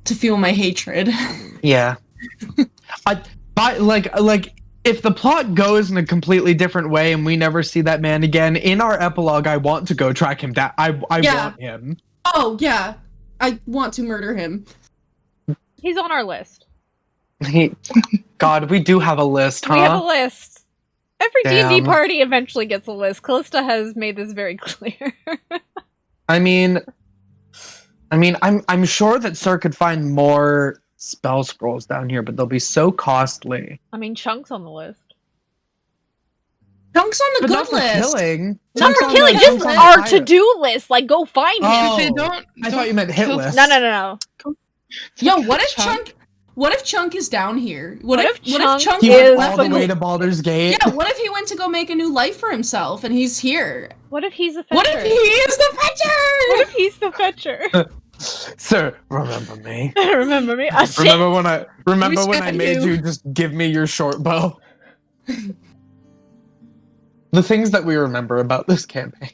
to fuel my hatred. Yeah. Like if the plot goes in a completely different way and we never see that man again, in our epilogue, I want to go track him down. I want him. Oh yeah, I want to murder him. He's on our list. God, we do have a list, huh? We have a list. Every Damn. D&D party eventually gets a list. Callista has made this very clear. I mean, I'm sure that Sir could find more spell scrolls down here, but they'll be so costly. I mean, Chunk's on the list. Chunk's on the But good not for list. killing. Not Chunk's for on killing, the- just Chunk's on the our pirate. to-do list. Like, go find him. Oh, If they don't, I thought you meant hit kill- list. No. Yo, what if Chunk? What if Chunk is down here? What if Chunk He is went all the the- way to Baldur's Gate. Yeah, what if he went to go make a new life for himself and he's here? What if he's a fetcher? What if he is the fetcher? What if he's the fetcher? Sir, remember me. Remember me? Ah, shit. Remember when I spare made you. you just give me your short bow? The things that we remember about this campaign.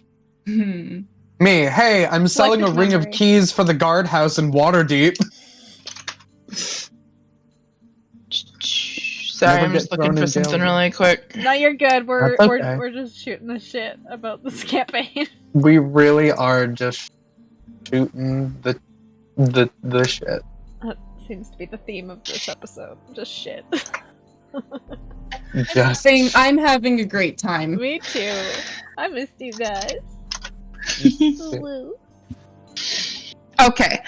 Me, hey, I'm selling a Selective ring of memory. keys for the guardhouse in Waterdeep. Sorry, Never I'm get just looking thrown for in jail. something really quick. No, you're good. We're That's okay. we're just shooting the shit about this campaign. We really are just shooting the shit. That seems to be the theme of this episode. Just shit. Just I'm having a great time. Me too. I missed you guys. Woo. Okay.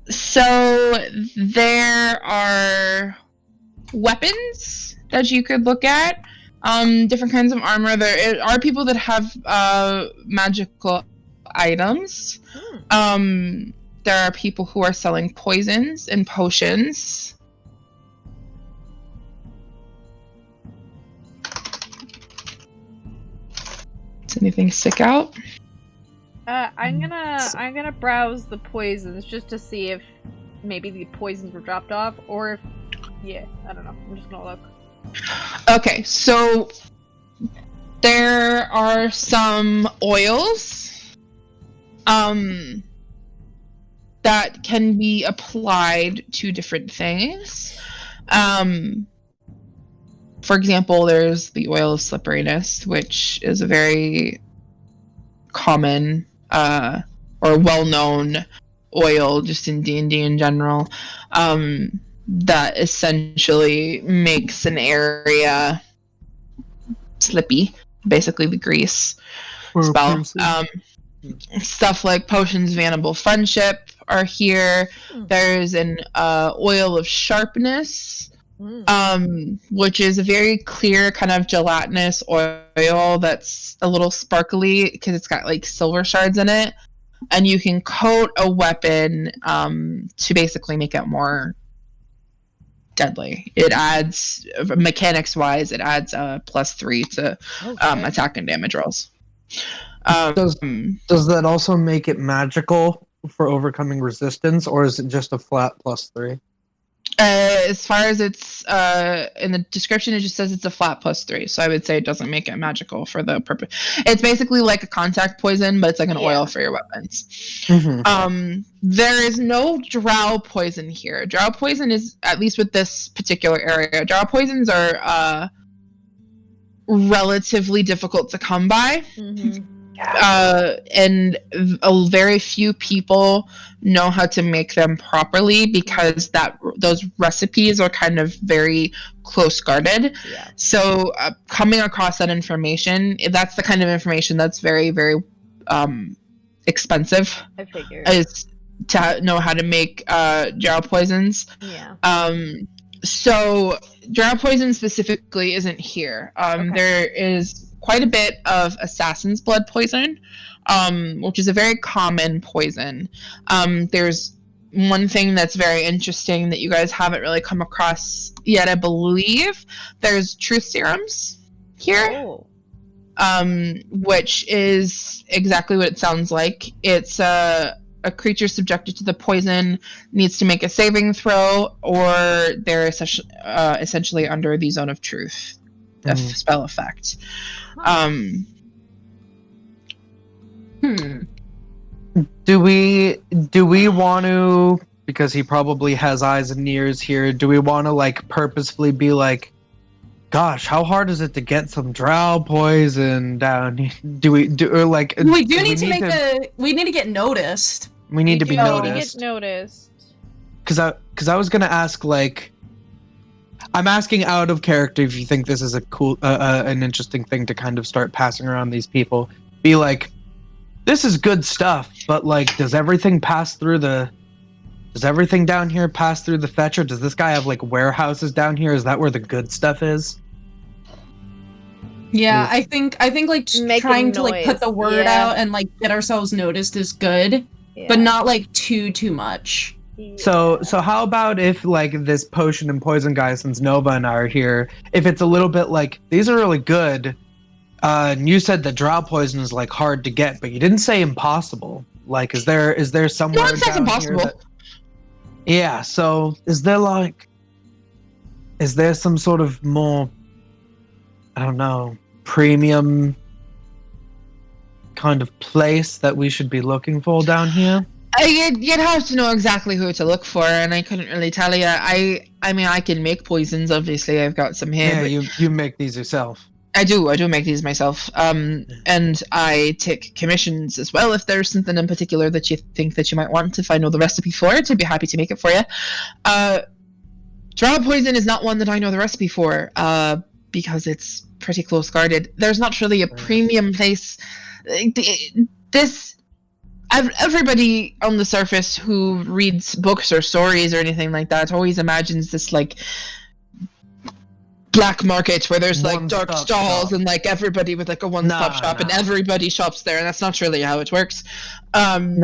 So there are weapons that you could look at. Different kinds of armor. There are people that have magical items. There are people who are selling poisons and potions. Does anything stick out? I'm gonna browse the poisons just to see if maybe the poisons were dropped off, or if I don't know. I'm just gonna look. Okay, so there are some oils that can be applied to different things. For example, there's the oil of slipperiness, which is a very common or well-known oil just in D&D in general, that essentially makes an area slippy, basically the grease spell. Stuff like potions of animal friendship are here. There's an oil of sharpness, which is a very clear kind of gelatinous oil that's a little sparkly because it's got like silver shards in it, and you can coat a weapon to basically make it more deadly. It adds, mechanics wise, it adds a +3 to attack and damage rolls. Does that also make it magical? for overcoming resistance, or is it just a flat +3? As far as it's in the description, it just says it's a flat +3. So I would say it doesn't make it magical for the purpose. It's basically like a contact poison, but it's like an oil for your weapons. Mm-hmm. There is no drow poison here. Drow poison is, at least with this particular area, drow poisons are relatively difficult to come by. And very few people know how to make them properly because those recipes are kind of very close guarded. So coming across that information, that's the kind of information that's very, very expensive. I figured. Is to know how to make drow poisons. So drow poison specifically isn't here. There is quite a bit of assassin's blood poison, which is a very common poison. There's one thing that's very interesting that you guys haven't really come across yet, I believe. There's truth serums here, which is exactly what it sounds like. It's a creature subjected to the poison needs to make a saving throw, or they're essentially under the zone of truth. Spell effect. Do we want to, because he probably has eyes and ears here, do we want to like purposefully be like, gosh, how hard is it to get some drow poison down here? We need to get noticed. We need to be noticed. We get noticed. Because I was gonna ask, like, I'm asking out of character if you think this is a cool, an interesting thing to kind of start passing around these people. Be like, this is good stuff, but like, does everything down here pass through the fetcher? Does this guy have like warehouses down here? Is that where the good stuff is? Yeah, I think like trying to like put the word out and like get ourselves noticed is good, but not like too much. So how about if like this potion and poison guy, since Nova and I are here, if it's a little bit like, these are really good, and you said that drow poison is like hard to get, but you didn't say impossible. Like, is there somewhere? No, it says impossible. So is there some sort of more, I don't know, premium kind of place that we should be looking for down here? You'd have to know exactly who to look for, and I couldn't really tell you. I mean, I can make poisons. Obviously, I've got some here. Yeah, you make these yourself. I do make these myself. And I take commissions as well. If there's something in particular that you think that you might want, if I know the recipe for it, I'd be happy to make it for you. Drow poison is not one that I know the recipe for, because it's pretty close guarded. There's not really a premium place. Everybody on the surface who reads books or stories or anything like that always imagines this like black market where there's like dark stalls and like everybody with like a one-stop shop and everybody shops there, and that's not really how it works. You'd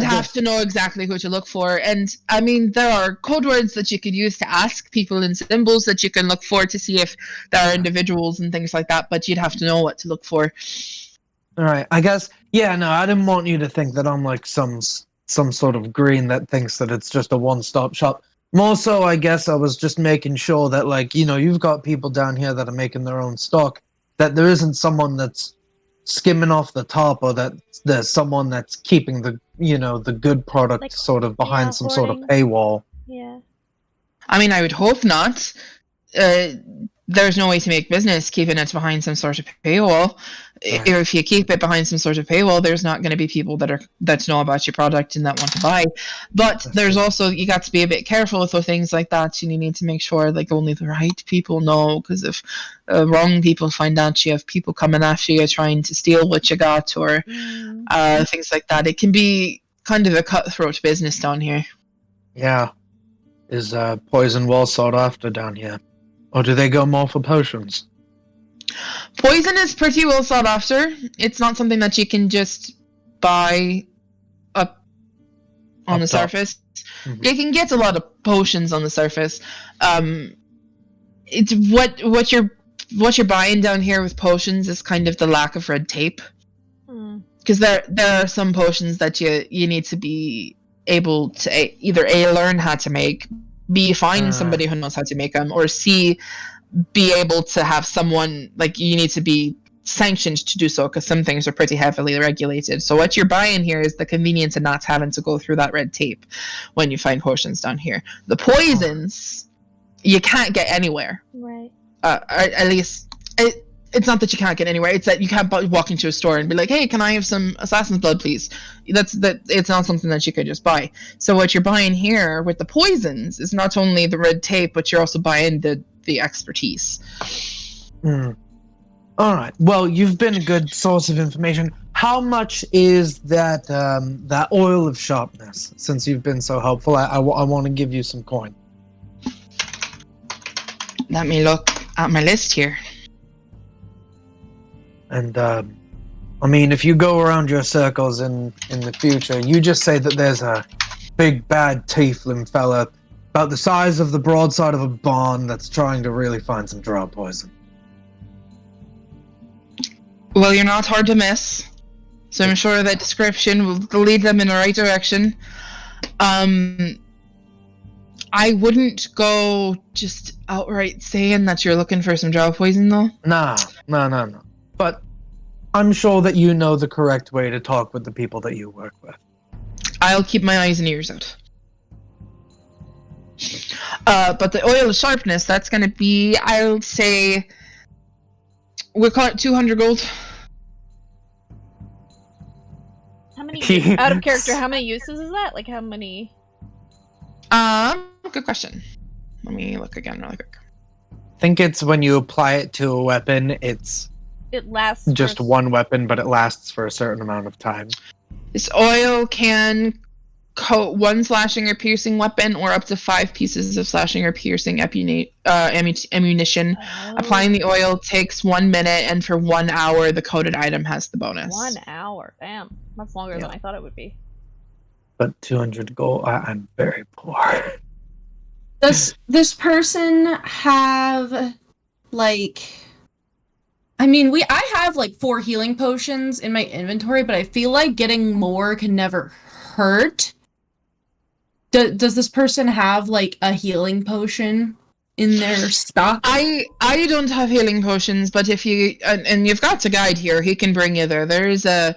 have to know exactly who to look for, and I mean there are code words that you could use to ask people and symbols that you can look for to see if there are individuals and things like that, but you'd have to know what to look for. All right, I guess. Yeah, no, I didn't want you to think that I'm like some sort of green that thinks that it's just a one-stop shop. More so, I guess I was just making sure that, like, you know, you've got people down here that are making their own stock, that there isn't someone that's skimming off the top, or that there's someone that's keeping the, you know, the good product like, sort of behind some sort of paywall. Yeah. I mean, I would hope not. There's no way to make business keeping it behind some sort of paywall. Right. If you keep it behind some sort of paywall, there's not going to be people that know about your product and that want to buy. But there's also, you got to be a bit careful with things like that, and you need to make sure like only the right people know, because if wrong people find out, you have people coming after you trying to steal what you got, or things like that. It can be kind of a cutthroat business down here. Yeah. Is poison well sought after down here? Or do they go more for potions? Poison is pretty well sought after. It's not something that you can just buy up on the surface. Mm-hmm. You can get a lot of potions on the surface. It's what you're buying down here with potions is kind of the lack of red tape. because there are some potions that you need to be able to either A, learn how to make, B, find somebody who knows how to make them, or C, be able to have someone, like, you need to be sanctioned to do so, because some things are pretty heavily regulated. So what you're buying here is the convenience of not having to go through that red tape when you find potions down here. The poisons you can't get anywhere. Right. At least it's not that you can't get anywhere, it's that you can't walk into a store and be like, hey, can I have some assassin's blood, please? It's not something that you could just buy. So what you're buying here with the poisons is not only the red tape, but you're also buying the expertise. All right. Well, you've been a good source of information. How much is that that oil of sharpness? Since you've been so helpful, I want to give you some coin. Let me look at my list here. And I mean, if you go around your circles in the future, you just say that there's a big bad tiefling fella about the size of the broadside of a barn that's trying to really find some drow poison. Well, you're not hard to miss, so I'm sure that description will lead them in the right direction. I wouldn't go just outright saying that you're looking for some drow poison, though. No. But I'm sure that you know the correct way to talk with the people that you work with. I'll keep my eyes and ears out. But the oil of sharpness, that's going to be, I'll say, we'll call it 200 gold. How many, out of character, how many uses is that? Like, how many? Good question. Let me look again really quick. I think it's when you apply it to a weapon, it lasts just one weapon, but it lasts for a certain amount of time. This oil can coat one slashing or piercing weapon or up to 5 pieces of slashing or piercing ammunition. Oh. Applying the oil takes 1 minute, and for 1 hour, the coated item has the bonus. 1 hour. Damn. That's longer than I thought it would be. But 200 gold, I'm very poor. Does this person have, like... I mean, I have, like, 4 healing potions in my inventory, but I feel like getting more can never hurt. Does this person have, like, a healing potion in their stock? I don't have healing potions, but if you... And you've got a guide here, he can bring you there. There is a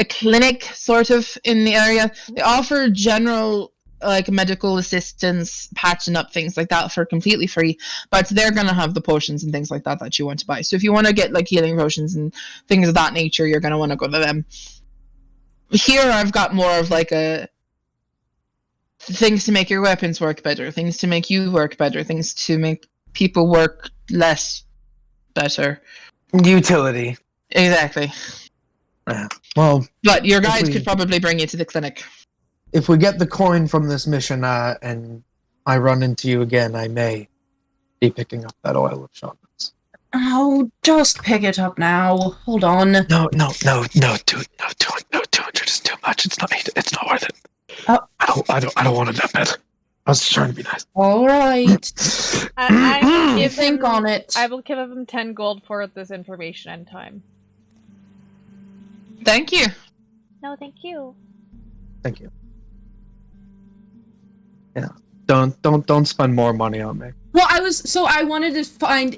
clinic, sort of, in the area. They offer general... like medical assistance, patching up, things like that for completely free, but they're gonna have the potions and things like that you want to buy. So if you want to get like healing potions and things of that nature, you're gonna want to go to them. Here I've got more of like a things to make your weapons work better, things to make you work better, things to make people work less better. Utility. Exactly. Yeah. Well, but your guide could probably bring you to the clinic. If we get the coin from this mission and I run into you again, I may be picking up that oil of sharpness. Oh, just pick it up now. Hold on. No, 200 is too much. It's not worth it. I don't want it that bad. I was just trying to be nice. All right. I will give think on it. I will give him 10 gold for this information and time. Thank you. No, thank you. Thank you. Yeah. Don't spend more money on me. Well, I wanted to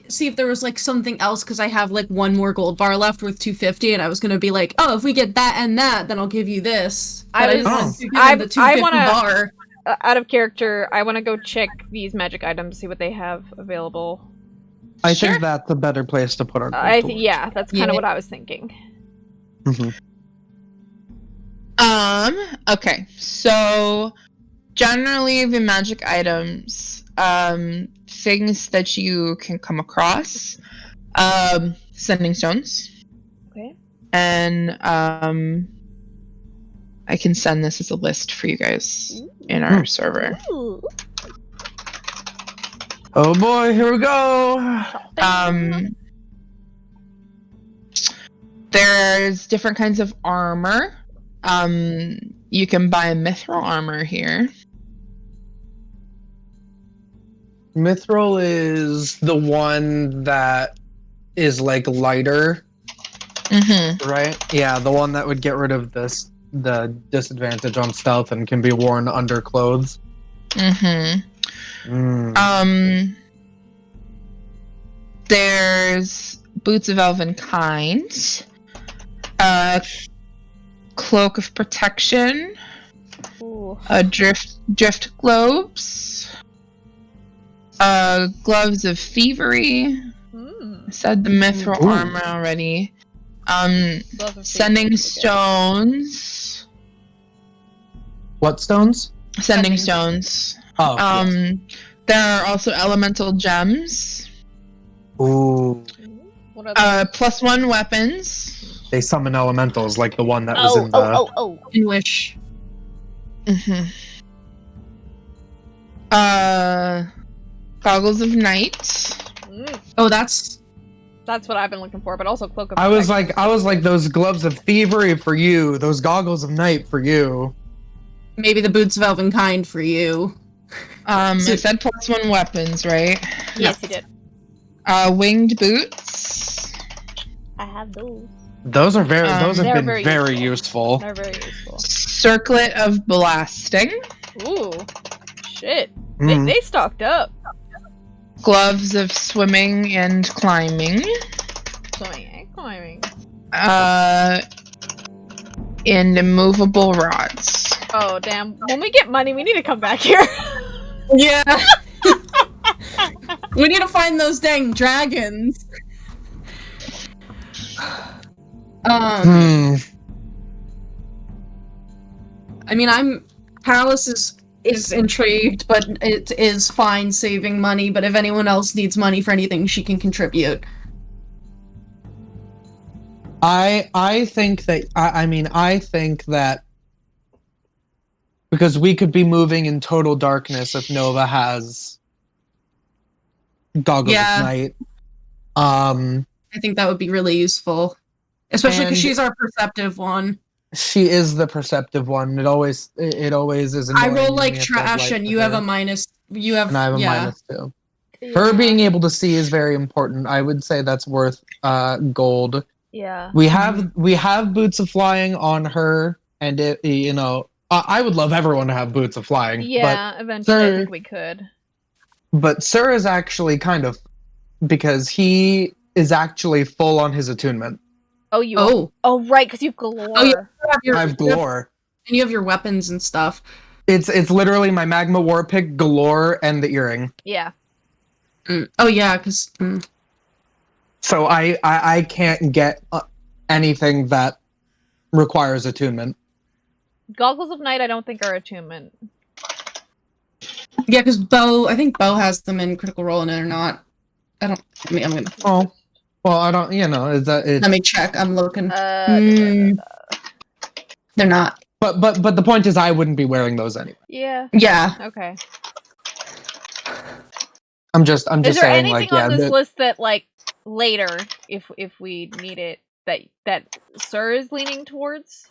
see if there was like something else, because I have like 1 more gold bar left with 250, and I was gonna be like, oh, if we get that and that, then I'll give you this. But I want to the 250 bar. Out of character, I want to go check these magic items, see what they have available. I think that's a better place to put our gold. Yeah, that's kind of what I was thinking. Mm-hmm. Okay, so generally the magic items, things that you can come across, sending stones. Okay. And I can send this as a list for you guys in our server. Ooh. Oh boy, here we go. There's different kinds of armor. You can buy mithril armor here. Mithril is the one that is like lighter Mm-hmm. right? Yeah, the one that would get rid of the disadvantage on stealth and can be worn under clothes. Mm-hmm. There's Boots of Elven Kind. Cloak of Protection. Ooh. Drift Globes. Gloves of Thievery. I said the mithril armor already. Sending Stones. What stones? Sending Stones. Oh, yes. There are also elemental gems. Ooh. What are +1 weapons. They summon elementals like the one that was in the... In Wish. Mm-hmm. Goggles of Night. Oh, that's what I've been looking for, but also Cloak of I was Protection. like those gloves of thievery for you, those goggles of night for you. maybe the Boots of Elven Kind for you. I said +1 weapons, right? Yes, you did. Winged boots. I have those. Those are very. Those have they're been very very useful. They're very useful. Circlet of Blasting. Ooh, shit. Mm. They stocked up. Gloves of Swimming and Climbing. Swimming and climbing. And immovable rods. Oh damn! When we get money, we need to come back here. Yeah. We need to find those dang dragons. I mean, Palace is intrigued, but it is fine saving money. But if anyone else needs money for anything, she can contribute. I think that I think that because we could be moving in total darkness if Nova has goggles Yeah. of night. I think that would be really useful, especially because And- she's our perceptive one. She is the perceptive one. It always is. I Annoying roll when like we have to have trash, light and for you have her. a minus. You have And I have a yeah. -2. Her being able to see is very important. I would say that's worth gold. Yeah. We have boots of flying on her, and I would love everyone to have boots of flying. Yeah. Eventually, I Sir- think we could. But Sir is actually kind of because he is actually full on his attunement. Oh, you. Oh, Oh, right, because you've galore. Oh, yeah. I have galore. And you have your weapons and stuff. It's literally my magma war pick, galore, and the earring. Yeah. Oh yeah, because So I can't get anything that requires attunement. Goggles of Night, I don't think are attunement. yeah, because I think Bo has them in Critical Role, and they're not. I'm gonna. Oh, well, I don't. Is that it? Let me check. I'm looking. Yeah. They're not. But the point is, I wouldn't be wearing those anyway. Yeah. Okay. I'm just Is there saying, anything like, on yeah. this list that, like, later, if we need it, that Sir is leaning towards?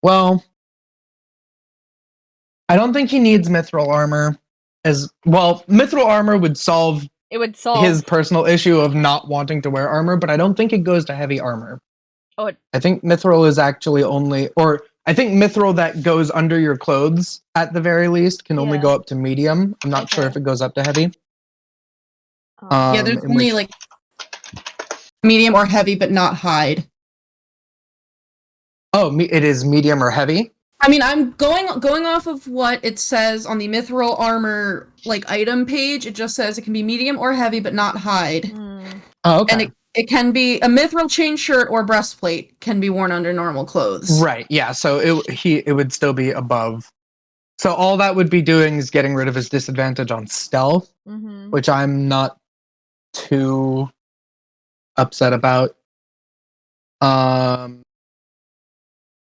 Well, I don't think he needs mithril armor. Mithril armor would solve It would solve his personal issue of not wanting to wear armor, but I don't think it goes to heavy armor. Oh, I think mithril is actually I think mithril that goes under your clothes at the very least can only Yeah. go up to medium. I'm not sure Okay. if it goes up to heavy. Yeah, there's in only which- like medium or heavy, but not hide. Oh, it is medium or heavy. I mean, I'm going off of what it says on the mithril armor like item page. It just says it can be medium or heavy, but not hide. Oh, okay. And it can be a mithril chain shirt or breastplate can be worn under normal clothes. Right. Yeah. So it would still be above. So all that would be doing is getting rid of his disadvantage on stealth, Mm-hmm. which I'm not too upset about.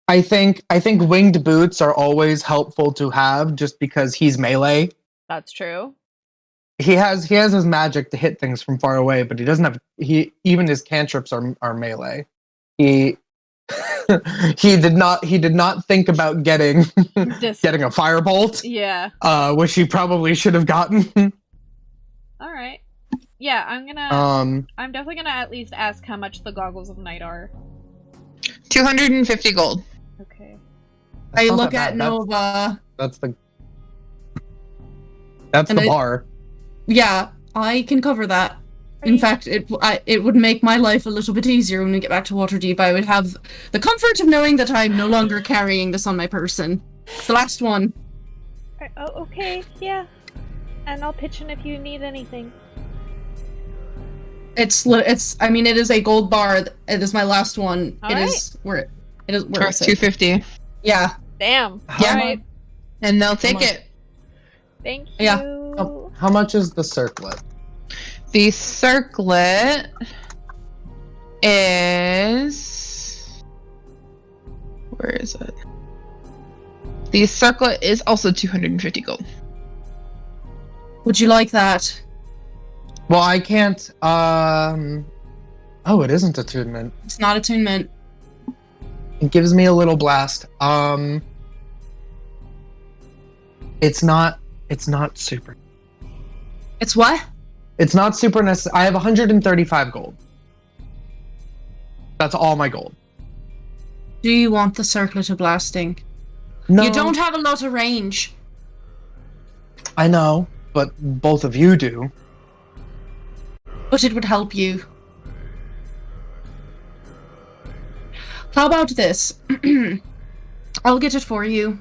I think winged boots are always helpful to have just because he's melee. That's true. He has his magic to hit things from far away, but he doesn't have even his cantrips are melee. He did not think about getting getting a firebolt, Yeah. which he probably should have gotten. All right. Yeah, I'm definitely gonna at least ask how much the goggles of night are. 250 gold. Okay. I not look that at bad. Nova. That's the And bar. Yeah, I can cover that. In fact, it would make my life a little bit easier when we get back to Waterdeep. I would have the comfort of knowing that I'm no longer carrying this on my person. It's the last one. Oh, okay, yeah. And I'll pitch in if you need anything. It is a gold bar. It is my last one. All it right. is where is it? 250. Yeah. Damn. Yeah. Alright. And they'll take it. Thank you. Yeah. How much is the circlet? The circlet is... Where is it? The circlet is also 250 gold. Would you like that? Well, I can't. Oh, it isn't attunement. It's not attunement. It gives me a little blast. It's not super. It's what? It's not super necessary. I have 135 gold. That's all my gold. Do you want the circlet of blasting? No, You don't have a lot of range. I know, but both of you do. But it would help you. How about this? I'll get it for you.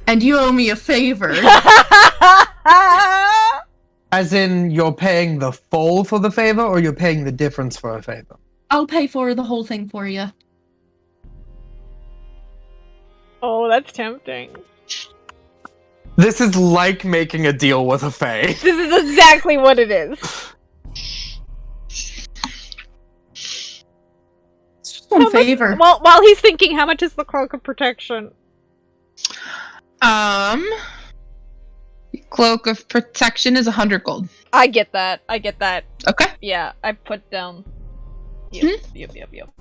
And you owe me a favor. As in, you're paying the full for the favor, or you're paying the difference for a favor? I'll pay for the whole thing for you. Oh, that's tempting. This is like making a deal with a fae. This is exactly what it is. It's just one favor. Well, while he's thinking, how much is the cloak of protection? Cloak of protection is 100 gold. I get that. Okay. Yeah, I put down. Yep.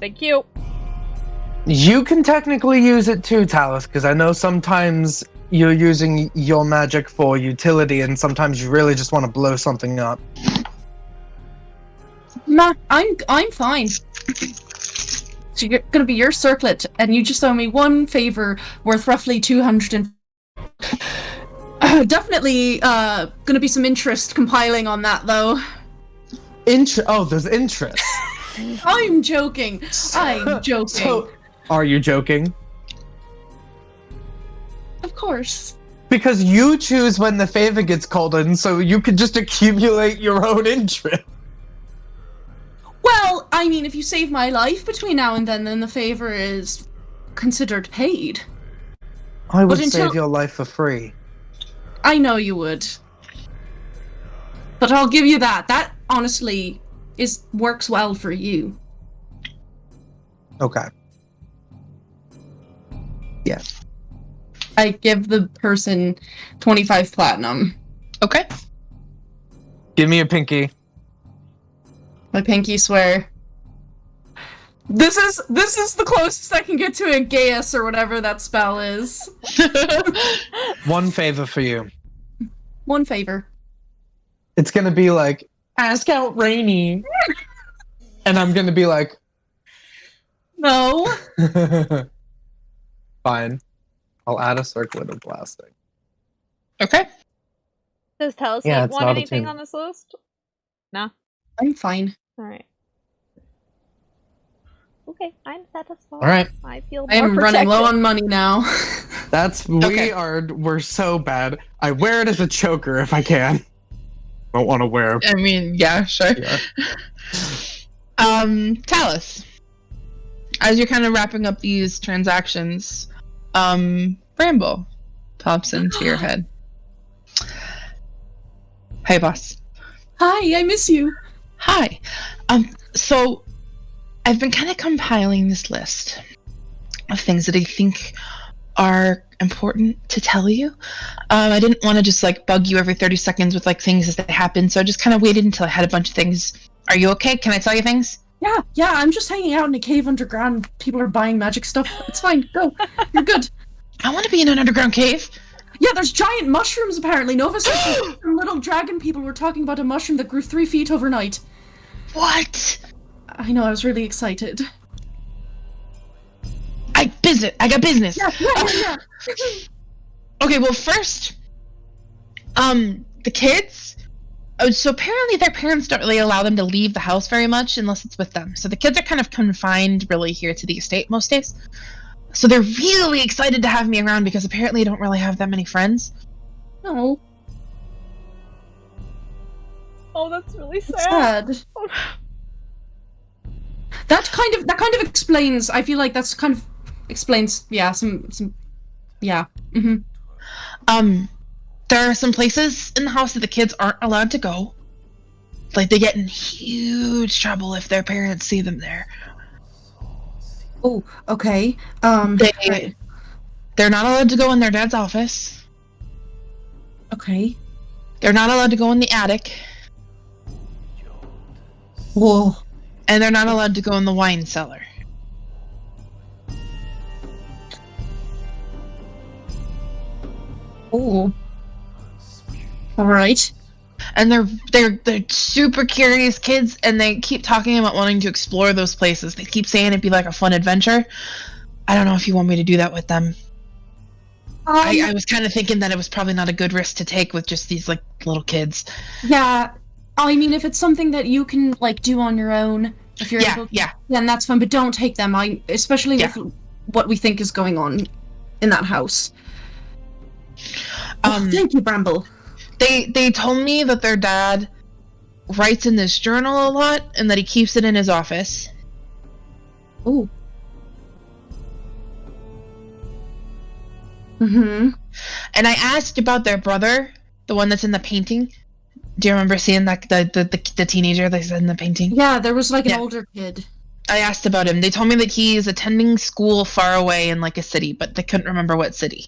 Thank you. You can technically use it too, Talus, because I know sometimes you're using your magic for utility, and sometimes you really just want to blow something up. Nah, I'm fine. So you're gonna be your circlet, and you just owe me one favor worth roughly 200 and... definitely gonna be some interest compiling on that, though. Oh, there's interest. I'm joking. I'm joking. So, are you joking? Of course. Because you choose when the favor gets called in, so you can just accumulate your own interest. Well, I mean, if you save my life between now and then the favor is considered paid. I would But until- save your life for free. I know you would. But I'll give you that. That, honestly, works well for you. Okay. Yeah. I give the person 25 platinum. Okay. Give me a pinky. My pinky swear. This is the closest I can get to a Gaius or whatever that spell is. One favor for you. One favor. It's gonna be like, ask out Rainy. And I'm gonna be like, No. fine. I'll add a circlet of blasting. Okay. Does Talus Yeah, it's want not anything attuned. on this list? No. I'm fine. Alright. Okay, I'm satisfied. Alright. I feel more I am running low protected. on money now. Okay. We're so bad. I wear it as a choker if I can. Don't want to wear. I mean, yeah, sure. Yeah. Talus, as you're kind of wrapping up these transactions, Bramble pops into your head. Hey, boss. Hi, I miss you. Hi. So I've been kind of compiling this list of things that I think are important to tell you. I didn't want to just like bug you every 30 seconds with like things as they happen, so I just kind of waited until I had a bunch of things. Are you okay? Can I tell you things? Yeah, I'm just hanging out in a cave underground. People are buying magic stuff. It's fine. Go. You're good. I want to be in an underground cave. Yeah, there's giant mushrooms apparently. Nova said some little dragon people were talking about a mushroom that grew 3 feet overnight. What? I know, I was really excited. I got business. Yeah. Okay, well first, the kids. Oh, so apparently their parents don't really allow them to leave the house very much unless it's with them. So the kids are kind of confined really here to the estate most days. So they're really excited to have me around because apparently I don't really have that many friends. No. Oh, that's really sad. Sad. That kind of explains. I feel like that's kind of explains. Yeah, some. Yeah. Mm-hmm. There are some places in the house that the kids aren't allowed to go. Like they get in huge trouble if their parents see them there. Oh, okay. They're not allowed to go in their dad's office. Okay. They're not allowed to go in the attic. Whoa. And they're not allowed to go in the wine cellar. Oh. All right. And they're super curious kids, and they keep talking about wanting to explore those places. They keep saying it'd be like a fun adventure. I don't know if you want me to do that with them. I was kind of thinking that it was probably not a good risk to take with just these like little kids. Yeah. I mean, if it's something that you can like do on your own, if you're able to, then that's fine. But don't take them. Especially with what we think is going on in that house. Thank you, Bramble. They told me that their dad writes in this journal a lot and that he keeps it in his office. Ooh. Mm-hmm. And I asked about their brother, the one that's in the painting. Do you remember seeing that the teenager that's in the painting? Yeah, there was like an older kid. I asked about him. They told me that he's attending school far away in like a city, but they couldn't remember what city.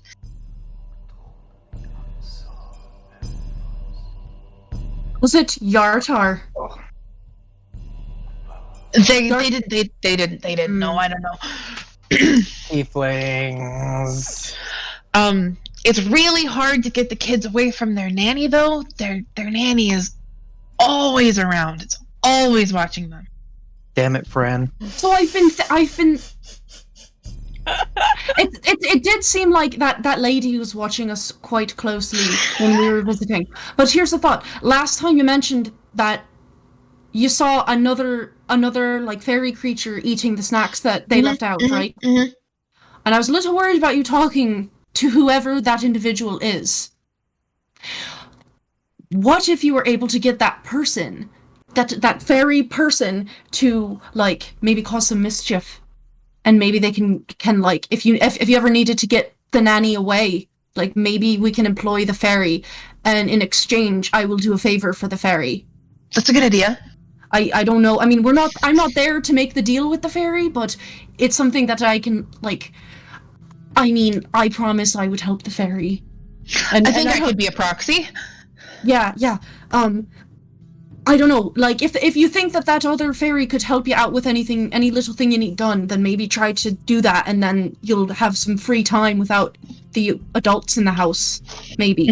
Was it Yartar? They didn't know. I don't know. Tieflings. It's really hard to get the kids away from their nanny though. Their nanny is always around. It's always watching them. Damn it, Fran. So I've been. It did seem like that lady was watching us quite closely when we were visiting. But here's the thought. Last time you mentioned that you saw another like fairy creature eating the snacks that they left out, right? Mm-hmm. And I was a little worried about you talking to whoever that individual is. What if you were able to get that person, that fairy person, to like maybe cause some mischief? And maybe they can like if you ever needed to get the nanny away, like maybe we can employ the fairy, and in exchange I will do a favor for the fairy. That's a good idea. I don't know. I mean, I'm not there to make the deal with the fairy, but it's something that I can like. I mean, I promise I would help the fairy. And I think I could be a proxy. Yeah. I don't know, like, if you think that other fairy could help you out with anything, any little thing you need done, then maybe try to do that, and then you'll have some free time without the adults in the house, maybe.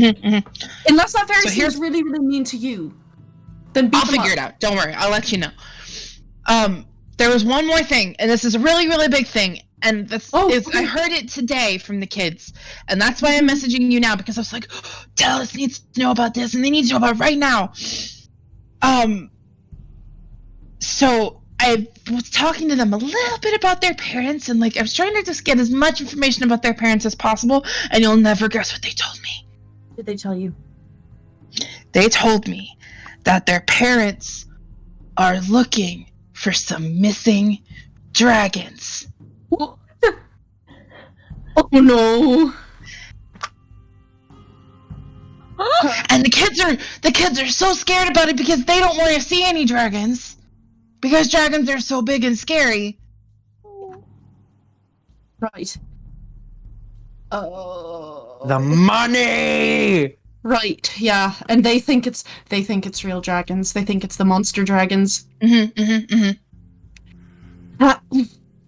Unless that fairy seems really, really mean to you, then beat I'll figure it out. Don't worry, I'll let you know. There was one more thing, and this is a really, really big thing, and I heard it today from the kids, and that's why I'm messaging you now, because I was like, Dallas needs to know about this, and they need to know about it right now. So I was talking to them a little bit about their parents, and like I was trying to just get as much information about their parents as possible, and you'll never guess what they told me. What did they tell you? They told me that their parents are looking for some missing dragons. Oh no. And the kids are so scared about it because they don't want to see any dragons, because dragons are so big and scary. Right. Oh. The money. Right. Yeah, and they think it's real dragons. They think it's the monster dragons.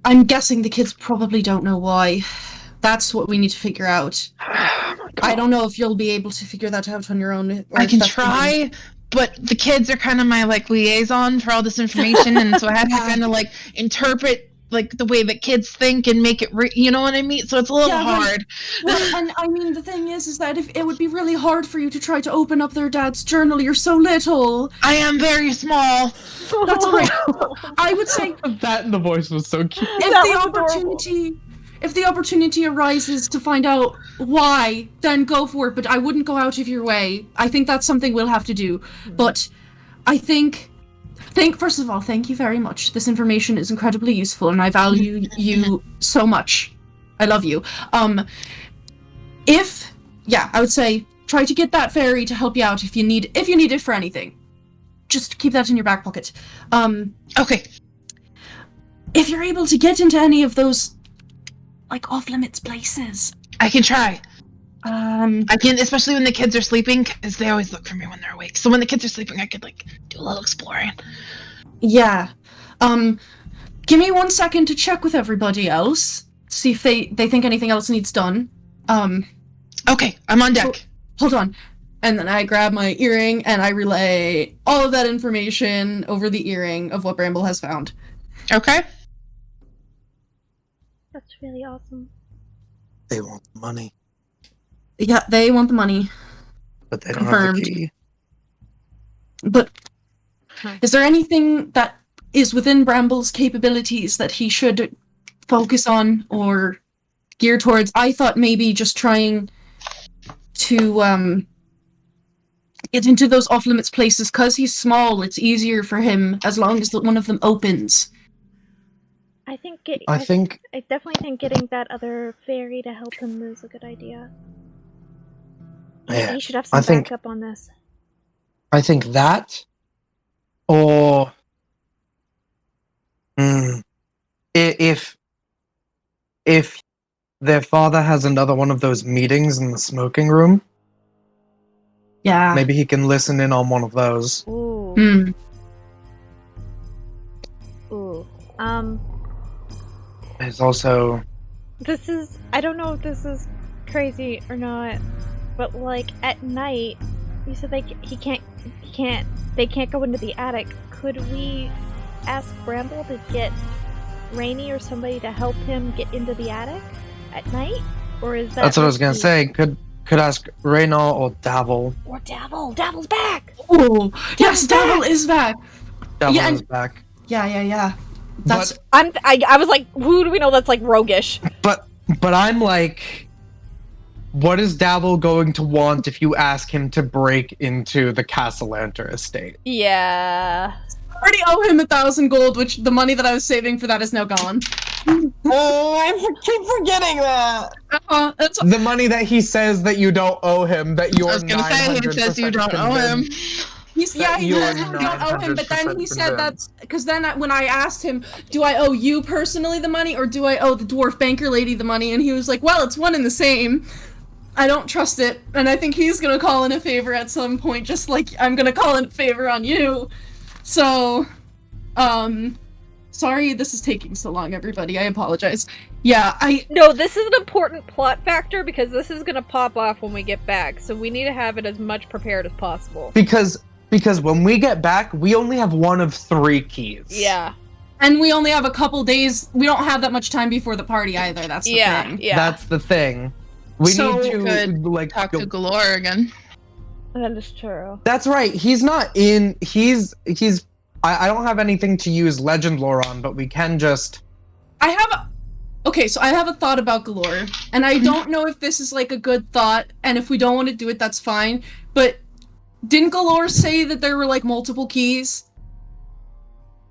I'm guessing the kids probably don't know why. That's what we need to figure out. I don't know if you'll be able to figure that out on your own. Or I if can that's something- try, but the kids are kind of my like liaison for all this information, and so I have to kind of like interpret like the way that kids think and make it, you know what I mean? So it's a little hard. Well, and I mean, the thing is that if it would be really hard for you to try to open up their dad's journal. You're so little. I am very small. That's all right. I would say That and the voice was so cute. if the opportunity arises to find out why, then go for it. But I wouldn't go out of your way. I think that's something we'll have to do. But I think first of all, thank you very much. This information is incredibly useful, and I value you so much. I love you. I would say try to get that fairy to help you out if you need it for anything. Just keep that in your back pocket. Okay. If you're able to get into any of those like off-limits places, I can try. I can, especially when the kids are sleeping, because they always look for me when they're awake. So when the kids are sleeping, I could like do a little exploring. Yeah. Give me 1 second to check with everybody else. See if they think anything else needs done. Okay, I'm on deck. Hold on. And then I grab my earring and I relay all of that information over the earring of what Bramble has found. Okay. That's really awesome. They want the money. Yeah, they want the money. But they don't have the key. But is there anything that is within Bramble's capabilities that he should focus on or gear towards? I thought maybe just trying to get into those off-limits places, because he's small, it's easier for him as long as one of them opens. I definitely think getting that other fairy to help him is a good idea. Yeah, He should have some backup on this. I think that, or if their father has another one of those meetings in the smoking room, Yeah. maybe he can listen in on one of those. Ooh. Hmm. Ooh. There's also I don't know if this is crazy or not, but like at night, you said they can't go into the attic. Could we ask Bramble to get Rainy or somebody to help him get into the attic at night? Or is that... That's what I was gonna say. Could ask Reyna or Davil. Or Davil. Davil's back! Oh, yes, Davil is back! Davil is back. Yeah. That's... I was like, who do we know that's like roguish? But I'm like, what is Davil going to want if you ask him to break into the Castellanter estate? Yeah. I already owe him 1,000 gold, which the money that I was saving for that is now gone. Oh, I keep forgetting that. That's The money that he says that you don't owe him, that you're I was gonna say, he says you don't owe him. he says you don't owe him, but then he said that because then when I asked him, do I owe you personally the money or do I owe the dwarf banker lady the money? And he was like, well, it's one and the same. I don't trust it, and I think he's gonna call in a favor at some point, just like I'm gonna call in a favor on you. So, sorry this is taking so long, everybody. I apologize. Yeah, No, this is an important plot factor because this is gonna pop off when we get back, so we need to have it as much prepared as possible. Because when we get back, we only have one of 3 keys. Yeah. And we only have a couple days. We don't have that much time before the party either. That's the thing. Yeah. That's the thing. We So need to could like Talk to Galore again. That is true. That's right. He's not in. I don't have anything to use legend lore on, but we can just. Okay, so I have a thought about Galore, and I don't know if this is like a good thought, and if we don't want to do it, that's fine. But didn't Galore say that there were like multiple keys?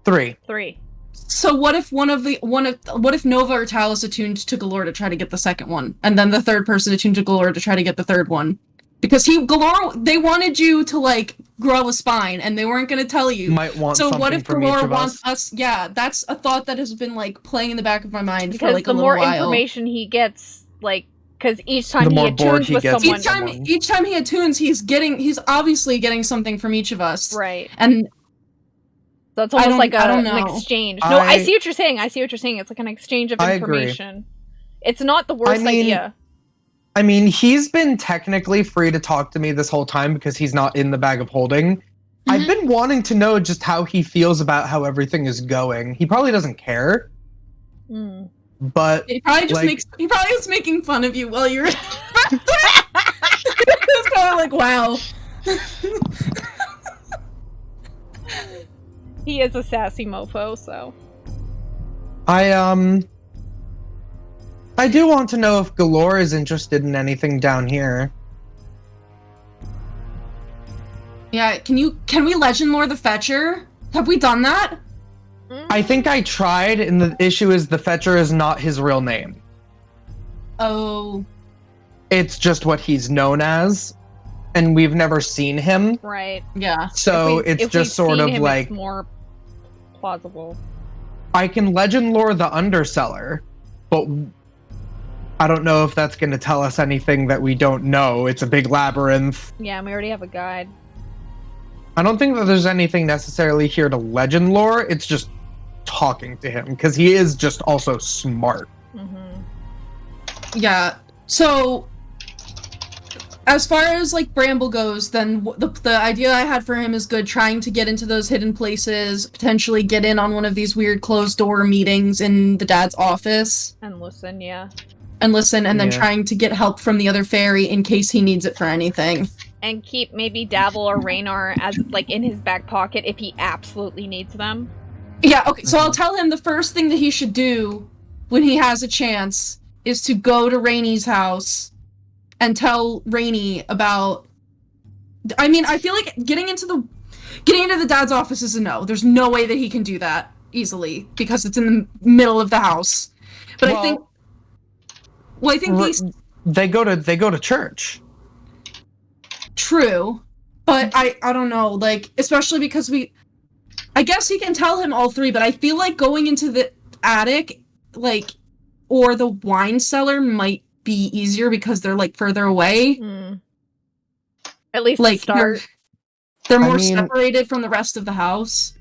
3. 3. So what if what if Nova or Talus attuned to Galore to try to get the second one, and then the third person attuned to Galore to try to get the third one? Because Galore, they wanted you to like grow a spine, and they weren't going to tell you. Might want so something what if from Galore each of wants us? us? Yeah, that's a thought that has been like playing in the back of my mind Because for like a the little more while. information he gets, like, because each time The he more bored attunes he with gets. someone, Each time he attunes, he's obviously getting something from each of us. right? And So it's almost like I don't an know. exchange. No, I see what you're saying. It's like an exchange of I agree. information. It's not the worst I mean, idea. I mean, he's been technically free to talk to me this whole time because he's not in the bag of holding. I've been wanting to know just how he feels about how everything is going. He probably doesn't care. But He probably was making fun of you while you were It's kind of like, wow. He is a sassy mofo, so. I do want to know if Galore is interested in anything down here. Yeah, can we legend lore the Fetcher? Have we done that? I think I tried, and the issue is the Fetcher is not his real name. Oh. It's just what he's known as, and we've never seen him. Right. Yeah. So it's just sort of like it's more plausible. I can legend lore the Underseller, but I don't know if that's going to tell us anything that we don't know. It's a big labyrinth. Yeah, and we already have a guide. I don't think that there's anything necessarily here to legend lore. It's just talking to him, because he is just also smart. Yeah. So, as far as like Bramble goes, then the idea I had for him is good. Trying to get into those hidden places, potentially get in on one of these weird closed door meetings in the dad's office. And listen, yeah. And then trying to get help from the other fairy in case he needs it for anything. And keep maybe Dabble or Raynar as like in his back pocket if he absolutely needs them. Yeah, okay, so I'll tell him the first thing that he should do when he has a chance is to go to Rainy's house and tell Rainy about... I mean, I feel like getting into the dad's office is a no. There's no way that he can do that easily because it's in the middle of the house. But I think they go to church. True, but I don't know, like, especially because I guess he can tell him all three, but I feel like going into the attic, like, or the wine cellar might be easier because they're, like, further away. At least like, start. They're more separated from the rest of the house.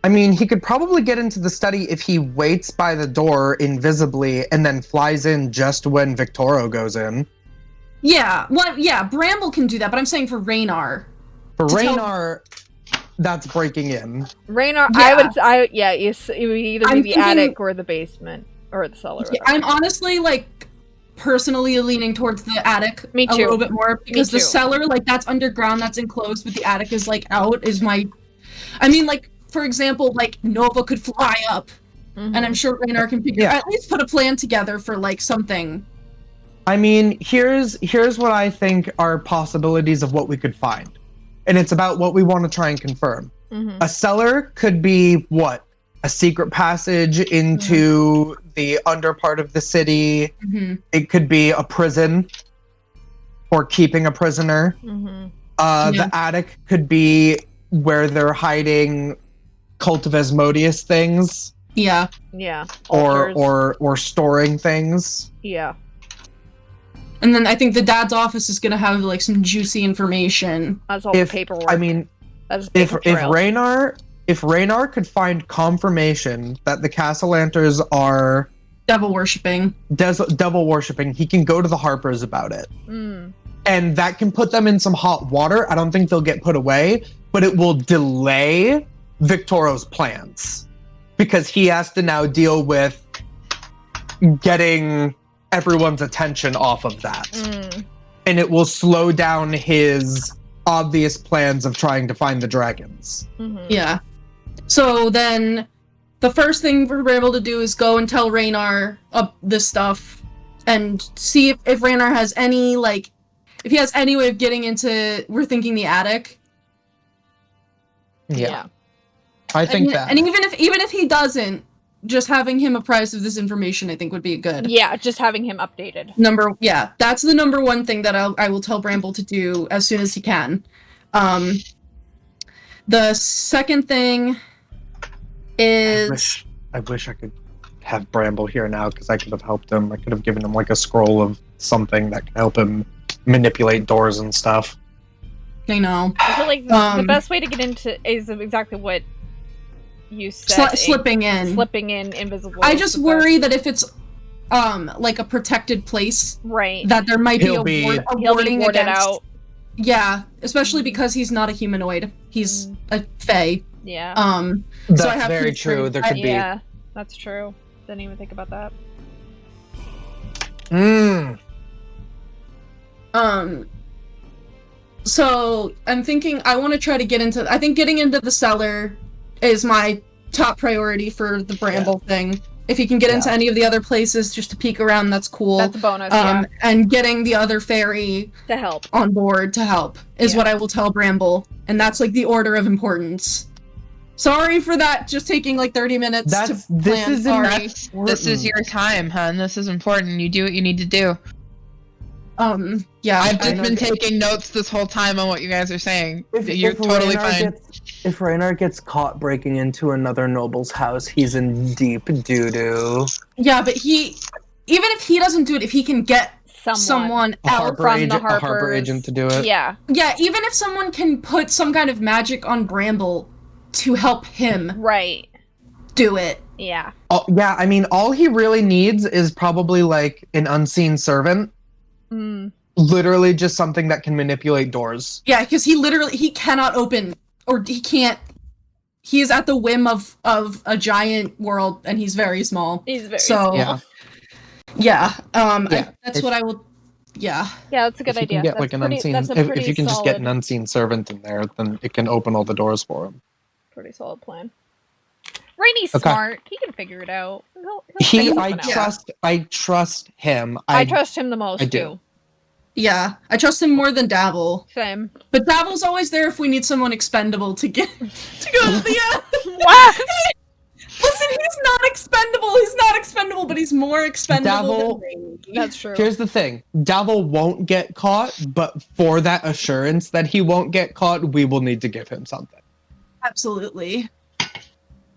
I mean, he could probably get into the study if he waits by the door invisibly and then flies in just when Victoro goes in. Yeah, well, yeah, Bramble can do that, but I'm saying for Raynar. For Raynar, that's breaking in. Raynar, yeah. it would either be the attic or the basement or the cellar. Yeah, I'm honestly like personally leaning towards the attic. Me too. A little bit more because the cellar, like that's underground, that's enclosed, but the attic is like out. I mean, like for example, like Nova could fly up, and I'm sure Raynar can at least put a plan together for like something. I mean, here's what I think are possibilities of what we could find. And it's about what we want to try and confirm. A cellar could be what? A secret passage into the under part of the city. It could be a prison or keeping a prisoner. The attic could be where they're hiding Cult of Asmodeus things. Yeah. Yeah. Or storing things. Yeah. And then I think the dad's office is gonna have like some juicy information. That's all the paperwork. I mean, if Raynar could find confirmation that the Castlelanters are devil worshipping, he can go to the Harpers about it. And that can put them in some hot water. I don't think they'll get put away, but it will delay Victoro's plans because he has to now deal with getting everyone's attention off of that. And it will slow down his obvious plans of trying to find the dragons. Yeah. So then the first thing we're able to do is go and tell Raynar this stuff and see if Raynar has any, like, if he has any way of getting into, we're thinking the attic. Yeah. I think that. And even if he doesn't, just having him apprised of this information, I think, would be good. Yeah, just having him updated. That's the number one thing that I will tell Bramble to do as soon as he can. The second thing is... I wish I could have Bramble here now, because I could have helped him. I could have given him, like, a scroll of something that can help him manipulate doors and stuff. I know. I feel like the best way to get into is exactly what you said. Slipping in invisible. I just worry that if like a protected place, Right. that there might He'll be be- a He'll be warding warded against. out. Yeah, especially because he's not a humanoid. He's a fae. Yeah. That's so I have very to true. There could Yeah, that's true. Didn't even think about that. be. So I'm thinking I want to try to get into. I think getting into the cellar is my top priority for the bramble thing. If he can get into any of the other places just to peek around, that's cool. That's a bonus, yeah. And getting the other fairy To help. on board to help is Yeah. what I will tell Bramble, and that's like the order of importance. Sorry for that, just taking like 30 minutes to plan. Sorry. This is your time, hun. This is important. You do what you need to do. Yeah. I've just been taking notes this whole time on what you guys are saying. You're totally fine. If Raynar gets caught breaking into another noble's house, he's in deep doo-doo. Yeah, but even if he doesn't do it, if he can get someone A out Harper from agent, the a Harper Harpers. agent to do it. Yeah. Yeah, even if someone can put some kind of magic on Bramble to help him Right. do it. Yeah. Oh, yeah, I mean, all he really needs is probably like an unseen servant. Literally just something that can manipulate doors. Yeah, because he cannot open, or he can't. He is at the whim of a giant world, and he's very small. He's very so, small. Yeah. Yeah, that's if- what I will. Yeah. Yeah, that's a good If you idea. can get That's like an pretty, unseen, that's a if pretty you can just get an solid- unseen servant in there, then it can open all the doors for him. Pretty solid plan. Rainy's Okay. smart. He can figure it out. He'll I figure it out. trust him. I trust him the most I do. too. Yeah, I trust him more than Dabble. Same. But Dabble's always there if we need someone expendable to go to the end. What? Listen, he's not expendable. He's not expendable, but he's more expendable Dabble- than Rainy. That's true. Here's the thing. Davil won't get caught, but for that assurance that he won't get caught, we will need to give him something. Absolutely.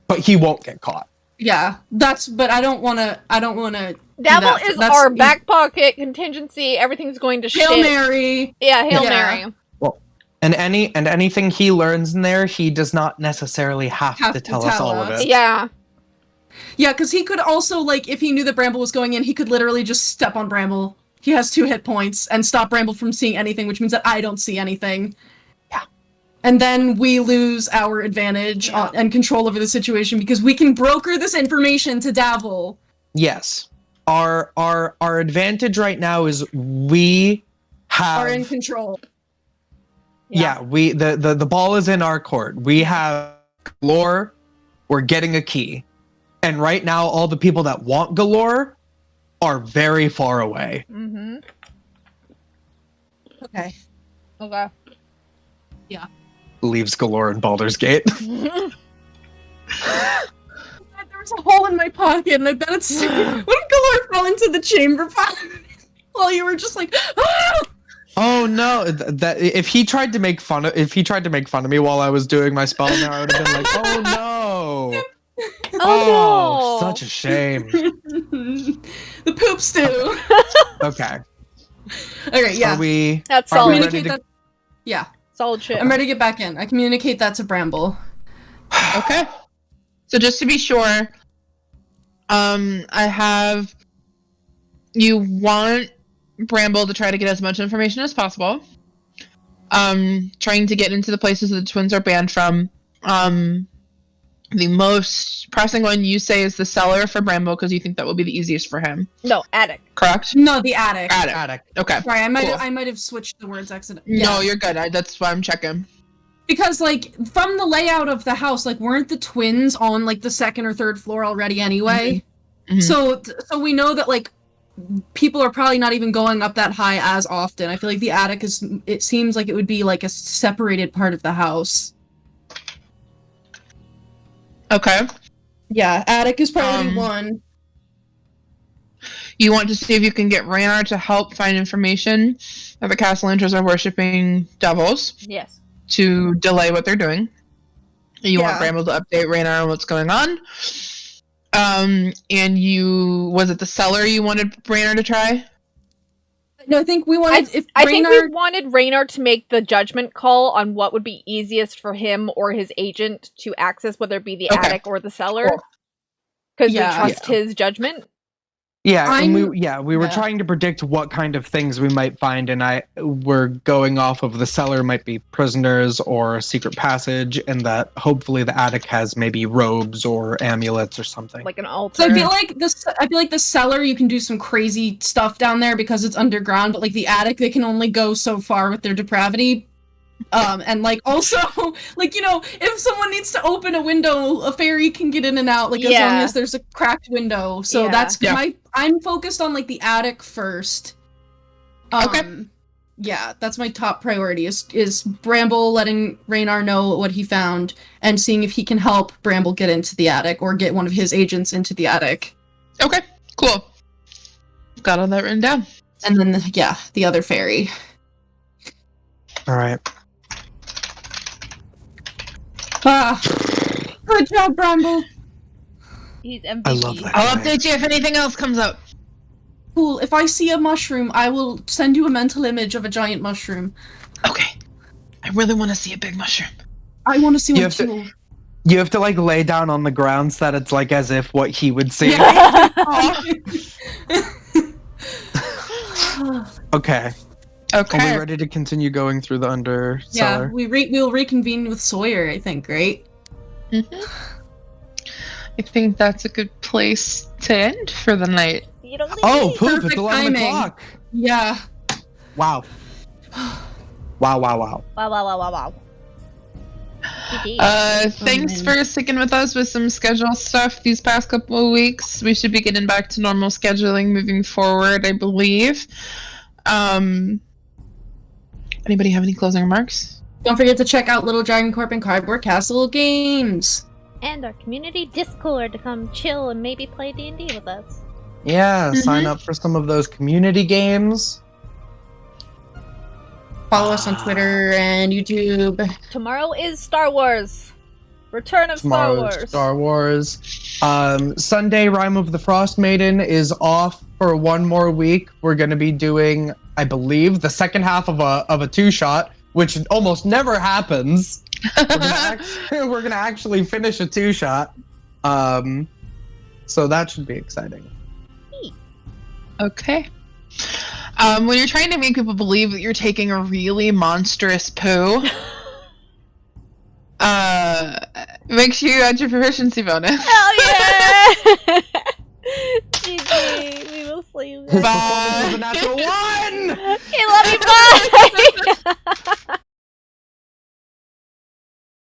But he won't get caught. Yeah, but I don't want to. Dabble is our back pocket contingency. Everything's going to Hail shit. Mary. Yeah, Hail Yeah. Mary. And anything he learns in there, he does not necessarily have to tell us all of it. Yeah. Yeah, because he could also, like, if he knew that Bramble was going in, he could literally just step on Bramble. He has 2 hit points and stop Bramble from seeing anything, which means that I don't see anything. Yeah. And then we lose our advantage and control over the situation because we can broker this information to Davil. Yes. Our advantage right now is we have Are in control. Yeah, we the ball is in our court. We have galore. We're getting a key. And right now all the people that want galore are very far away. Mm-hmm. Okay. Okay. Yeah. Leaves galore in Baldur's Gate. There was a hole in my pocket, and I bet it's. What if Galore fell into the chamber while you were just like, ah! Oh no! That if he tried to make fun of me while I was doing my spell, now I would have been like, oh no! Oh, no! Such a shame. The poop stew. Okay. Okay, yeah. That's are we solid. ready Communicate to- that. Yeah. Solid shit. I'm ready to get back in. I communicate that to Bramble. Okay. So just to be sure, I have you want Bramble to try to get as much information as possible. Trying to get into the places that the twins are banned from. The most pressing one you say is the cellar for Bramble because you think that will be the easiest for him. No, attic. Correct? No, the attic. Attic. Okay. Sorry, I Cool. might have switched the words accidentally. No, you're good. That's why I'm checking. Because, like, from the layout of the house, like, weren't the twins on, like, the 2nd or 3rd floor already anyway? Mhm. So we know that, like, people are probably not even going up that high as often. I feel like the attic it seems like it would be, like, a separated part of the house. Okay. Yeah, attic is priority 1. You want to see if you can get Raynar to help find information that the Castellanters are worshipping devils Yes. to delay what they're doing. You want Yeah. Bramble to update Raynar on what's going on. And was it the cellar you wanted Raynar to try? No, I think we wanted... I think we wanted Raynar to make the judgment call on what would be easiest for him or his agent to access, whether it be the Okay. attic or the cellar. Because we trust his judgment. Yeah, and we I'm- were yeah. trying to predict what kind of things we might find, and we're going off of the cellar might be prisoners or a secret passage, and that hopefully the attic has maybe robes or amulets or something. Like an altar. So I feel like the cellar you can do some crazy stuff down there because it's underground, but like the attic they can only go so far with their depravity. And like also like, you know, if someone needs to open a window, a fairy can get in and out, like as long as there's a cracked window. So that's I'm focused on like the attic first. Okay. Yeah, that's my top priority is Bramble letting Raynar know what he found and seeing if he can help Bramble get into the attic or get one of his agents into the attic. Okay, cool. Got all that written down. And then the other fairy. All right. Good job, Bramble. He's MVP. I love that. I'll update you if anything else comes up. Cool. If I see a mushroom, I will send you a mental image of a giant mushroom. Okay. I really want to see a big mushroom. I want to see You one have to- too. You have to like lay down on the ground so that it's like as if what he would see. Okay. Okay. Are we ready to continue going through the under Yeah, cellar? we'll reconvene with Sawyer, I think, right? Mm-hmm. I think that's a good place to end for the night. You don't need Oh, me. poof, it's Perfect 11 timing. o'clock. Yeah. Wow. Wow. Wow, wow, wow, wow, wow. Thanks for sticking with us with some schedule stuff these past couple of weeks. We should be getting back to normal scheduling moving forward, I believe. Anybody have any closing remarks? Don't forget to check out Little Dragon Corp and Cardboard Castle games. And our community Discord to come chill and maybe play D&D with us. Yeah, sign up for some of those community games. Follow us on Twitter and YouTube. Tomorrow is Star Wars. Return of Star Tomorrow's Wars. Star Wars. Sunday, Rime of the Frost Maiden is off for one more week. We're going to be doing, I believe, the second half of a two-shot, which almost never happens. We're gonna actually finish a two-shot. So that should be exciting. Okay. When you're trying to make people believe that you're taking a really monstrous poo, make sure you add your proficiency bonus. Hell yeah! GG. We will see you His guys. performance was a natural one!